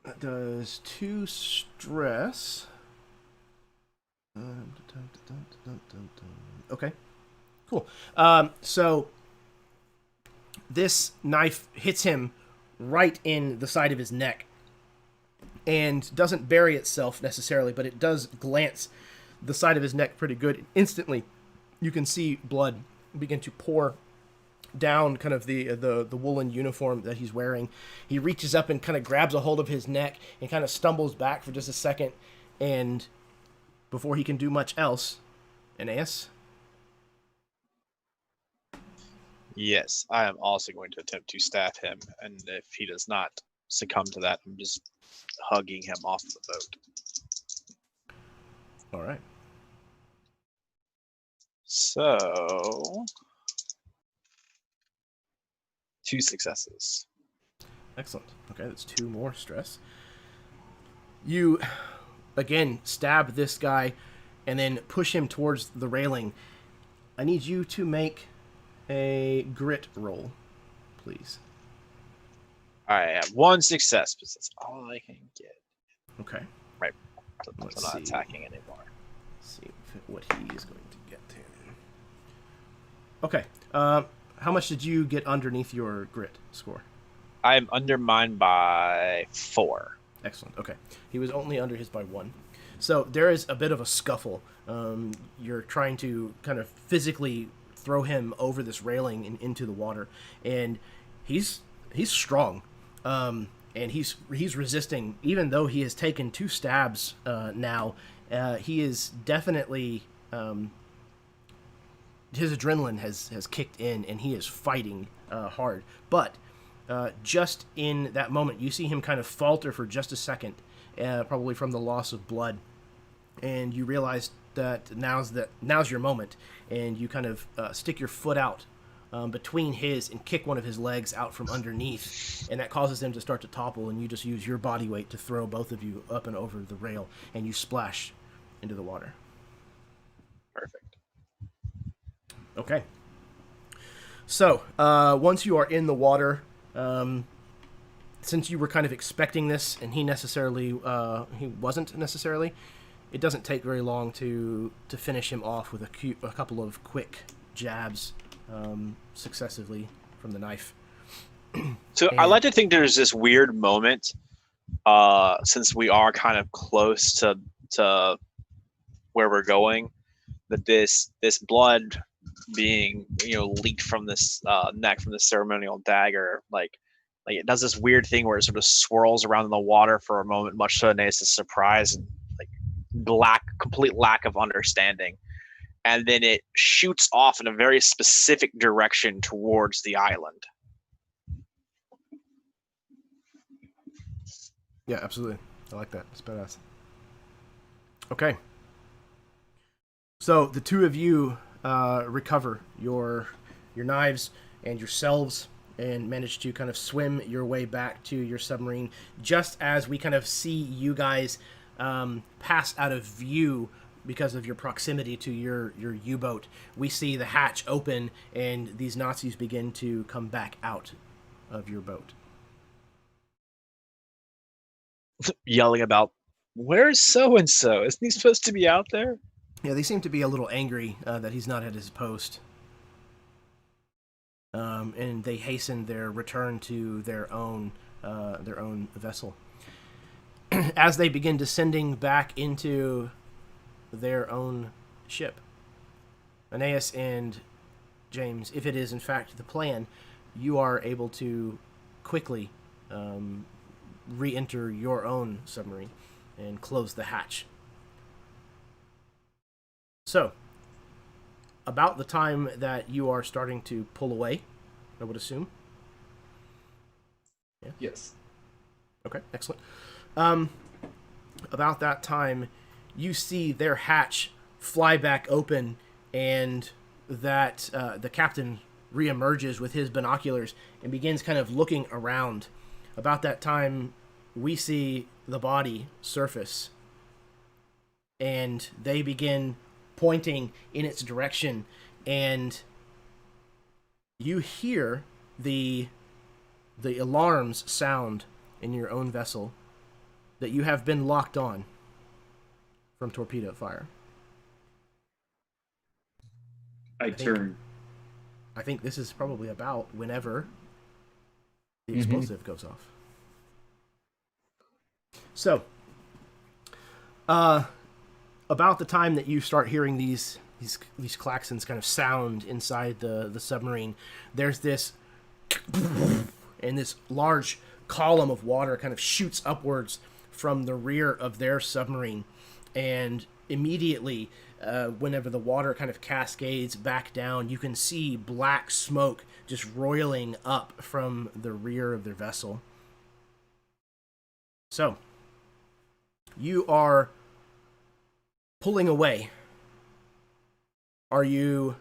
Speaker 1: that does 2 stress. Okay. Cool. So, this knife hits him right in the side of his neck and doesn't bury itself necessarily, but it does glance the side of his neck pretty good. Instantly, you can see blood begin to pour down kind of the woolen uniform that he's wearing. He reaches up and kind of grabs a hold of his neck and kind of stumbles back for just a second, and before he can do much else, Aeneas?
Speaker 4: Yes, I am also going to attempt to stab him, and if he does not succumb to that, I'm just hugging him off the boat.
Speaker 1: All right.
Speaker 4: So, 2 successes.
Speaker 1: Excellent. Okay, that's 2 more stress. You, again, stab this guy and then push him towards the railing. I need you to make a grit roll, please.
Speaker 4: I have 1 success, but that's all I can get.
Speaker 1: Okay.
Speaker 4: Right. So
Speaker 1: Let's
Speaker 4: I'm not
Speaker 1: see.
Speaker 4: attacking anymore.
Speaker 1: Let's see what he is going to get to. Okay. How much did you get underneath your grit score?
Speaker 4: I'm undermined by 4.
Speaker 1: Excellent. Okay. He was only under his by 1. So there is a bit of a scuffle. You're trying to kind of physically throw him over this railing and into the water, and he's strong, and he's resisting. Even though he has taken 2 stabs now, he is definitely his adrenaline has kicked in, and he is fighting hard. But just in that moment, you see him kind of falter for just a second, probably from the loss of blood, and you realize that now's your moment, and you kind of stick your foot out between his and kick one of his legs out from underneath, and that causes him to start to topple, and you just use your body weight to throw both of you up and over the rail, and you splash into the water.
Speaker 4: Perfect.
Speaker 1: Okay. So once you are in the water, since you were kind of expecting this, and he wasn't necessarily, it doesn't take very long to finish him off with a couple of quick jabs successively from the knife.
Speaker 4: So I like to think there's this weird moment, since we are kind of close to where we're going, that this blood being leaked from this neck from the ceremonial dagger, like it does this weird thing where it sort of swirls around in the water for a moment, much to Anais's surprise and complete lack of understanding, and then it shoots off in a very specific direction towards the island.
Speaker 1: Yeah, absolutely. I like that. It's badass. Okay. So the two of you recover your knives and yourselves and manage to kind of swim your way back to your submarine. Just as we kind of see you guys pass out of view because of your proximity to your U-boat, we see the hatch open and these Nazis begin to come back out of your boat.
Speaker 4: Yelling about, where's so-and-so? Isn't he supposed to be out there?
Speaker 1: Yeah, they seem to be a little angry that he's not at his post. And they hasten their return to their own vessel. As they begin descending back into their own ship, Aeneas and James, if it is in fact the plan, you are able to quickly re-enter your own submarine and close the hatch. So, about the time that you are starting to pull away, I would assume. Yeah.
Speaker 2: Yes.
Speaker 1: Okay, excellent. About that time, you see their hatch fly back open, and that the captain reemerges with his binoculars and begins kind of looking around. About that time, we see the body surface, and they begin pointing in its direction, and you hear the alarms sound in your own vessel that you have been locked on from torpedo fire.
Speaker 3: I turn.
Speaker 1: I think this is probably about whenever the explosive goes off. So, about the time that you start hearing these klaxons kind of sound inside the submarine, there's this, and this large column of water kind of shoots upwards from the rear of their submarine, and immediately, whenever the water kind of cascades back down, you can see black smoke just roiling up from the rear of their vessel. So, you are pulling away. Are you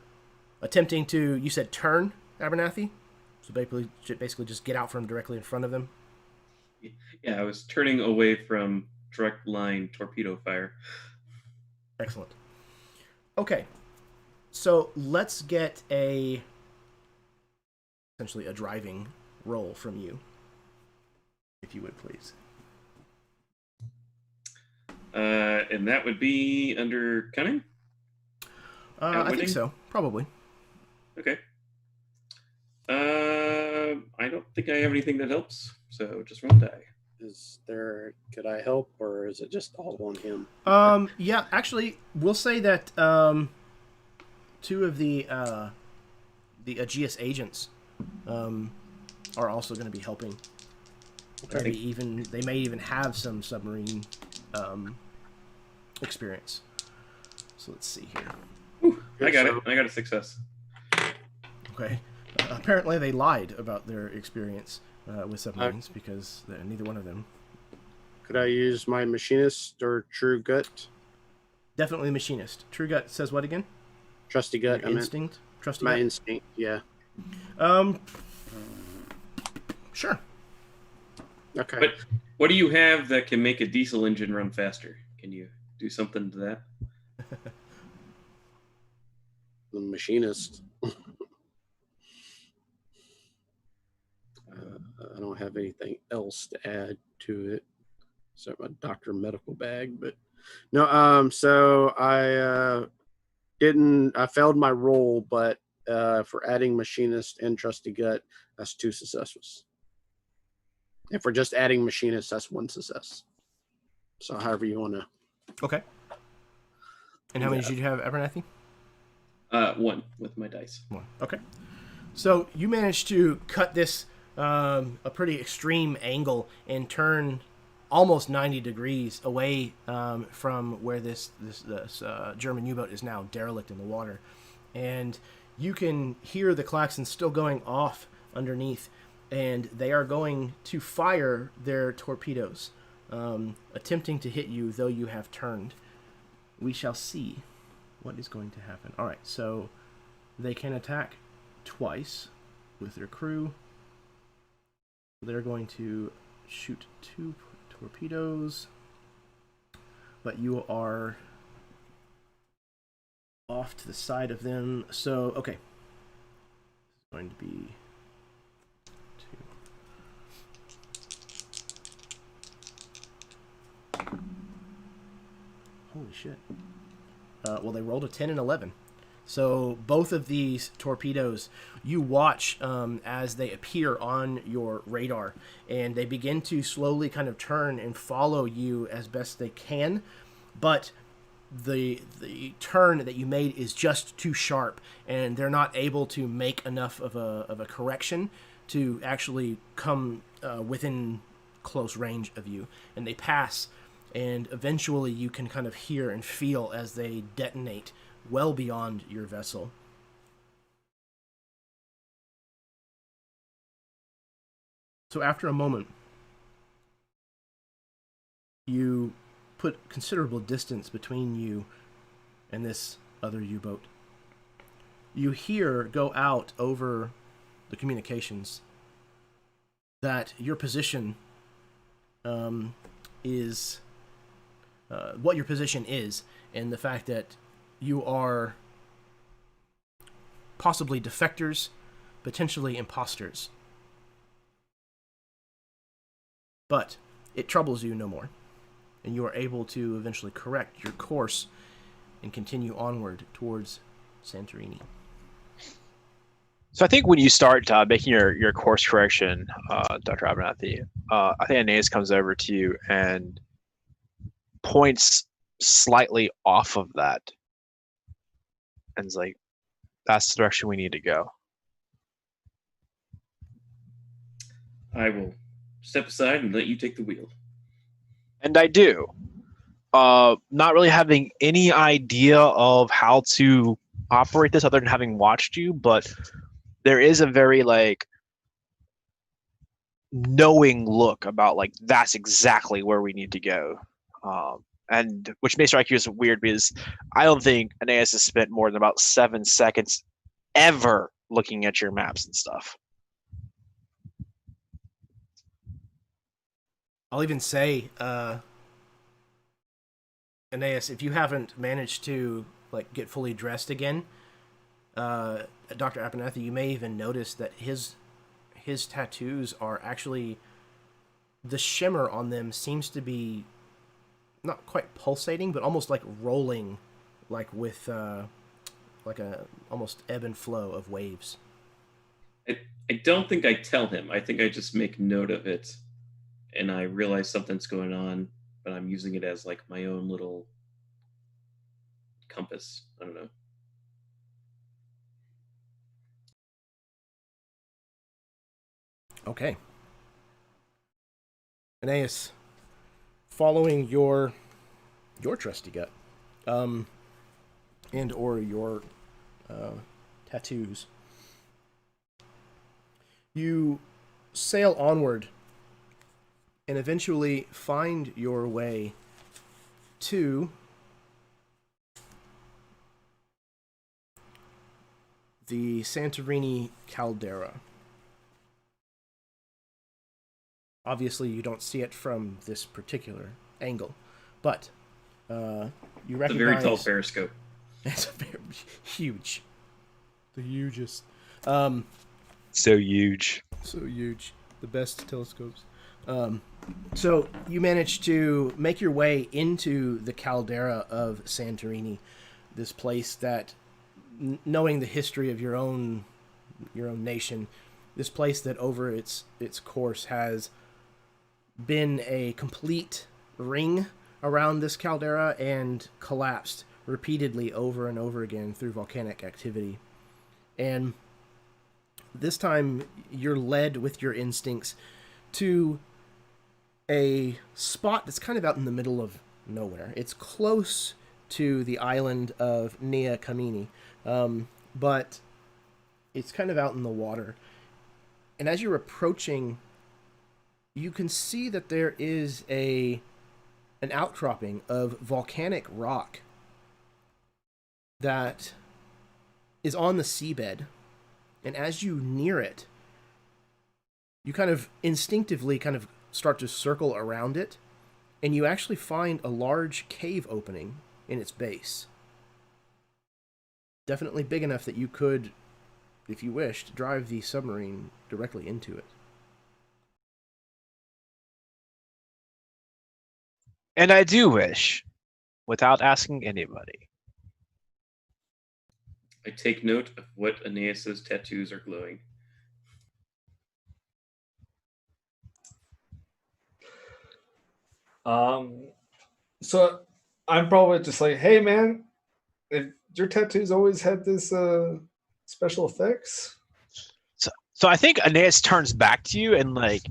Speaker 1: attempting to, you said turn, Abernathy? So basically just get out from directly in front of them?
Speaker 3: Yeah, I was turning away from direct line torpedo fire.
Speaker 1: Excellent. Okay. So let's get essentially a driving roll from you, if you would please.
Speaker 3: And that would be under cunning?
Speaker 1: I think so, probably.
Speaker 3: Okay. I don't think I have anything that helps, so just roll die.
Speaker 5: Could I help, or is it just all on him?
Speaker 1: Yeah, actually, we'll say that two of the Aegeus agents are also going to be helping.
Speaker 5: Okay.
Speaker 1: They may even have some submarine experience. So let's see here.
Speaker 3: Whew, I got it. I got a success.
Speaker 1: Okay. Apparently they lied about their experience with submarines because neither one of them.
Speaker 5: Could I use my machinist or true gut?
Speaker 1: Definitely machinist. True gut says what again?
Speaker 5: Trusty gut.
Speaker 1: Your instinct. Trusty
Speaker 5: my
Speaker 1: gut.
Speaker 5: instinct. Yeah.
Speaker 1: Sure.
Speaker 5: Okay.
Speaker 3: But what do you have that can make a diesel engine run faster? Can you do something to that?
Speaker 5: The machinist. I don't have anything else to add to it except my doctor medical bag, but no. So I failed my roll, but for adding machinist and trusty gut, that's 2 successes. If we're just adding machinist, that's 1 success. So however you want to.
Speaker 1: Okay. And how many did you have, Abernathy?
Speaker 3: 1 with my dice.
Speaker 1: 1. Okay. So you managed to cut this a pretty extreme angle and turn almost 90 degrees away from where this German U-boat is now derelict in the water. And you can hear the klaxons still going off underneath, and they are going to fire their torpedoes, attempting to hit you, though you have turned. We shall see what is going to happen. All right, so they can attack twice with their crew. They're going to shoot 2 torpedoes, but you are off to the side of them. So, okay. It's going to be 2. Holy shit. Well, they rolled a 10 and 11. So both of these torpedoes, you watch as they appear on your radar, and they begin to slowly kind of turn and follow you as best they can. But the turn that you made is just too sharp, and they're not able to make enough of a correction to actually come within close range of you. And they pass, and eventually you can kind of hear and feel as they detonate well beyond your vessel. So after a moment, you put considerable distance between you and this other U-boat. You hear go out over the communications that your position is what your position is, and the fact that you are possibly defectors, potentially imposters. But it troubles you no more, and you are able to eventually correct your course and continue onward towards Santorini.
Speaker 4: So I think when you start making your course correction, Dr. Abernathy, I think Aeneas comes over to you and points slightly off of that. And it's like, that's the direction we need to go.
Speaker 3: I will step aside and let you take the wheel.
Speaker 4: And I do. Not really having any idea of how to operate this other than having watched you, but there is a very knowing look about that's exactly where we need to go. And which may strike you as weird because I don't think Aeneas has spent more than about 7 seconds ever looking at your maps and stuff.
Speaker 1: I'll even say, Aeneas, if you haven't managed to get fully dressed again, Dr. Abernathy, you may even notice that his tattoos are actually, the shimmer on them seems to be not quite pulsating, but almost like rolling, like with like a almost ebb and flow of waves.
Speaker 3: I don't think I tell him. I think I just make note of it, and I realize something's going on, but I'm using it as like my own little compass. I don't know.
Speaker 1: Okay. Aeneas, following your trusty gut, and or your tattoos, you sail onward and eventually find your way to the Santorini caldera. Obviously, you don't see it from this particular angle, but you recognize...
Speaker 3: It's a very tall periscope.
Speaker 1: It's a very huge. The hugest.
Speaker 4: So huge.
Speaker 1: So huge. The best telescopes. So you manage to make your way into the caldera of Santorini, this place that, knowing the history of your own nation, this place that over its course has been a complete ring around this caldera and collapsed repeatedly over and over again through volcanic activity. And this time you're led with your instincts to a spot that's kind of out in the middle of nowhere. It's close to the island of Nea Kamini, but it's kind of out in the water. And as you're approaching, you can see that there is an outcropping of volcanic rock that is on the seabed. And as you near it, you kind of instinctively kind of start to circle around it, and you actually find a large cave opening in its base. Definitely big enough that you could, if you wished, drive the submarine directly into it.
Speaker 4: And I do wish, without asking anybody.
Speaker 3: I take note of what Aeneas's tattoos are glowing.
Speaker 2: So I'm probably just like, hey man, if your tattoos always had this special effects.
Speaker 4: So I think Aeneas turns back to you and like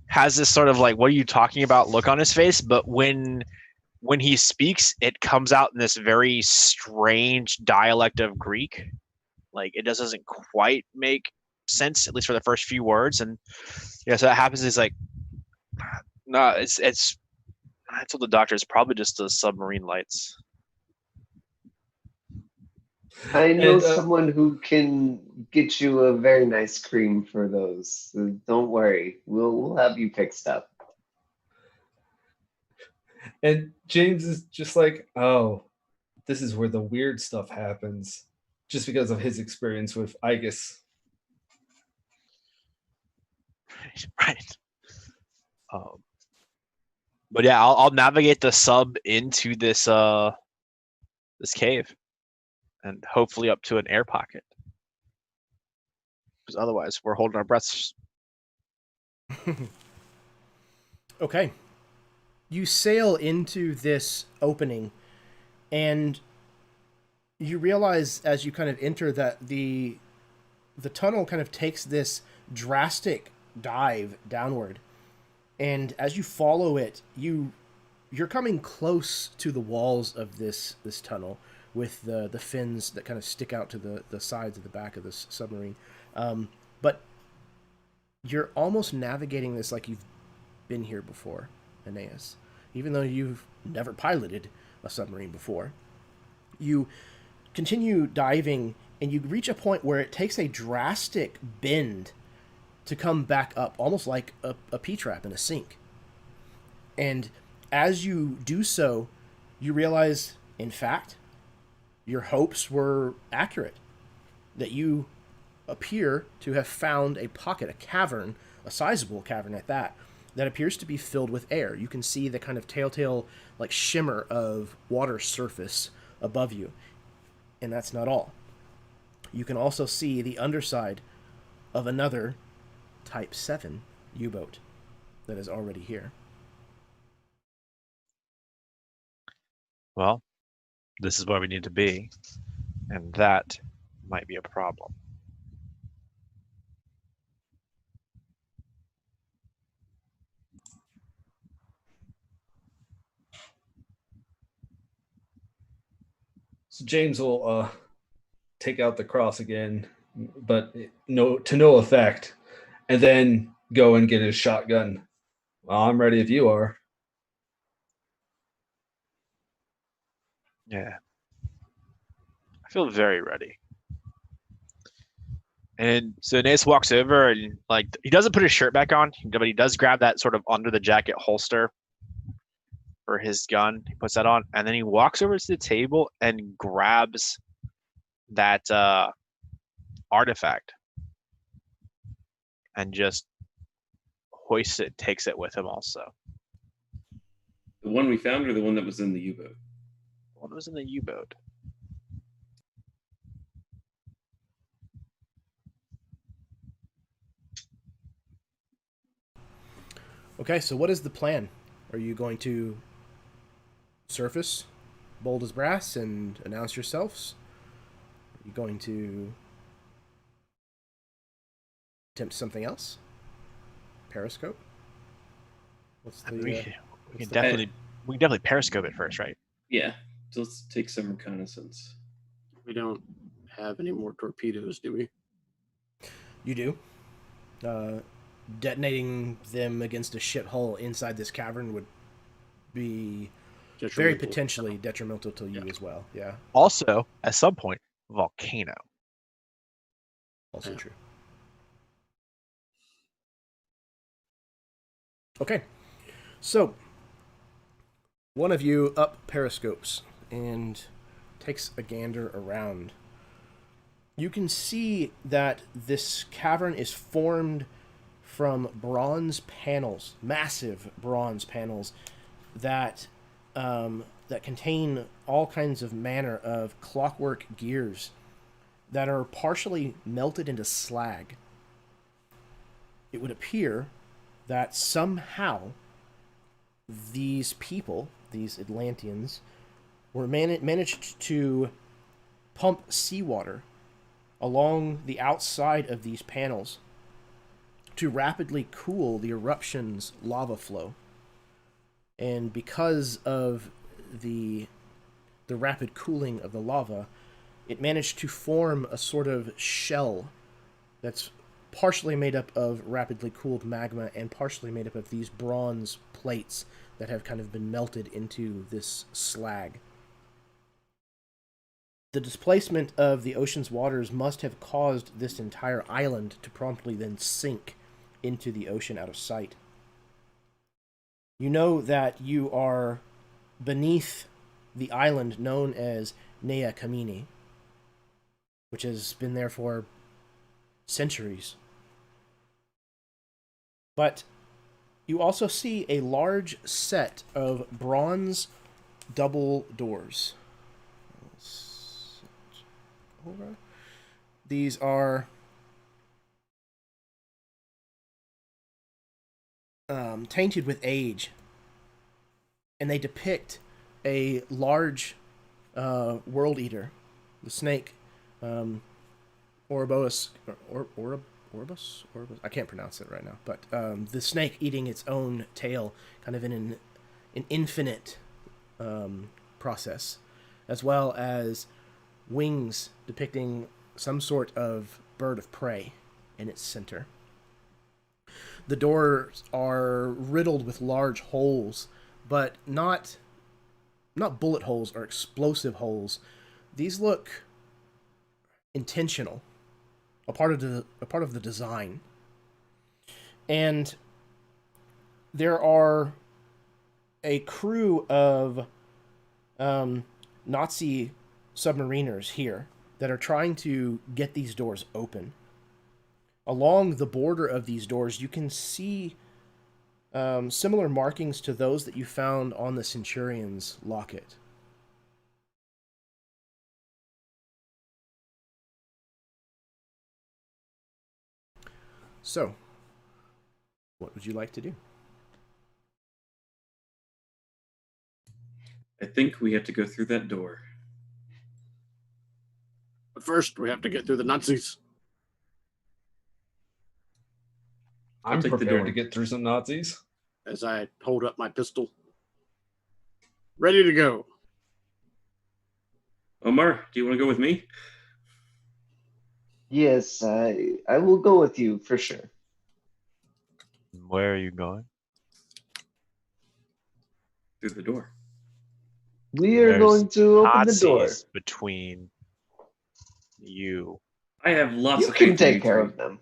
Speaker 4: has this sort of like, what are you talking about look on his face, but when he speaks, it comes out in this very strange dialect of Greek. Like it just doesn't quite make sense, at least for the first few words. And yeah, so that happens. Is like, no, it's. I told the doctor it's probably just the submarine lights.
Speaker 6: I know
Speaker 2: And,
Speaker 6: someone who can get you a very nice cream for those. So don't worry, we'll have you fixed up.
Speaker 2: And James is just like, oh, this is where the weird stuff happens, just because of his experience with Igus.
Speaker 4: Right. But yeah, I'll navigate the sub into this this cave, and hopefully up to an air pocket. Because otherwise, we're holding our breaths.
Speaker 1: Okay. You sail into this opening, and you realize as you kind of enter that the tunnel kind of takes this drastic dive downward. And as you follow it, you're coming close to the walls of this tunnel with the fins that kind of stick out to the sides of the back of this submarine. But you're almost navigating this like you've been here before, Aeneas. Even though you've never piloted a submarine before. You continue diving, and you reach a point where it takes a drastic bend to come back up, almost like a P-trap in a sink. And as you do so, you realize, in fact, your hopes were accurate. that you appear to have found a pocket, a cavern, a sizable cavern at that, that appears to be filled with air. You can see the kind of telltale like shimmer of water surface above you. And that's not all. You can also see the underside of another Type 7 U-boat that is already here.
Speaker 4: Well, this is where we need to be, and that might be a problem.
Speaker 2: So James will take out the cross again, but to no effect, and then go and get his shotgun. Well, I'm ready if you are.
Speaker 4: Yeah. I feel very ready. And so Nace walks over and like he doesn't put his shirt back on, but he does grab that sort of under the jacket holster for his gun. He puts that on, and then he walks over to the table and grabs that artifact and just hoists it, takes it with him also.
Speaker 3: The one we found, or the one that was in the U-boat?
Speaker 4: What was in the U-boat?
Speaker 1: Okay, so what is the plan? Are you going to surface bold as brass and announce yourselves? Are you going to attempt something else? Periscope? What's the?
Speaker 4: We can definitely periscope it first, right?
Speaker 3: Yeah, so let's take some reconnaissance.
Speaker 5: We don't have any more torpedoes, do we?
Speaker 1: You do. Detonating them against a ship hull inside this cavern would be very potentially detrimental to you as well. Yeah.
Speaker 4: Also, at some point, volcano.
Speaker 1: Also true. Okay. So, one of you up periscopes and takes a gander around. You can see that this cavern is formed from bronze panels, massive bronze panels that that contain all kinds of manner of clockwork gears that are partially melted into slag. It would appear that somehow these people, these Atlanteans, were managed to pump seawater along the outside of these panels to rapidly cool the eruption's lava flow. And because of the rapid cooling of the lava, it managed to form a sort of shell that's partially made up of rapidly cooled magma and partially made up of these bronze plates that have kind of been melted into this slag. The displacement of the ocean's waters must have caused this entire island to promptly then sink into the ocean out of sight. You know that you are beneath the island known as Nea Kamini, which has been there for centuries. But you also see a large set of bronze double doors. These are tainted with age, and they depict a large world eater, the snake Ouroboros, Ouroboros? I can't pronounce it right now, but the snake eating its own tail, kind of in an infinite process, as well as wings depicting some sort of bird of prey in its center. The doors are riddled with large holes, but not bullet holes or explosive holes. These look intentional, a part of the design. And there are a crew of Nazi submariners here that are trying to get these doors open. Along the border of these doors, you can see similar markings to those that you found on the Centurion's locket. So, what would you like to do?
Speaker 3: I think we have to go through that door.
Speaker 5: But first, we have to get through the Nazis.
Speaker 2: I'm
Speaker 3: take the
Speaker 2: prepared
Speaker 3: door.
Speaker 2: to get through some Nazis.
Speaker 5: As I hold up my pistol. Ready to go.
Speaker 3: Omar, do you want to go with me?
Speaker 6: Yes, I will go with you for sure.
Speaker 4: Where are you going?
Speaker 3: Through the door.
Speaker 6: We are
Speaker 4: There's
Speaker 6: going to open the door.
Speaker 4: Nazis between you.
Speaker 3: I have lots
Speaker 6: You
Speaker 3: of
Speaker 6: can
Speaker 3: faith in
Speaker 6: take
Speaker 3: you
Speaker 6: care
Speaker 3: three.
Speaker 6: of them.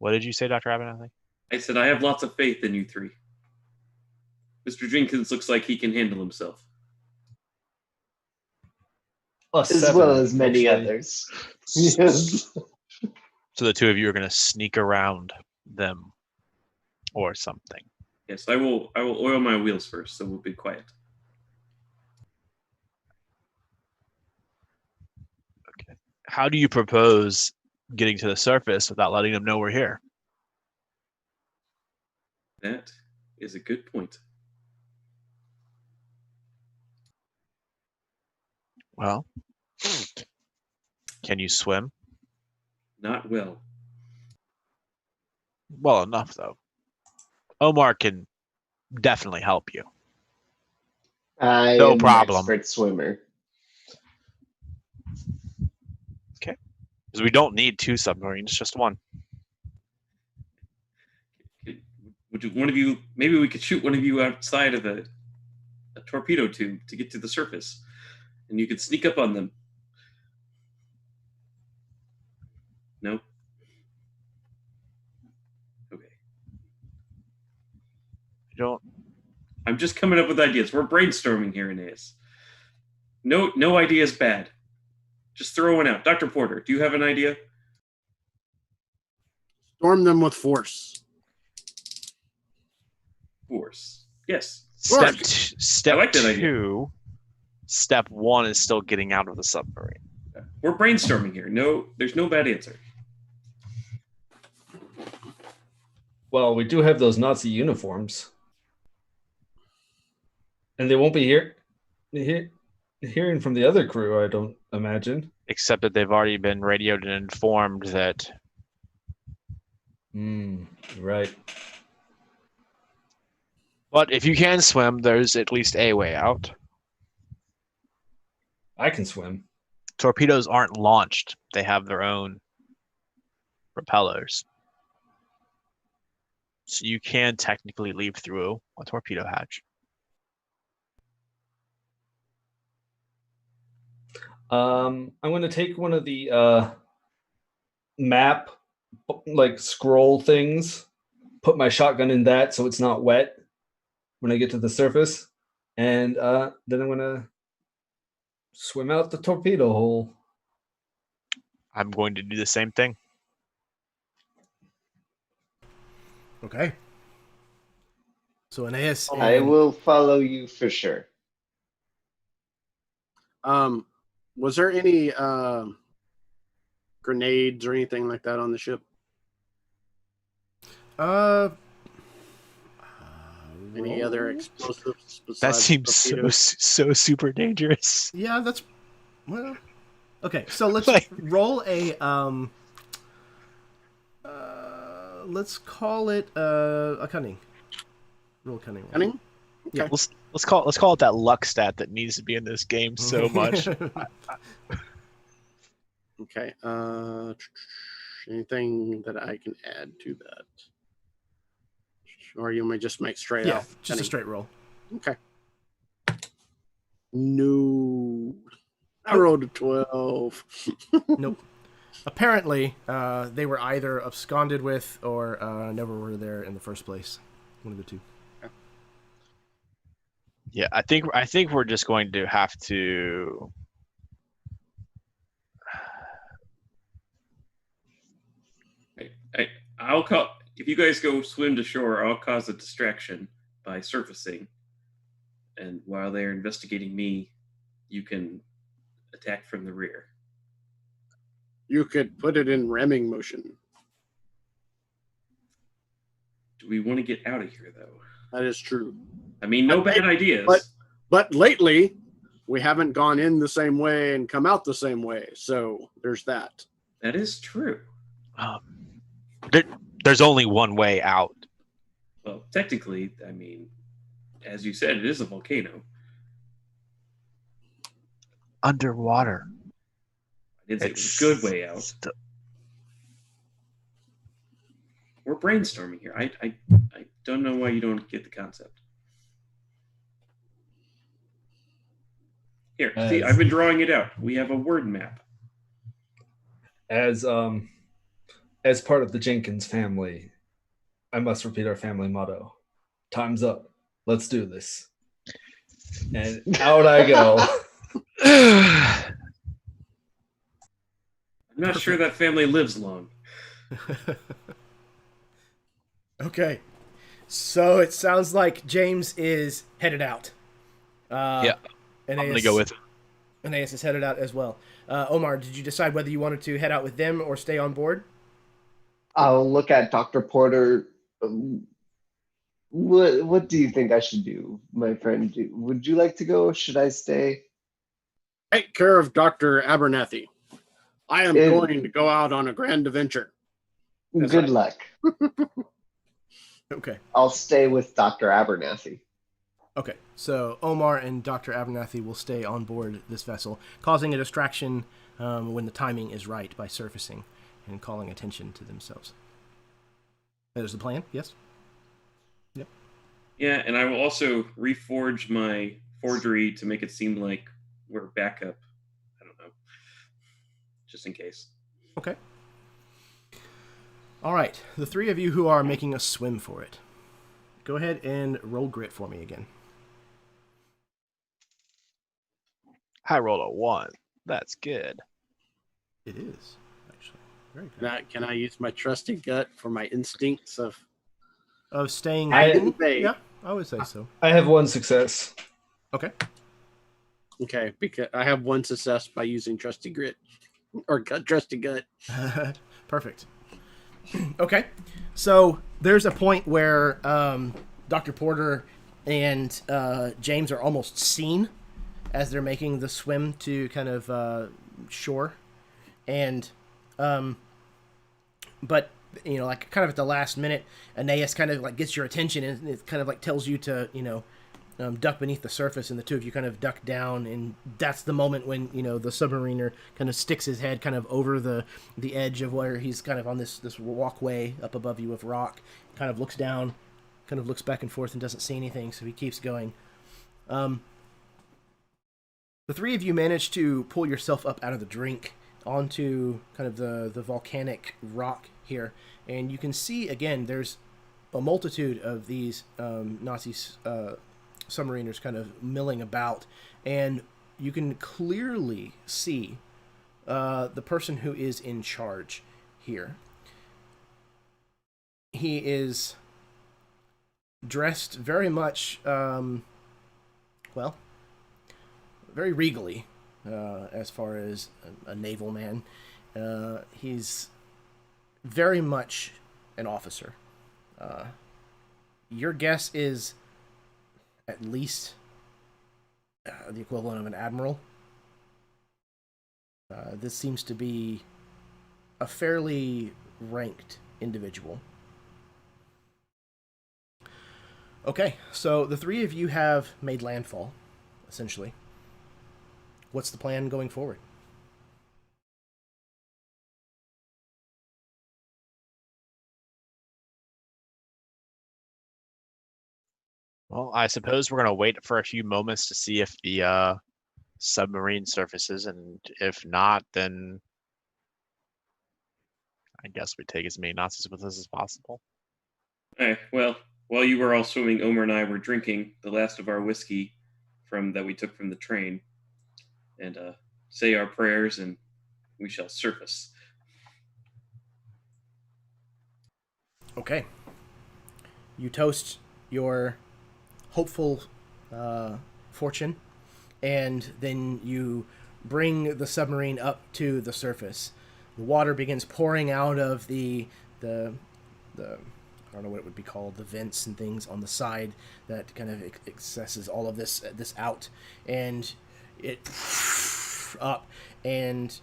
Speaker 4: What did you say, Dr. Abernathy?
Speaker 3: I said I have lots of faith in you three. Mr. Jenkins looks like he can handle himself.
Speaker 6: As well as many others. Yes.
Speaker 4: So the two of you are going to sneak around them or something.
Speaker 3: Yes, I will oil my wheels first, so we'll be quiet.
Speaker 4: Okay. How do you propose getting to the surface without letting them know we're here?
Speaker 3: That is a good point.
Speaker 4: Well, can you swim?
Speaker 3: Not well.
Speaker 4: Well enough, though. Omar can definitely help you.
Speaker 6: I
Speaker 4: No
Speaker 6: am
Speaker 4: problem.
Speaker 6: an expert swimmer.
Speaker 4: Because we don't need two submarines, just one.
Speaker 3: Would one of you, maybe we could shoot one of you outside of a torpedo tube to get to the surface, and you could sneak up on them. No? Okay.
Speaker 4: You don't.
Speaker 3: I'm just coming up with ideas. We're brainstorming here, Aeneas. No idea is bad. Just throw one out. Dr. Porter, do you have an idea?
Speaker 5: Storm them with force.
Speaker 3: Force. Yes.
Speaker 4: Step
Speaker 3: I like that idea.
Speaker 4: 2. Step 1 is still getting out of the submarine.
Speaker 3: We're brainstorming here. No, there's no bad answer.
Speaker 2: Well, we do have those Nazi uniforms. And they won't be hearing from the other crew, I don't imagine.
Speaker 4: Except that they've already been radioed and informed that.
Speaker 2: Right.
Speaker 4: But if you can swim, there's at least a way out.
Speaker 2: I can swim.
Speaker 4: Torpedoes aren't launched. They have their own propellers. So you can technically leave through a torpedo hatch.
Speaker 2: I'm going to take one of the map, like scroll things, put my shotgun in that so it's not wet when I get to the surface, and then I'm going to swim out the torpedo hole.
Speaker 4: I'm going to do the same thing.
Speaker 1: Okay. So Aeneas,
Speaker 6: I will follow you for sure.
Speaker 5: Was there any grenades or anything like that on the ship? Any other explosives?
Speaker 4: That
Speaker 5: besides
Speaker 4: seems
Speaker 5: torpedoes?
Speaker 4: so super dangerous.
Speaker 1: Yeah, that's well. Okay, so let's
Speaker 4: Like-
Speaker 1: roll a let's call it a cunning. Roll cunning.
Speaker 5: Cunning?
Speaker 1: Yeah.
Speaker 4: Let's call it that luck stat that needs to be in this game so much.
Speaker 5: Okay. Anything that I can add to that? Or you may just make straight
Speaker 1: Yeah,
Speaker 5: out.
Speaker 1: just a
Speaker 5: cunning?
Speaker 1: straight roll.
Speaker 5: Okay. No. I rolled a 12.
Speaker 1: Nope. Apparently, they were either absconded with or never were there in the first place. One of the two.
Speaker 4: Yeah, I think we're just going to have to.
Speaker 3: I'll call if you guys go swim to shore. I'll cause a distraction by surfacing, and while they're investigating me, you can attack from the rear.
Speaker 5: You could put it in ramming motion.
Speaker 3: Do we want to get out of here, though?
Speaker 5: That is true.
Speaker 3: I mean, no bad ideas.
Speaker 5: But lately, we haven't gone in the same way and come out the same way. So there's that.
Speaker 3: That is true.
Speaker 4: There's only one way out.
Speaker 3: Well, technically, I mean, as you said, it is a volcano.
Speaker 4: Underwater.
Speaker 3: I did say it was a good way out. We're brainstorming here. I don't know why you don't get the concept. Here, see, I've been drawing it out. We have a word map.
Speaker 2: As part of the Jenkins family, I must repeat our family motto. Time's up. Let's do this. And out I go.
Speaker 3: I'm not sure that family lives long.
Speaker 1: Okay. So it sounds like James is headed out.
Speaker 4: Yeah. I'm going to go with it.
Speaker 1: Aeneas is headed out as well. Omar, did you decide whether you wanted to head out with them or stay on board?
Speaker 6: I'll look at Dr. Porter. What do you think I should do, my friend? Would you like to go? Should I stay?
Speaker 5: Take care of Dr. Abernathy. I am going to go out on a grand adventure.
Speaker 6: Good luck.
Speaker 1: Okay.
Speaker 6: I'll stay with Dr. Abernathy.
Speaker 1: Okay, so Omar and Dr. Abernathy will stay on board this vessel, causing a distraction when the timing is right by surfacing and calling attention to themselves. That is the plan, yes? Yep.
Speaker 3: Yeah, and I will also reforge my forgery to make it seem like we're backup. I don't know. Just in case.
Speaker 1: Okay. All right, the three of you who are making a swim for it, go ahead and roll grit for me again.
Speaker 4: I rolled a 1. That's good.
Speaker 1: It is, actually. Very good.
Speaker 5: Can I use my trusty gut for my instincts of
Speaker 1: Staying
Speaker 5: hidden?
Speaker 1: Yeah, I would say so.
Speaker 2: I have one success.
Speaker 1: Okay.
Speaker 5: Okay, because I have one success by using trusty grit or trusty gut.
Speaker 1: Perfect. Okay, so there's a point where Dr. Porter and James are almost seen as they're making the swim to kind of shore, and but you know, like kind of at the last minute, Aeneas kind of like gets your attention and it kind of like tells you to duck beneath the surface, and the two of you kind of duck down, and that's the moment when the submariner kind of sticks his head kind of over the edge of where he's kind of on this walkway up above you of rock, kind of looks down, kind of looks back and forth and doesn't see anything, so he keeps going. The three of you manage to pull yourself up out of the drink onto kind of the volcanic rock here, and you can see again there's a multitude of these Nazi submariners kind of milling about, and you can clearly see the person who is in charge here. He is dressed very much, very regally, as far as a naval man. He's very much an officer. Your guess is at least the equivalent of an admiral. This seems to be a fairly ranked individual. Okay, so the three of you have made landfall, essentially. What's the plan going forward?
Speaker 4: Well, I suppose we're going to wait for a few moments to see if the submarine surfaces, and if not, then I guess we take as many Nazis with us as possible.
Speaker 3: Well, while you were all swimming, Omer and I were drinking the last of our whiskey that we took from the train, and say our prayers, and we shall surface.
Speaker 1: Okay. You toast your hopeful fortune, and then you bring the submarine up to the surface. The water begins pouring out of the I don't know what it would be called, the vents and things on the side that kind of accesses all of this out, and it up, and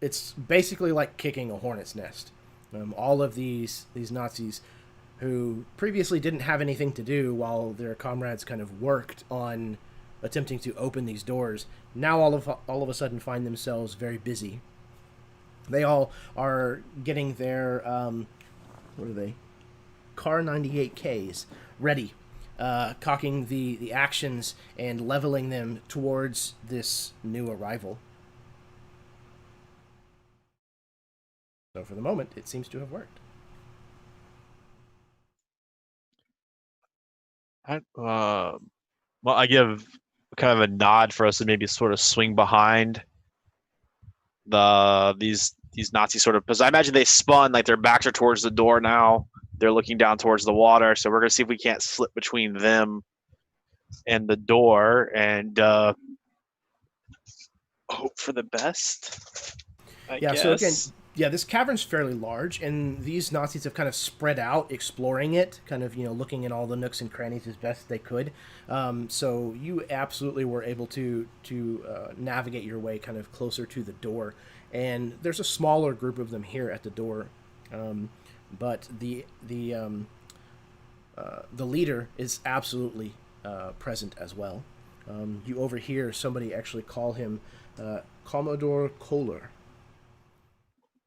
Speaker 1: it's basically like kicking a hornet's nest. All of these Nazis who previously didn't have anything to do while their comrades kind of worked on attempting to open these doors, now all of a sudden find themselves very busy. They all are getting their what are they? Car 98Ks ready, cocking the actions and leveling them towards this new arrival. So for the moment, it seems to have worked.
Speaker 4: Well, I give kind of a nod for us to maybe sort of swing behind these Nazis, sort of, because I imagine they spun, like their backs are towards the door now. They're looking down towards the water, so we're gonna see if we can't slip between them and the door and hope for the best. I guess.
Speaker 1: So again, this cavern's fairly large, and these Nazis have kind of spread out, exploring it, kind of, looking in all the nooks and crannies as best they could. So you absolutely were able to navigate your way kind of closer to the door, and there's a smaller group of them here at the door, but the leader is absolutely present as well. You overhear somebody actually call him Commodore Kohler.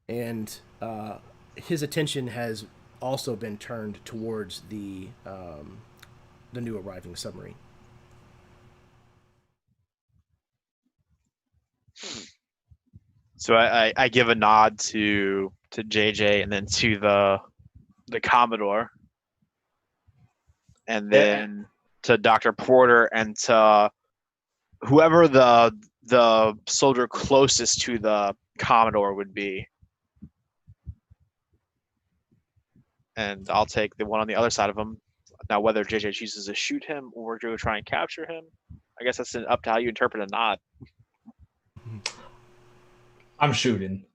Speaker 1: And his attention has also been turned towards the new arriving submarine.
Speaker 4: So I give a nod to JJ and then to the Commodore, and then to Dr. Porter and to whoever the soldier closest to the Commodore would be. And I'll take the one on the other side of him. Now, whether JJ chooses to shoot him or to try and capture him, I guess that's up to how you interpret a nod.
Speaker 2: I'm shooting.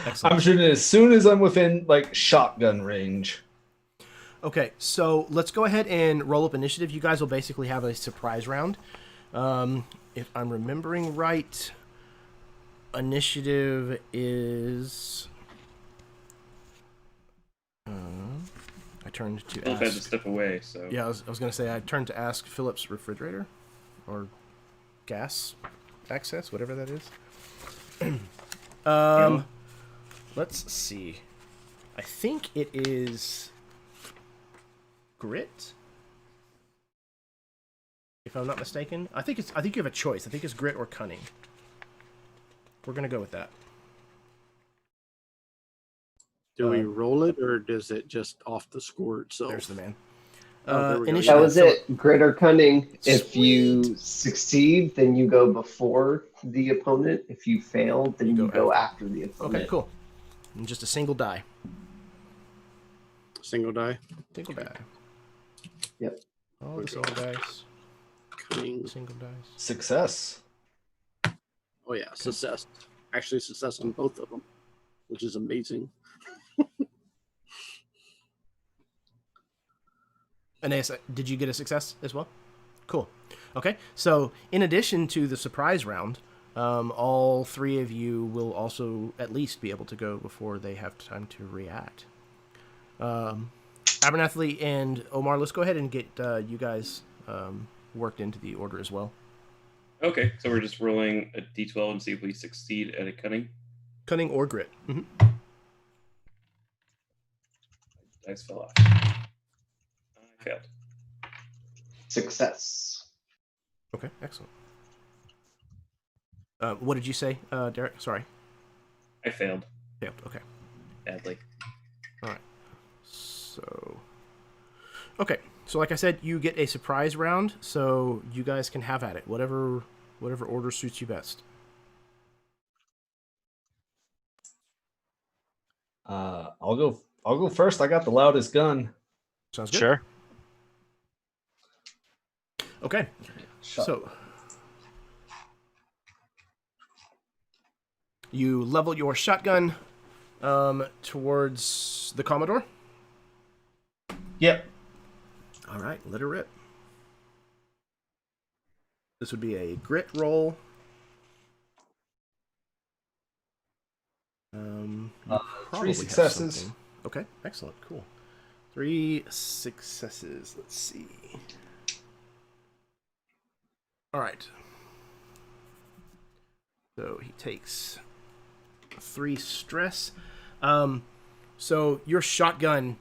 Speaker 1: Excellent.
Speaker 2: I'm shooting as soon as I'm within like shotgun range.
Speaker 1: Okay, so let's go ahead and roll up initiative. You guys will basically have a surprise round. If I'm remembering right, initiative is... I turned to
Speaker 3: Phillip
Speaker 1: ask...
Speaker 3: had to step away, so...
Speaker 1: Yeah, I was going to say, I turned to ask Phillip's refrigerator, or gas access, whatever that is. Let's see. I think it is grit, if I'm not mistaken. I think you have a choice. I think it's grit or cunning. We're gonna go with that.
Speaker 5: Do we roll it, or does it just off the score itself?
Speaker 1: There's the man.
Speaker 5: There we go.
Speaker 6: That was it. Grit or cunning. If
Speaker 1: Sweet.
Speaker 6: you succeed, then you go before the opponent. If you fail, then you go after the opponent.
Speaker 1: Okay, cool. And just a single die.
Speaker 5: Single die.
Speaker 1: Single die.
Speaker 6: Yep.
Speaker 1: All the single dice.
Speaker 5: Cunning.
Speaker 1: Single dice.
Speaker 2: Success.
Speaker 5: Oh yeah, success. Actually, success on both of them, which is amazing.
Speaker 1: And did you get a success as well? Cool. Okay, so in addition to the surprise round, all three of you will also at least be able to go before they have time to react. Abernathy and Omar, let's go ahead and get you guys worked into the order as well.
Speaker 3: Okay, so we're just rolling a d12 and see if we succeed at a cunning.
Speaker 1: Cunning or grit. Mm-hmm.
Speaker 3: Dice fell off. I failed.
Speaker 6: Success.
Speaker 1: Okay, excellent. What did you say, Derek? Sorry.
Speaker 3: I failed
Speaker 1: Failed. Okay.
Speaker 3: badly.
Speaker 1: All right. So, okay. So like I said, you get a surprise round, so you guys can have at it. Whatever order suits you best.
Speaker 2: I'll go first. I got the loudest gun.
Speaker 1: Sounds good.
Speaker 4: Sure.
Speaker 1: Okay.
Speaker 2: Shut
Speaker 1: So you level your shotgun towards the Commodore.
Speaker 2: Yep.
Speaker 1: All right, let her rip. This would be a grit roll. You
Speaker 2: 3
Speaker 1: probably have
Speaker 2: successes.
Speaker 1: something. Okay, excellent, cool. 3 successes. Let's see. All right. So he takes 3 stress. So your shotgun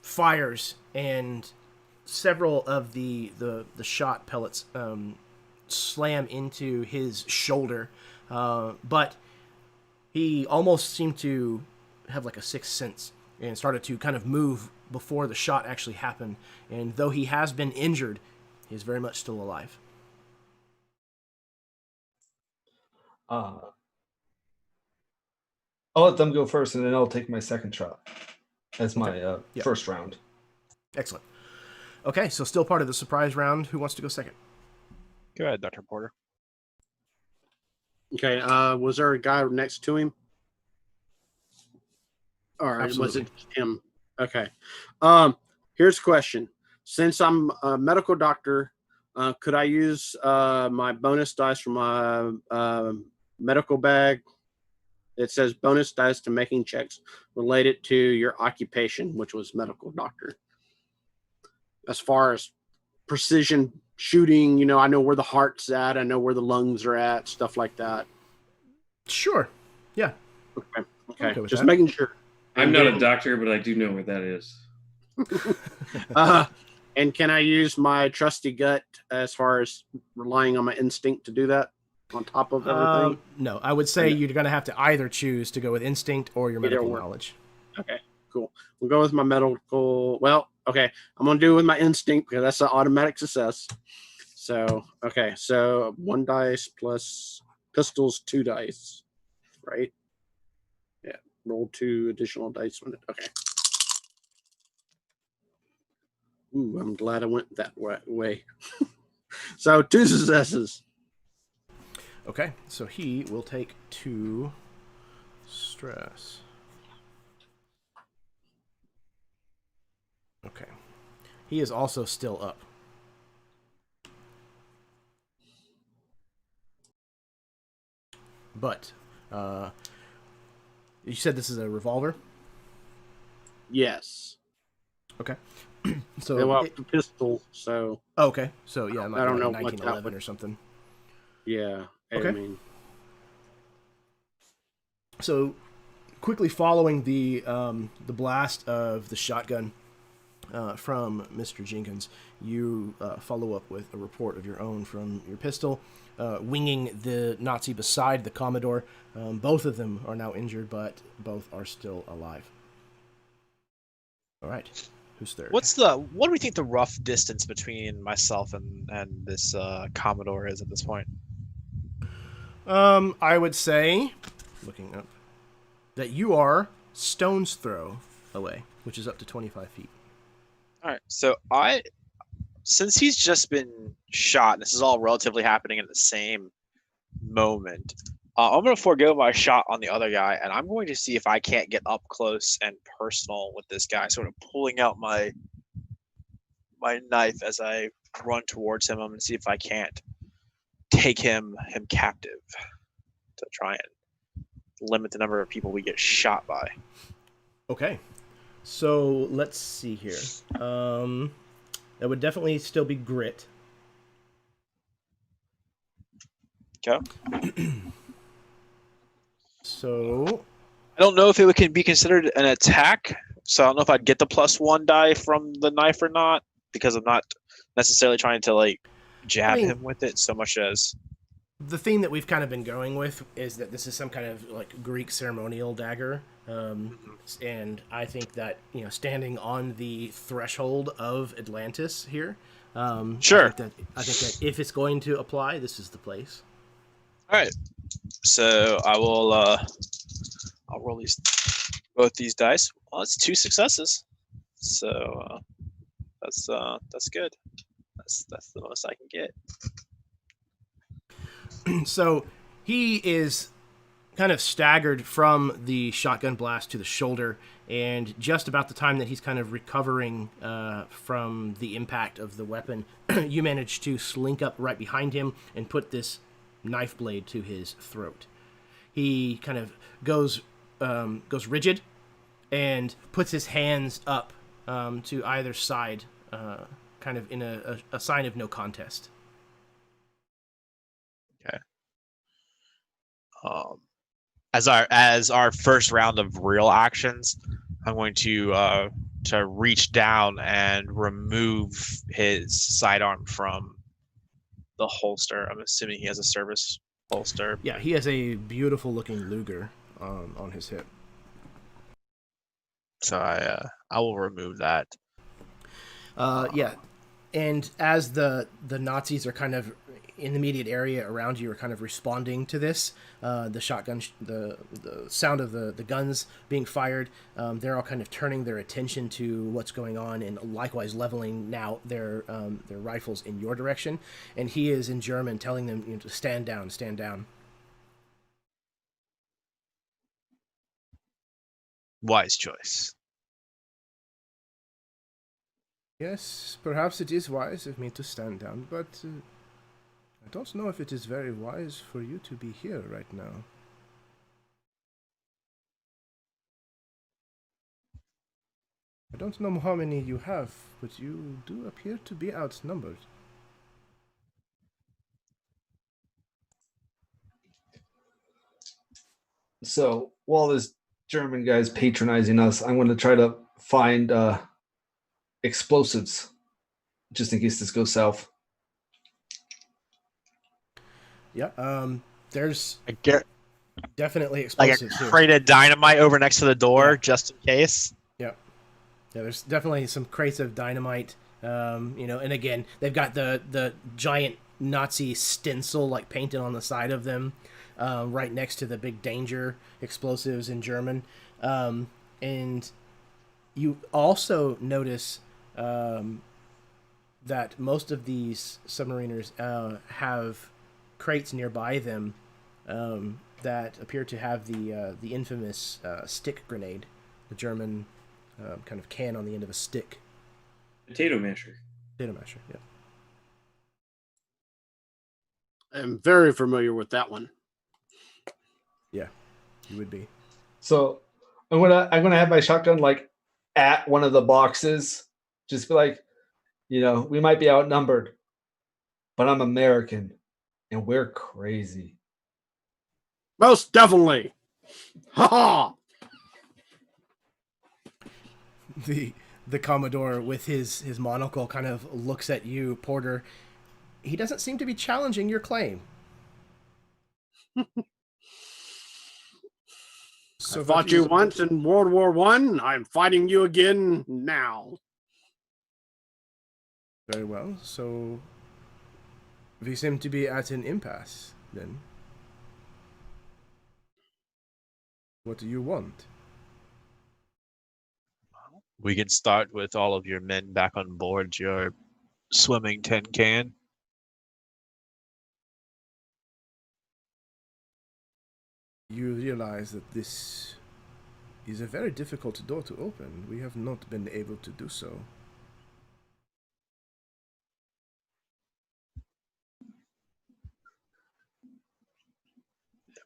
Speaker 1: fires, and several of the shot pellets slam into his shoulder, but he almost seemed to have like a sixth sense and started to kind of move before the shot actually happened. And though he has been injured, he is very much still alive.
Speaker 2: I'll let them go first, and then I'll take my second shot as my first round.
Speaker 1: Excellent. Okay, so still part of the surprise round. Who wants to go second?
Speaker 4: Go ahead, Dr. Porter.
Speaker 5: Okay. Was there a guy next to him? All right. Was
Speaker 1: Absolutely.
Speaker 5: it him? Okay. Here's a question. Since I'm a medical doctor, could I use my bonus dice from my medical bag? It says bonus dice to making checks related to your occupation, which was medical doctor. As far as precision shooting, I know where the heart's at. I know where the lungs are at, stuff like that.
Speaker 1: Sure. Yeah.
Speaker 5: Okay.
Speaker 1: Okay with
Speaker 5: Just
Speaker 1: that.
Speaker 5: making sure.
Speaker 3: I'm not a doctor, but I do know where that is.
Speaker 5: And can I use my trusty gut as far as relying on my instinct to do that on top of everything?
Speaker 1: No, I would say you're going to have to either choose to go with instinct or your medical knowledge.
Speaker 5: Okay, cool. We'll go with my medical. Well, okay. I'm going to do it with my instinct because that's an automatic success. So, okay. So 1 dice plus pistols, 2 dice, right? Yeah. Roll 2 additional dice. Okay. Ooh, I'm glad I went that way. So 2 successes.
Speaker 1: Okay, so he will take 2 stress. Okay. He is also still up. But, you said this is a revolver?
Speaker 5: Yes.
Speaker 1: Okay. So
Speaker 5: Well, the pistol. So.
Speaker 1: Okay. So yeah, it might
Speaker 5: I don't
Speaker 1: be
Speaker 5: know
Speaker 1: like
Speaker 5: what that
Speaker 1: 1911
Speaker 5: would-
Speaker 1: or something.
Speaker 5: Yeah.
Speaker 1: Okay.
Speaker 5: I mean,
Speaker 1: So quickly following the blast of the shotgun from Mr. Jenkins, you follow up with a report of your own from your pistol, winging the Nazi beside the Commodore. Both of them are now injured, but both are still alive. All right. Who's third?
Speaker 4: What do we think the rough distance between myself and this Commodore is at this point?
Speaker 1: I would say, looking up, that you are stone's throw away, which is up to 25 feet.
Speaker 4: All right. So since he's just been shot, and this is all relatively happening at the same moment, I'm going to forego my shot on the other guy, and I'm going to see if I can't get up close and personal with this guy. Sort of pulling out my knife as I run towards him. I'm going to see if I can't take him captive to try and limit the number of people we get shot by.
Speaker 1: Okay. So let's see here. That would definitely still be grit.
Speaker 4: Okay.
Speaker 1: So
Speaker 4: I don't know if it can be considered an attack. So I don't know if I'd get the +1 die from the knife or not, because I'm not necessarily trying to like jab him with it so much as.
Speaker 1: the theme that we've kind of been going with is that this is some kind of like Greek ceremonial dagger, and I think that standing on the threshold of Atlantis here,
Speaker 4: Sure.
Speaker 1: I think that if it's going to apply, this is the place.
Speaker 4: All right. So I will. I'll roll both these dice. Well, it's 2 successes. So that's good. That's the most I can get.
Speaker 1: So he is kind of staggered from the shotgun blast to the shoulder, and just about the time that he's kind of recovering from the impact of the weapon, you manage to slink up right behind him and put this knife blade to his throat. He kind of goes rigid and puts his hands up to either side, kind of in a sign of no contest.
Speaker 4: Okay. As our first round of real actions, I'm going to reach down and remove his sidearm from the holster. I'm assuming he has a service holster.
Speaker 1: Yeah, he has a beautiful looking Luger on his hip.
Speaker 4: So I will remove that.
Speaker 1: Yeah, and as the Nazis are kind of in the immediate area around you are kind of responding to this, the shotgun, the sound of the guns being fired, they're all kind of turning their attention to what's going on and likewise leveling now their rifles in your direction. And he is in German telling them to stand down, stand down.
Speaker 4: Wise choice.
Speaker 1: Yes, perhaps it is wise of me to stand down, but I don't know if it is very wise for you to be here right now. I don't know how many you have, but you do appear to be outnumbered.
Speaker 2: So while this German guy's patronizing us, I'm going to try to find explosives, just in case this goes south.
Speaker 1: Yeah, there's
Speaker 4: I get
Speaker 1: definitely
Speaker 4: like
Speaker 1: explosives
Speaker 4: a
Speaker 1: here.
Speaker 4: crate of dynamite over next to the door,
Speaker 1: Yeah.
Speaker 4: just in case.
Speaker 1: Yeah, there's definitely some crates of dynamite. And again, they've got the giant Nazi stencil like painted on the side of them, right next to the big danger explosives in German. And you also notice that most of these submariners have crates nearby them that appear to have the infamous stick grenade, the German kind of can on the end of a stick.
Speaker 3: Potato masher.
Speaker 1: Potato masher, yeah.
Speaker 5: I'm very familiar with that one.
Speaker 1: Yeah, you would be.
Speaker 2: So I'm gonna have my shotgun like at one of the boxes, just be like, we might be outnumbered, but I'm American and we're crazy.
Speaker 5: Most definitely. Ha ha!
Speaker 1: The Commodore with his monocle kind of looks at you, Porter. He doesn't seem to be challenging your claim.
Speaker 5: I fought you once in World War I. I'm fighting you again now.
Speaker 1: Very well. So we seem to be at an impasse, then. What do you want?
Speaker 4: We can start with all of your men back on board your swimming tin can.
Speaker 1: You realize that this is a very difficult door to open. We have not been able to do so.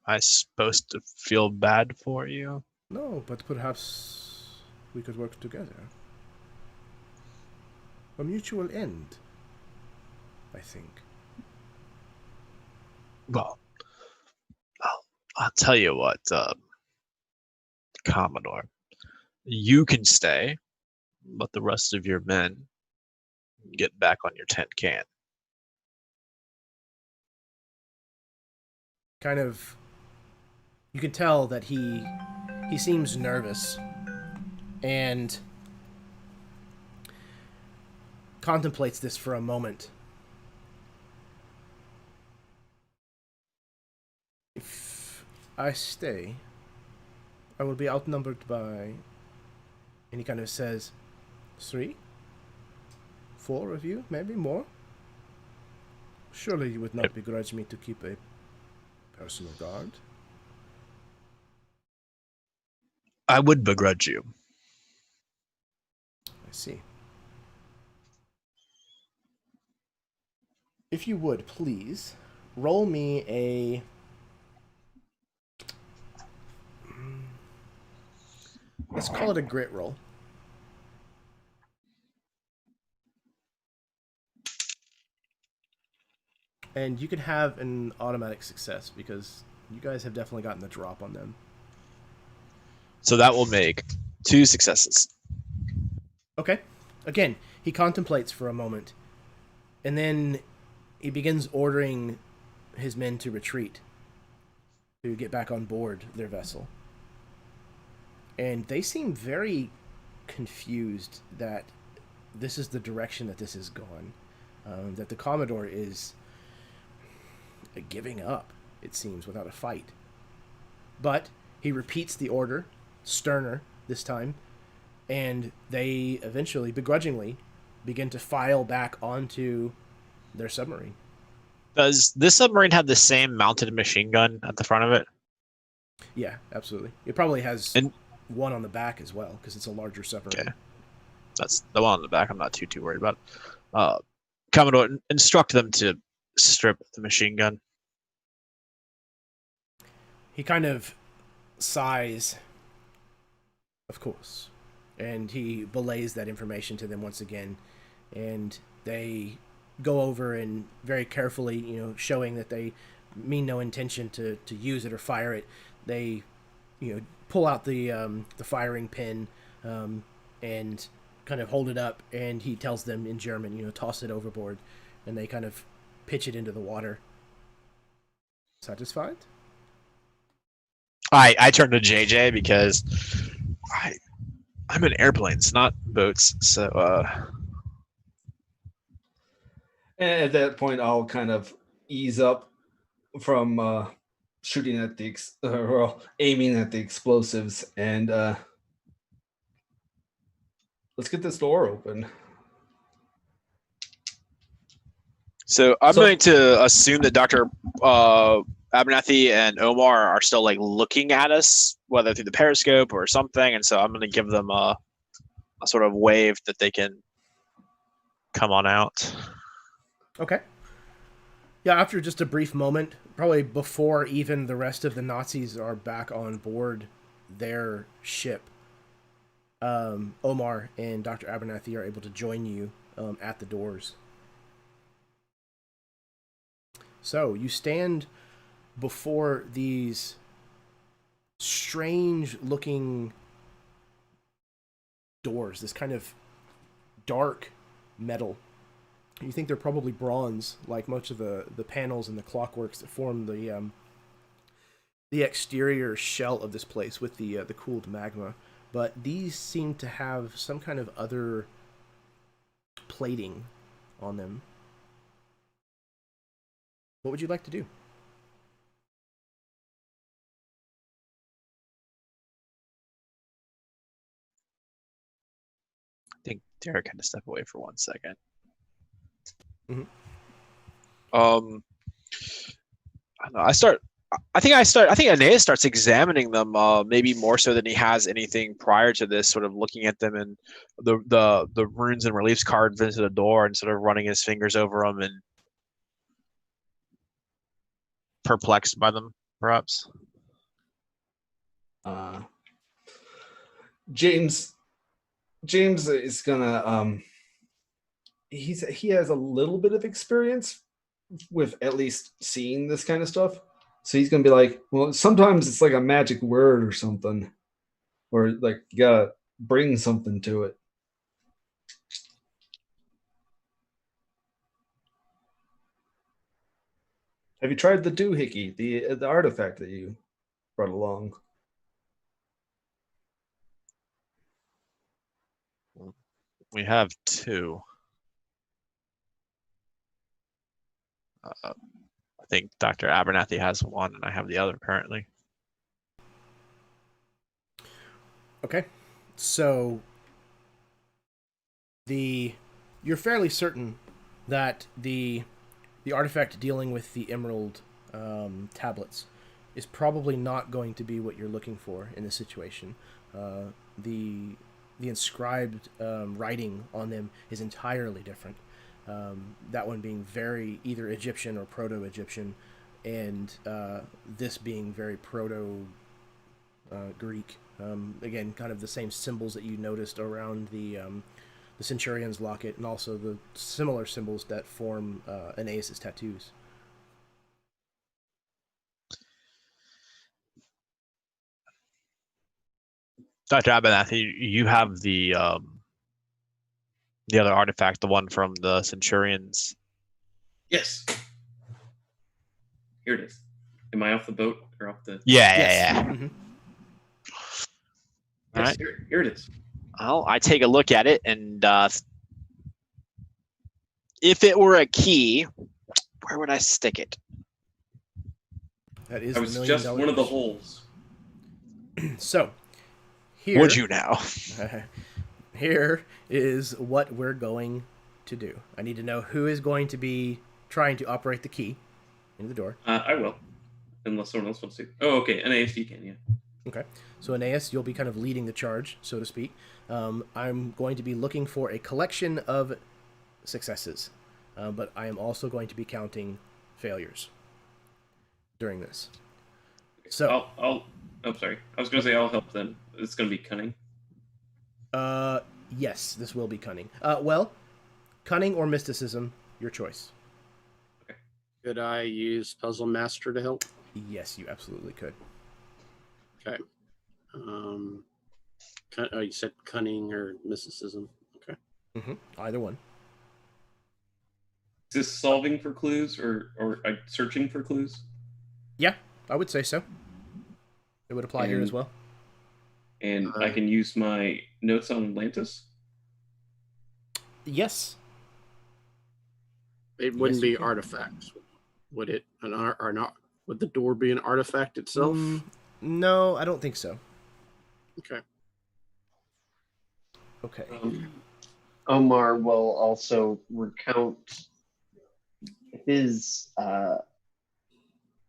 Speaker 4: Am I supposed to feel bad for you?
Speaker 1: No, but perhaps we could work together. A mutual end, I think.
Speaker 4: Well, I'll tell you what, Commodore. You can stay, but the rest of your men get back on your tin can.
Speaker 1: kind of, you can tell that he seems nervous and contemplates this for a moment. If I stay, I will be outnumbered by, and he kind of says, 3, 4 of you, maybe more. Surely you would not begrudge me to keep a personal guard.
Speaker 4: I would begrudge you.
Speaker 1: I see. If you would, please, roll me a... Let's call it a grit roll. And you can have an automatic success because you guys have definitely gotten the drop on them.
Speaker 4: So that will make 2 successes.
Speaker 1: Okay. Again, he contemplates for a moment, and then he begins ordering his men to retreat, to get back on board their vessel. And they seem very confused that this is the direction that this is going. That the Commodore is giving up, it seems, without a fight. But he repeats the order, sterner this time, and they eventually, begrudgingly, begin to file back onto their submarine.
Speaker 4: Does this submarine have the same mounted machine gun at the front of it?
Speaker 1: Yeah, absolutely. It probably has one on the back as well, because it's a larger submarine.
Speaker 4: Okay. That's the one on the back. I'm not too worried about. Commodore, instruct them to strip the machine gun.
Speaker 1: He kind of sighs, of course, and he belays that information to them once again, and they go over and very carefully, showing that they mean no intention to use it or fire it. They, pull out the firing pin and kind of hold it up, and he tells them in German, toss it overboard, and they kind of pitch it into the water. Satisfied?
Speaker 4: I turn to JJ because I'm in airplanes, not boats. So
Speaker 2: And at that point, I'll kind of ease up from shooting at the aiming at the explosives, and let's get this door open.
Speaker 4: So I'm going to assume that Dr. Abernathy and Omar are still looking at us, whether through the periscope or something, and so I'm going to give them a sort of wave that they can come on out.
Speaker 1: Okay. Yeah, after just a brief moment, probably before even the rest of the Nazis are back on board their ship, Omar and Dr. Abernathy are able to join you at the doors. So you stand before these strange-looking doors, this kind of dark metal. You think they're probably bronze, like most of the panels and the clockworks that form the exterior shell of this place with the cooled magma. But these seem to have some kind of other plating on them. What would you like to do?
Speaker 4: I think Derek had to step away for 1 second.
Speaker 1: Mm-hmm.
Speaker 4: I don't know, I think Aeneas starts examining them, maybe more so than he has anything prior to this, sort of looking at them and the runes and reliefs carved into the door and sort of running his fingers over them and perplexed by them, perhaps.
Speaker 2: James is gonna he has a little bit of experience with at least seeing this kind of stuff, so he's gonna be like, well, sometimes it's like a magic word or something, or you gotta bring something to it. Have you tried the doohickey, the artifact that you brought along?
Speaker 4: We have 2. I think Dr. Abernathy has 1, and I have the other currently.
Speaker 1: Okay, so you're fairly certain that the artifact dealing with the emerald tablets is probably not going to be what you're looking for in this situation. The inscribed writing on them is entirely different. That one being very either Egyptian or Proto-Egyptian, and this being very Proto-Greek. Again, kind of the same symbols that you noticed around the Centurion's locket, and also the similar symbols that form Aeneas's tattoos.
Speaker 4: Dr. Abernathy, you have the other artifact, the one from the Centurions.
Speaker 3: Yes. Here it is. Am I off the boat or off the?
Speaker 4: Yeah.
Speaker 1: Mm-hmm.
Speaker 4: All right.
Speaker 3: Here it is.
Speaker 4: Well, I take a look at it, and if it were a key, where would I stick it?
Speaker 1: That is
Speaker 3: I was just one of the holes.
Speaker 1: So, here.
Speaker 4: Would you now?
Speaker 1: Here is what we're going to do. I need to know who is going to be trying to operate the key into the door.
Speaker 3: I will, unless someone else wants to. Oh, okay. Aeneas, you can, yeah.
Speaker 1: Okay. So, Aeneas, you'll be kind of leading the charge, so to speak. I'm going to be looking for a collection of successes, but I am also going to be counting failures during this. So,
Speaker 3: I'm sorry. I was going to say I'll help then. It's going to be cunning.
Speaker 1: Yes, this will be cunning. Well, cunning or mysticism, your choice.
Speaker 3: Okay.
Speaker 5: Could I use Puzzle Master to help?
Speaker 1: Yes, you absolutely could.
Speaker 5: Okay. You said cunning or mysticism. Okay.
Speaker 1: Mm-hmm. Either one.
Speaker 3: Is this solving for clues or searching for clues?
Speaker 1: Yeah, I would say so. It would apply here as well.
Speaker 3: And I can use my notes on Atlantis?
Speaker 1: Yes.
Speaker 5: It wouldn't
Speaker 1: Yes,
Speaker 5: be
Speaker 1: you can.
Speaker 5: artifacts, would it? Or not? Would the door be an artifact itself?
Speaker 1: No, I don't think so.
Speaker 5: Okay.
Speaker 1: Okay.
Speaker 6: Omar will also recount his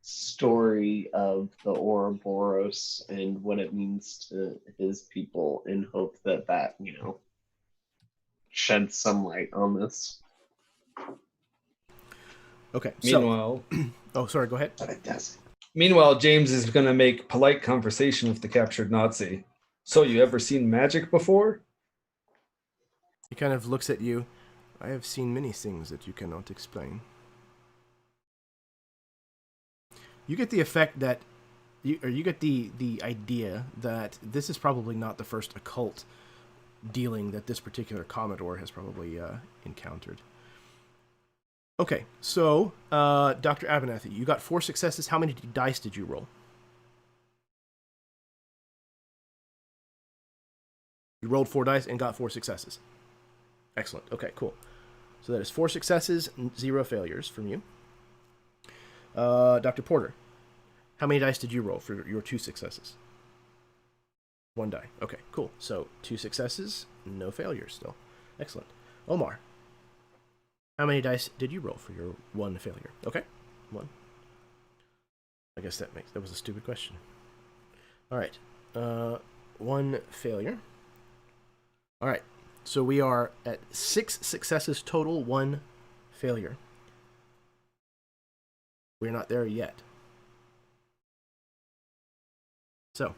Speaker 6: story of the Ouroboros and what it means to his people in hope that sheds some light on this.
Speaker 1: Okay.
Speaker 2: Meanwhile,
Speaker 1: Oh, sorry. Go ahead.
Speaker 6: But it doesn't.
Speaker 2: meanwhile, James is going to make polite conversation with the captured Nazi. So, you ever seen magic before?
Speaker 1: He kind of looks at you. I have seen many things that you cannot explain. You get the effect that, you get the idea that this is probably not the first occult dealing that this particular Commodore has probably encountered. Okay, so Dr. Abernathy, you got 4 successes. How many dice did you roll? You rolled 4 dice and got 4 successes. Excellent. Okay, cool. So that is 4 successes, 0 failures from you. Dr. Porter, how many dice did you roll for your 2 successes? 1 die. Okay, cool. So 2 successes, no failures still. Excellent. Omar, how many dice did you roll for your 1 failure? Okay, 1. I guess that was a stupid question. All right, 1 failure. All right, so we are at 6 successes total, 1 failure. We're not there yet. So,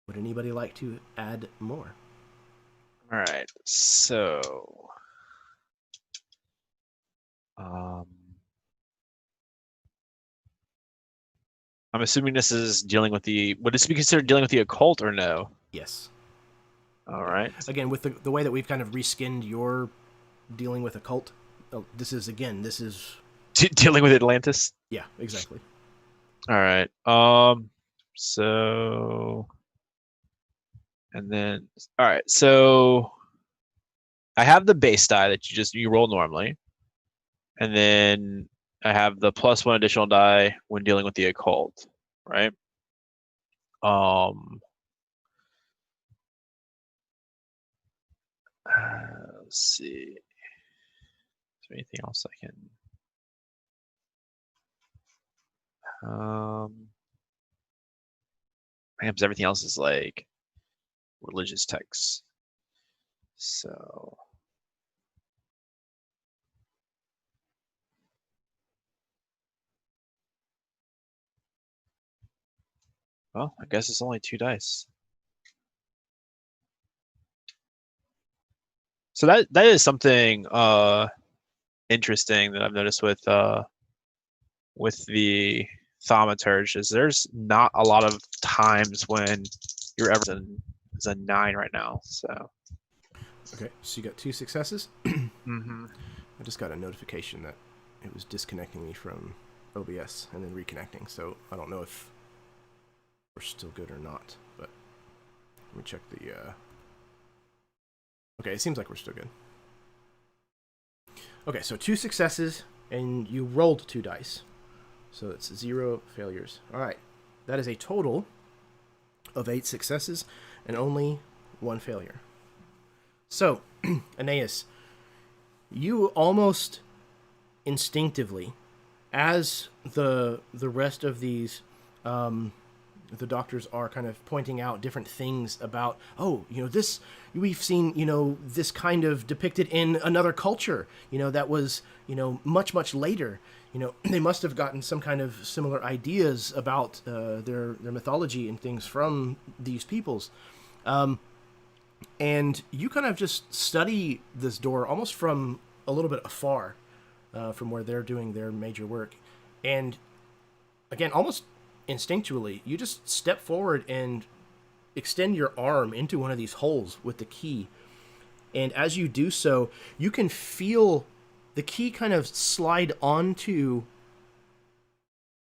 Speaker 1: would anybody like to add more?
Speaker 4: All right, so I'm assuming this is dealing with would this be considered dealing with the occult or no?
Speaker 1: Yes.
Speaker 4: All right.
Speaker 1: Again, with the way that we've kind of reskinned your dealing with occult, this is
Speaker 4: Dealing with Atlantis.
Speaker 1: Yeah, exactly.
Speaker 4: All right. So, and then, all right. So, I have the base die that you roll normally, and then I have the +1 additional die when dealing with the occult, right? Let's see. Is there anything else I can? Because everything else is like religious texts. So. Well, I guess it's only 2 dice. So that is something interesting that I've noticed with the thaumaturge is there's not a lot of times when you're ever is a 9 right now. So
Speaker 1: Okay, so you got 2 successes.
Speaker 4: mm-hmm.
Speaker 1: I just got a notification that it was disconnecting me from OBS and then reconnecting, so I don't know if we're still good or not, but let me check the okay, it seems like we're still good. Okay, so 2 successes and you rolled 2 dice, so it's 0 failures. All right, that is a total of 8 successes and only 1 failure. So Aeneas, you almost instinctively, as the rest of these the doctors are kind of pointing out different things about, this, we've seen, this kind of depicted in another culture, that was, much later. They must have gotten some kind of similar ideas about their mythology and things from these peoples. And you kind of just study this door almost from a little bit afar, from where they're doing their major work. And again, almost instinctually, you just step forward and extend your arm into one of these holes with the key. And as you do so, you can feel the key kind of slide onto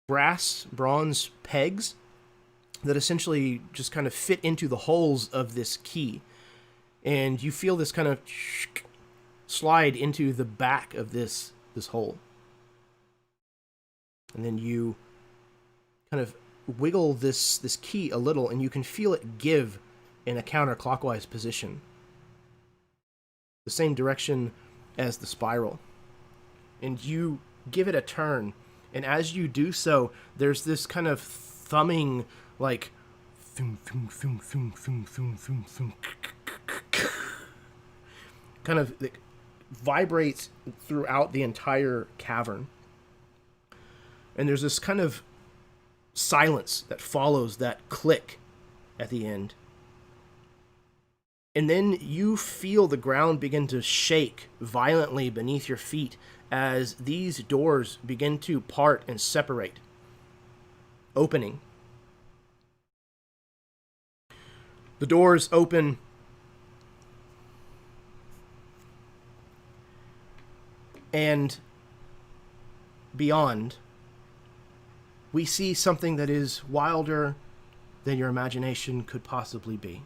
Speaker 1: bronze pegs that essentially just kind of fit into the holes of this key. And you feel this kind of slide into the back of this hole. And then you kind of wiggle this key a little, and you can feel it give in a counterclockwise position, the same direction as the spiral. And you give it a turn, and as you do so, there's this kind of thumbing, like thum, thum, thum, thum, thum, thum, thum, thum, kind of vibrates throughout the entire cavern. And there's this kind of silence that follows that click at the end. And then you feel the ground begin to shake violently beneath your feet as these doors begin to part and separate, opening. The doors open, and beyond, we see something that is wilder than your imagination could possibly be.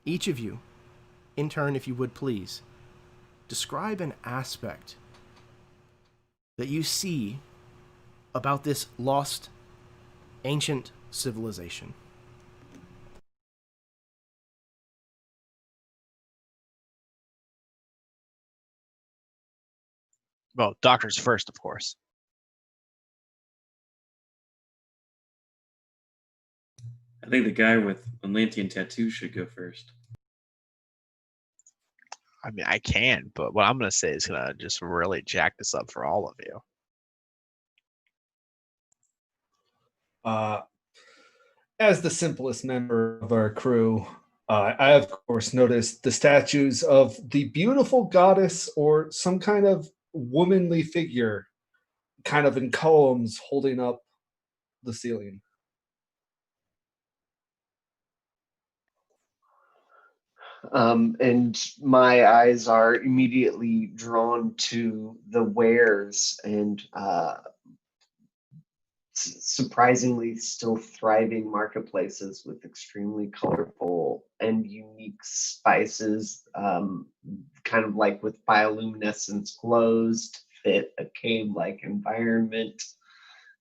Speaker 1: Each of you, in turn, if you would please, describe an aspect that you see about this lost, ancient civilization.
Speaker 4: Well, doctors first, of course.
Speaker 3: I think the guy with Atlantean tattoos should go first.
Speaker 4: I mean, I can, but what I'm going to say is going to just really jack this up for all of you.
Speaker 2: As the simplest member of our crew, I of course noticed the statues of the beautiful goddess or some kind of womanly figure kind of in columns holding up the ceiling.
Speaker 6: And my eyes are immediately drawn to the wares and surprisingly still thriving marketplaces with extremely colorful and unique spices, kind of like with bioluminescence glows to fit a cave-like environment,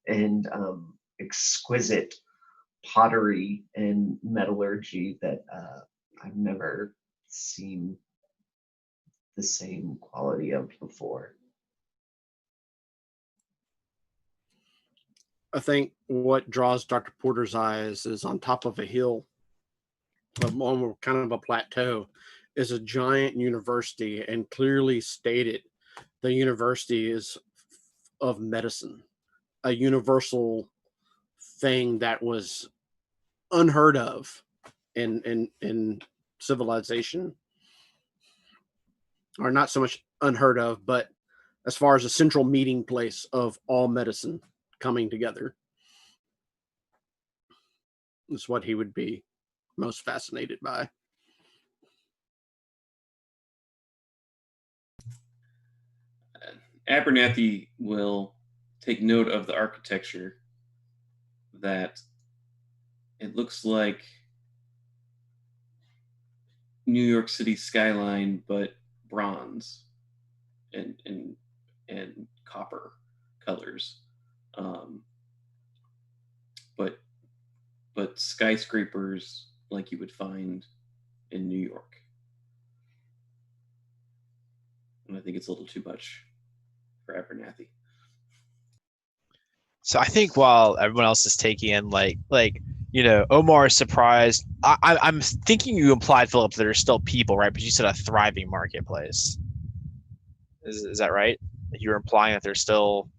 Speaker 6: and exquisite pottery and metallurgy that I've never seen the same quality of before.
Speaker 5: I think what draws Dr. Porter's eyes is on top of a hill, on kind of a plateau, is a giant university, and clearly stated the university is of medicine, a universal thing that was unheard of in civilization, or not so much unheard of, but as far as a central meeting place of all medicine coming together. Is what he would be most fascinated by.
Speaker 3: Abernathy will take note of the architecture, that it looks like New York City skyline, but bronze and copper colors, but skyscrapers like you would find in New York. And I think it's a little too much for Abernathy.
Speaker 4: So I think while everyone else is taking in like Omar is surprised. I'm thinking you implied, Phillip, that there's still people, right? But you said a thriving marketplace. Is that right? You're implying that there's still.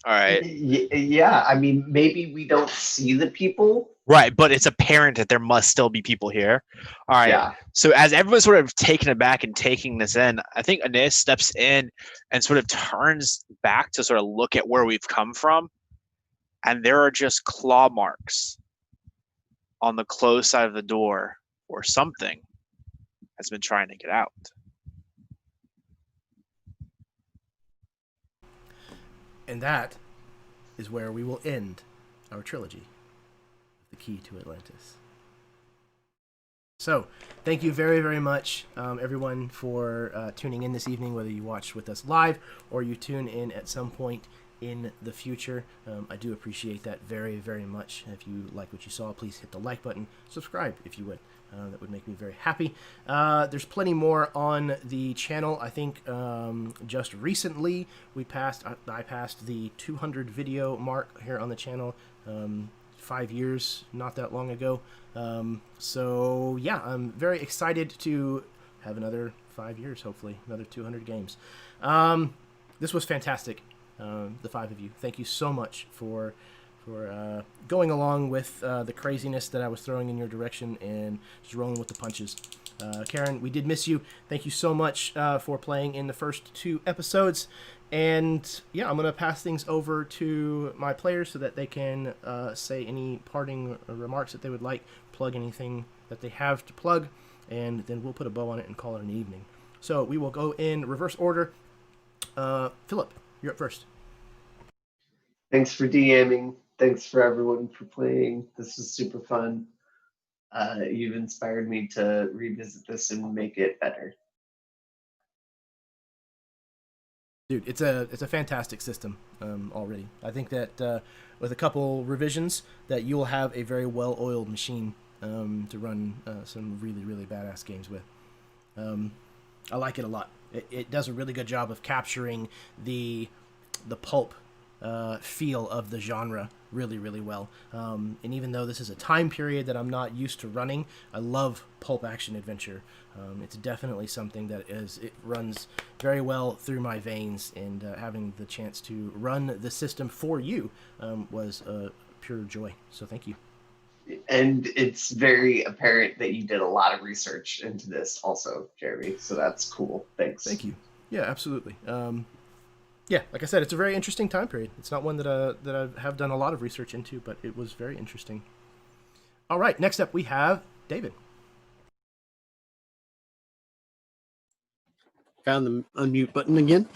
Speaker 4: All right.
Speaker 6: Yeah, I mean, maybe we don't see the people.
Speaker 4: Right, but it's apparent that there must still be people here. All right.
Speaker 6: Yeah.
Speaker 4: So as everyone's sort of taken aback and taking this in, I think Anais steps in and sort of turns back to sort of look at where we've come from. And there are just claw marks on the closed side of the door, or something has been trying to get out.
Speaker 1: And that is where we will end our trilogy, The Key to Atlantis. So, thank you very, very much, everyone, for tuning in this evening, whether you watch with us live or you tune in at some point in the future. I do appreciate that very, very much. If you like what you saw, please hit the like button. Subscribe if you would. That would make me very happy. There's plenty more on the channel. I think just recently I passed the 200 video mark here on the channel. 5 years, not that long ago. So yeah, I'm very excited to have another 5 years, hopefully, another 200 games. This was fantastic, the five of you. Thank you so much for going along with the craziness that I was throwing in your direction and just rolling with the punches. Karen, we did miss you. Thank you so much for playing in the first 2 episodes. And yeah, I'm going to pass things over to my players so that they can say any parting remarks that they would like, plug anything that they have to plug, and then we'll put a bow on it and call it an evening. So we will go in reverse order. Phillip, you're up first.
Speaker 6: Thanks for DMing. Thanks for everyone for playing. This was super fun. You've inspired me to revisit this and make it better.
Speaker 1: Dude, it's a fantastic system already. I think that with a couple revisions, that you will have a very well-oiled machine to run some really, really badass games with. I like it a lot. It does a really good job of capturing the pulp feel of the genre really, really well. And even though this is a time period that I'm not used to running, I love pulp action adventure. It's definitely something that it runs very well through my veins, and having the chance to run the system for you was a pure joy. So thank you.
Speaker 6: And it's very apparent that you did a lot of research into this also, Jeremy. So that's cool. Thanks.
Speaker 1: Thank you. Yeah, absolutely. Yeah, like I said, it's a very interesting time period. It's not one that I have done a lot of research into, but it was very interesting. All right, next up we have David.
Speaker 5: Found the unmute button again.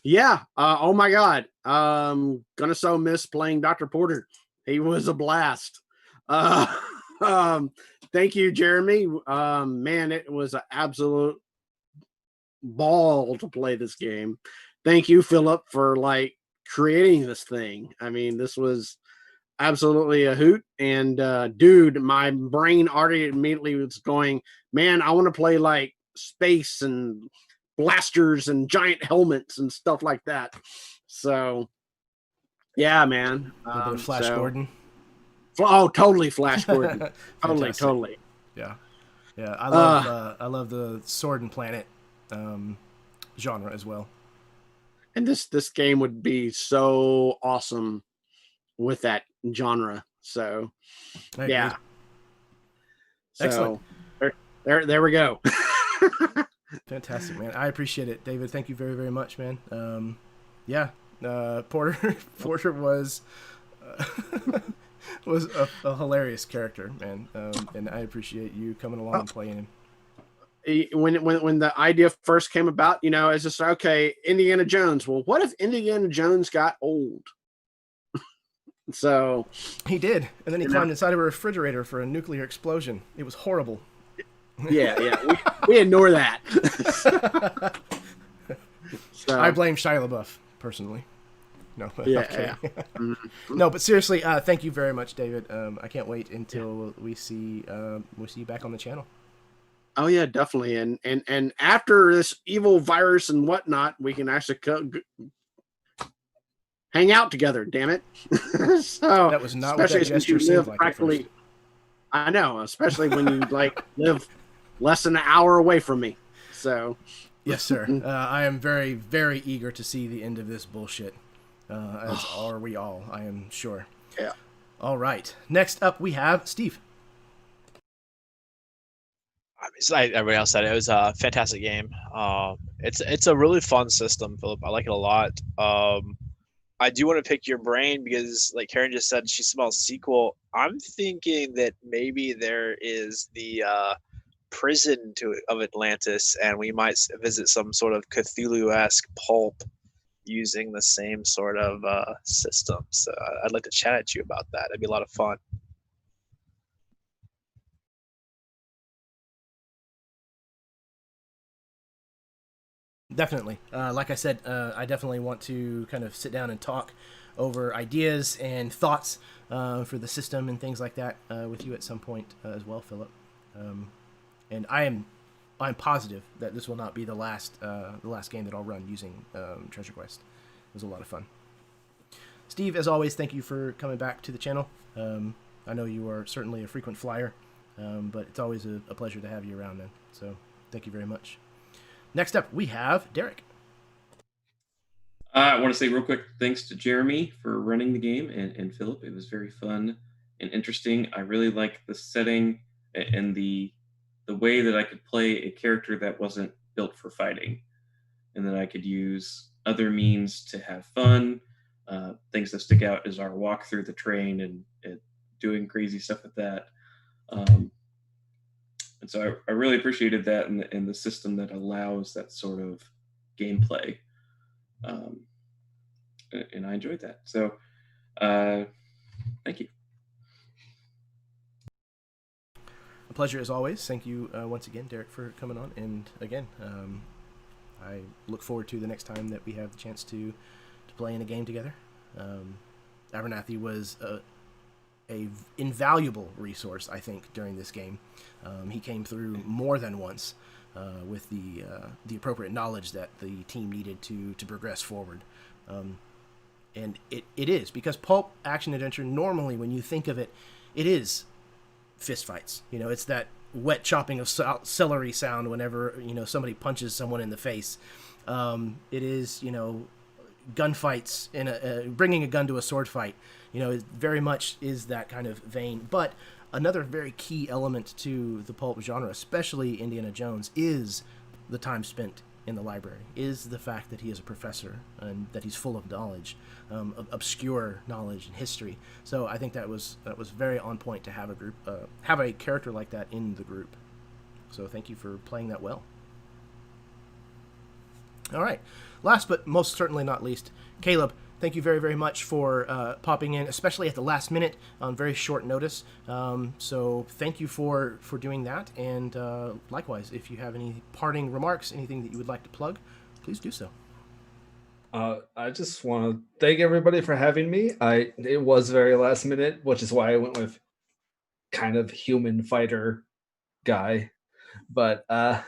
Speaker 5: Yeah. Oh my God. Gonna so miss playing Dr. Porter. He was a blast. Uh, thank you, Jeremy. Man, it was an absolute ball to play this game. Thank you, Phillip, for like creating this thing. I mean, this was absolutely a hoot. And dude, my brain already immediately was going, man, I want to play like space and blasters and giant helmets and stuff like that. So yeah, man.
Speaker 1: A little bit of Flash Gordon.
Speaker 5: Oh, totally Flash Gordon.
Speaker 1: Fantastic.
Speaker 5: Totally.
Speaker 1: Yeah. I love the Sword and Planet genre as well.
Speaker 5: And this game would be so awesome with that genre. So yeah.
Speaker 1: Excellent.
Speaker 5: So there we go.
Speaker 1: Fantastic, man. I appreciate it, David. Thank you very, very much, man. Porter was was a hilarious character, man. And I appreciate you coming along and playing him.
Speaker 5: When the idea first came about, it's just okay, Indiana Jones. Well, what if Indiana Jones got old? So
Speaker 1: he did, and then he climbed inside of a refrigerator for a nuclear explosion. It was horrible.
Speaker 5: Yeah, we ignore that. So,
Speaker 1: I blame Shia LaBeouf personally. No,
Speaker 5: yeah.
Speaker 1: No, but seriously, thank you very much, David. I can't wait until we see you back on the channel.
Speaker 5: Oh yeah, definitely. And after this evil virus and whatnot, we can actually hang out together. Damn it! So
Speaker 1: that was not what that gesture seemed like. Practically,
Speaker 5: I know, especially when you live less than an hour away from me. So
Speaker 1: yes, sir. I am very, very eager to see the end of this bullshit. As are we all, I am sure.
Speaker 5: Yeah.
Speaker 1: All right. Next up, we have Steve.
Speaker 4: Like everybody else said, it was a fantastic game. It's a really fun system, Phillip. I like it a lot. I do want to pick your brain because, like Karen just said, she smells sequel. I'm thinking that maybe there is the prison of Atlantis, and we might visit some sort of Cthulhu-esque pulp using the same sort of system. So I'd like to chat at you about that. It'd be a lot of fun.
Speaker 1: Definitely. Like I said, I definitely want to kind of sit down and talk over ideas and thoughts for the system and things like that with you at some point as well, Phillip. And I'm positive that this will not be the last game that I'll run using TreasureQuest. It was a lot of fun. Steve, as always, thank you for coming back to the channel. I know you are certainly a frequent flyer, but it's always a pleasure to have you around, man. So thank you very much. Next up, we have Derek.
Speaker 3: I want to say real quick thanks to Jeremy for running the game and Phillip. It was very fun and interesting. I really liked the setting and the way that I could play a character that wasn't built for fighting, and that I could use other means to have fun. Things that stick out is our walk through the train and doing crazy stuff with that. And so I really appreciated that and the system that allows that sort of gameplay. And I enjoyed that. So thank you.
Speaker 1: A pleasure as always. Thank you once again, Derek, for coming on. And again, I look forward to the next time that we have the chance to play in a game together. Abernathy was a invaluable resource, I think, during this game. He came through more than once with the appropriate knowledge that the team needed to progress forward. And it is, because pulp action adventure, normally when you think of it, it is fist fights. It's that wet chopping of celery sound whenever somebody punches someone in the face. It is gunfights in bringing a gun to a sword fight. It very much is that kind of vein. But another very key element to the pulp genre, especially Indiana Jones, is the time spent in the library, is the fact that he is a professor and that he's full of knowledge, obscure knowledge and history. So I think that was very on point to have a character like that in the group. So thank you for playing that well. All right. Last but most certainly not least, Caleb, thank you very, very much for popping in, especially at the last minute on very short notice. So thank you for doing that. And likewise, if you have any parting remarks, anything that you would like to plug, please do so.
Speaker 2: I just want to thank everybody for having me. It was very last minute, which is why I went with kind of human fighter guy. But I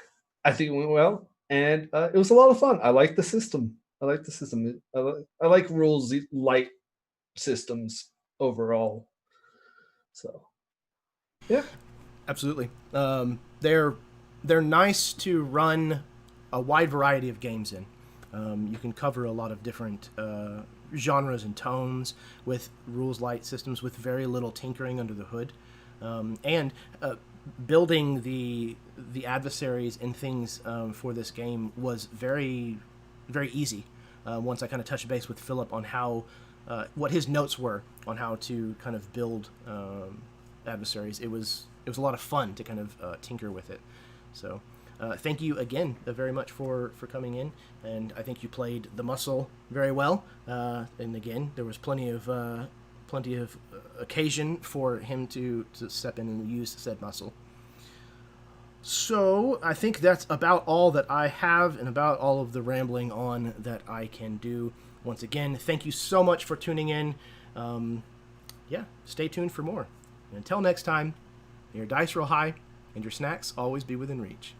Speaker 2: think it went well, and it was a lot of fun. I like the system. I like rules light systems overall. So, yeah,
Speaker 1: absolutely. They're nice to run a wide variety of games in. You can cover a lot of different genres and tones with rules light systems with very little tinkering under the hood, and building the adversaries and things for this game was very, very easy. Once I kind of touched base with Phillip on how what his notes were on how to kind of build adversaries, it was a lot of fun to kind of tinker with it. So. Thank you again very much for coming in, and I think you played the muscle very well. And again, there was plenty of occasion for him to step in and use said muscle. So I think that's about all that I have, and about all of the rambling on that I can do. Once again, thank you so much for tuning in. Stay tuned for more. And until next time, may your dice roll high, and your snacks always be within reach.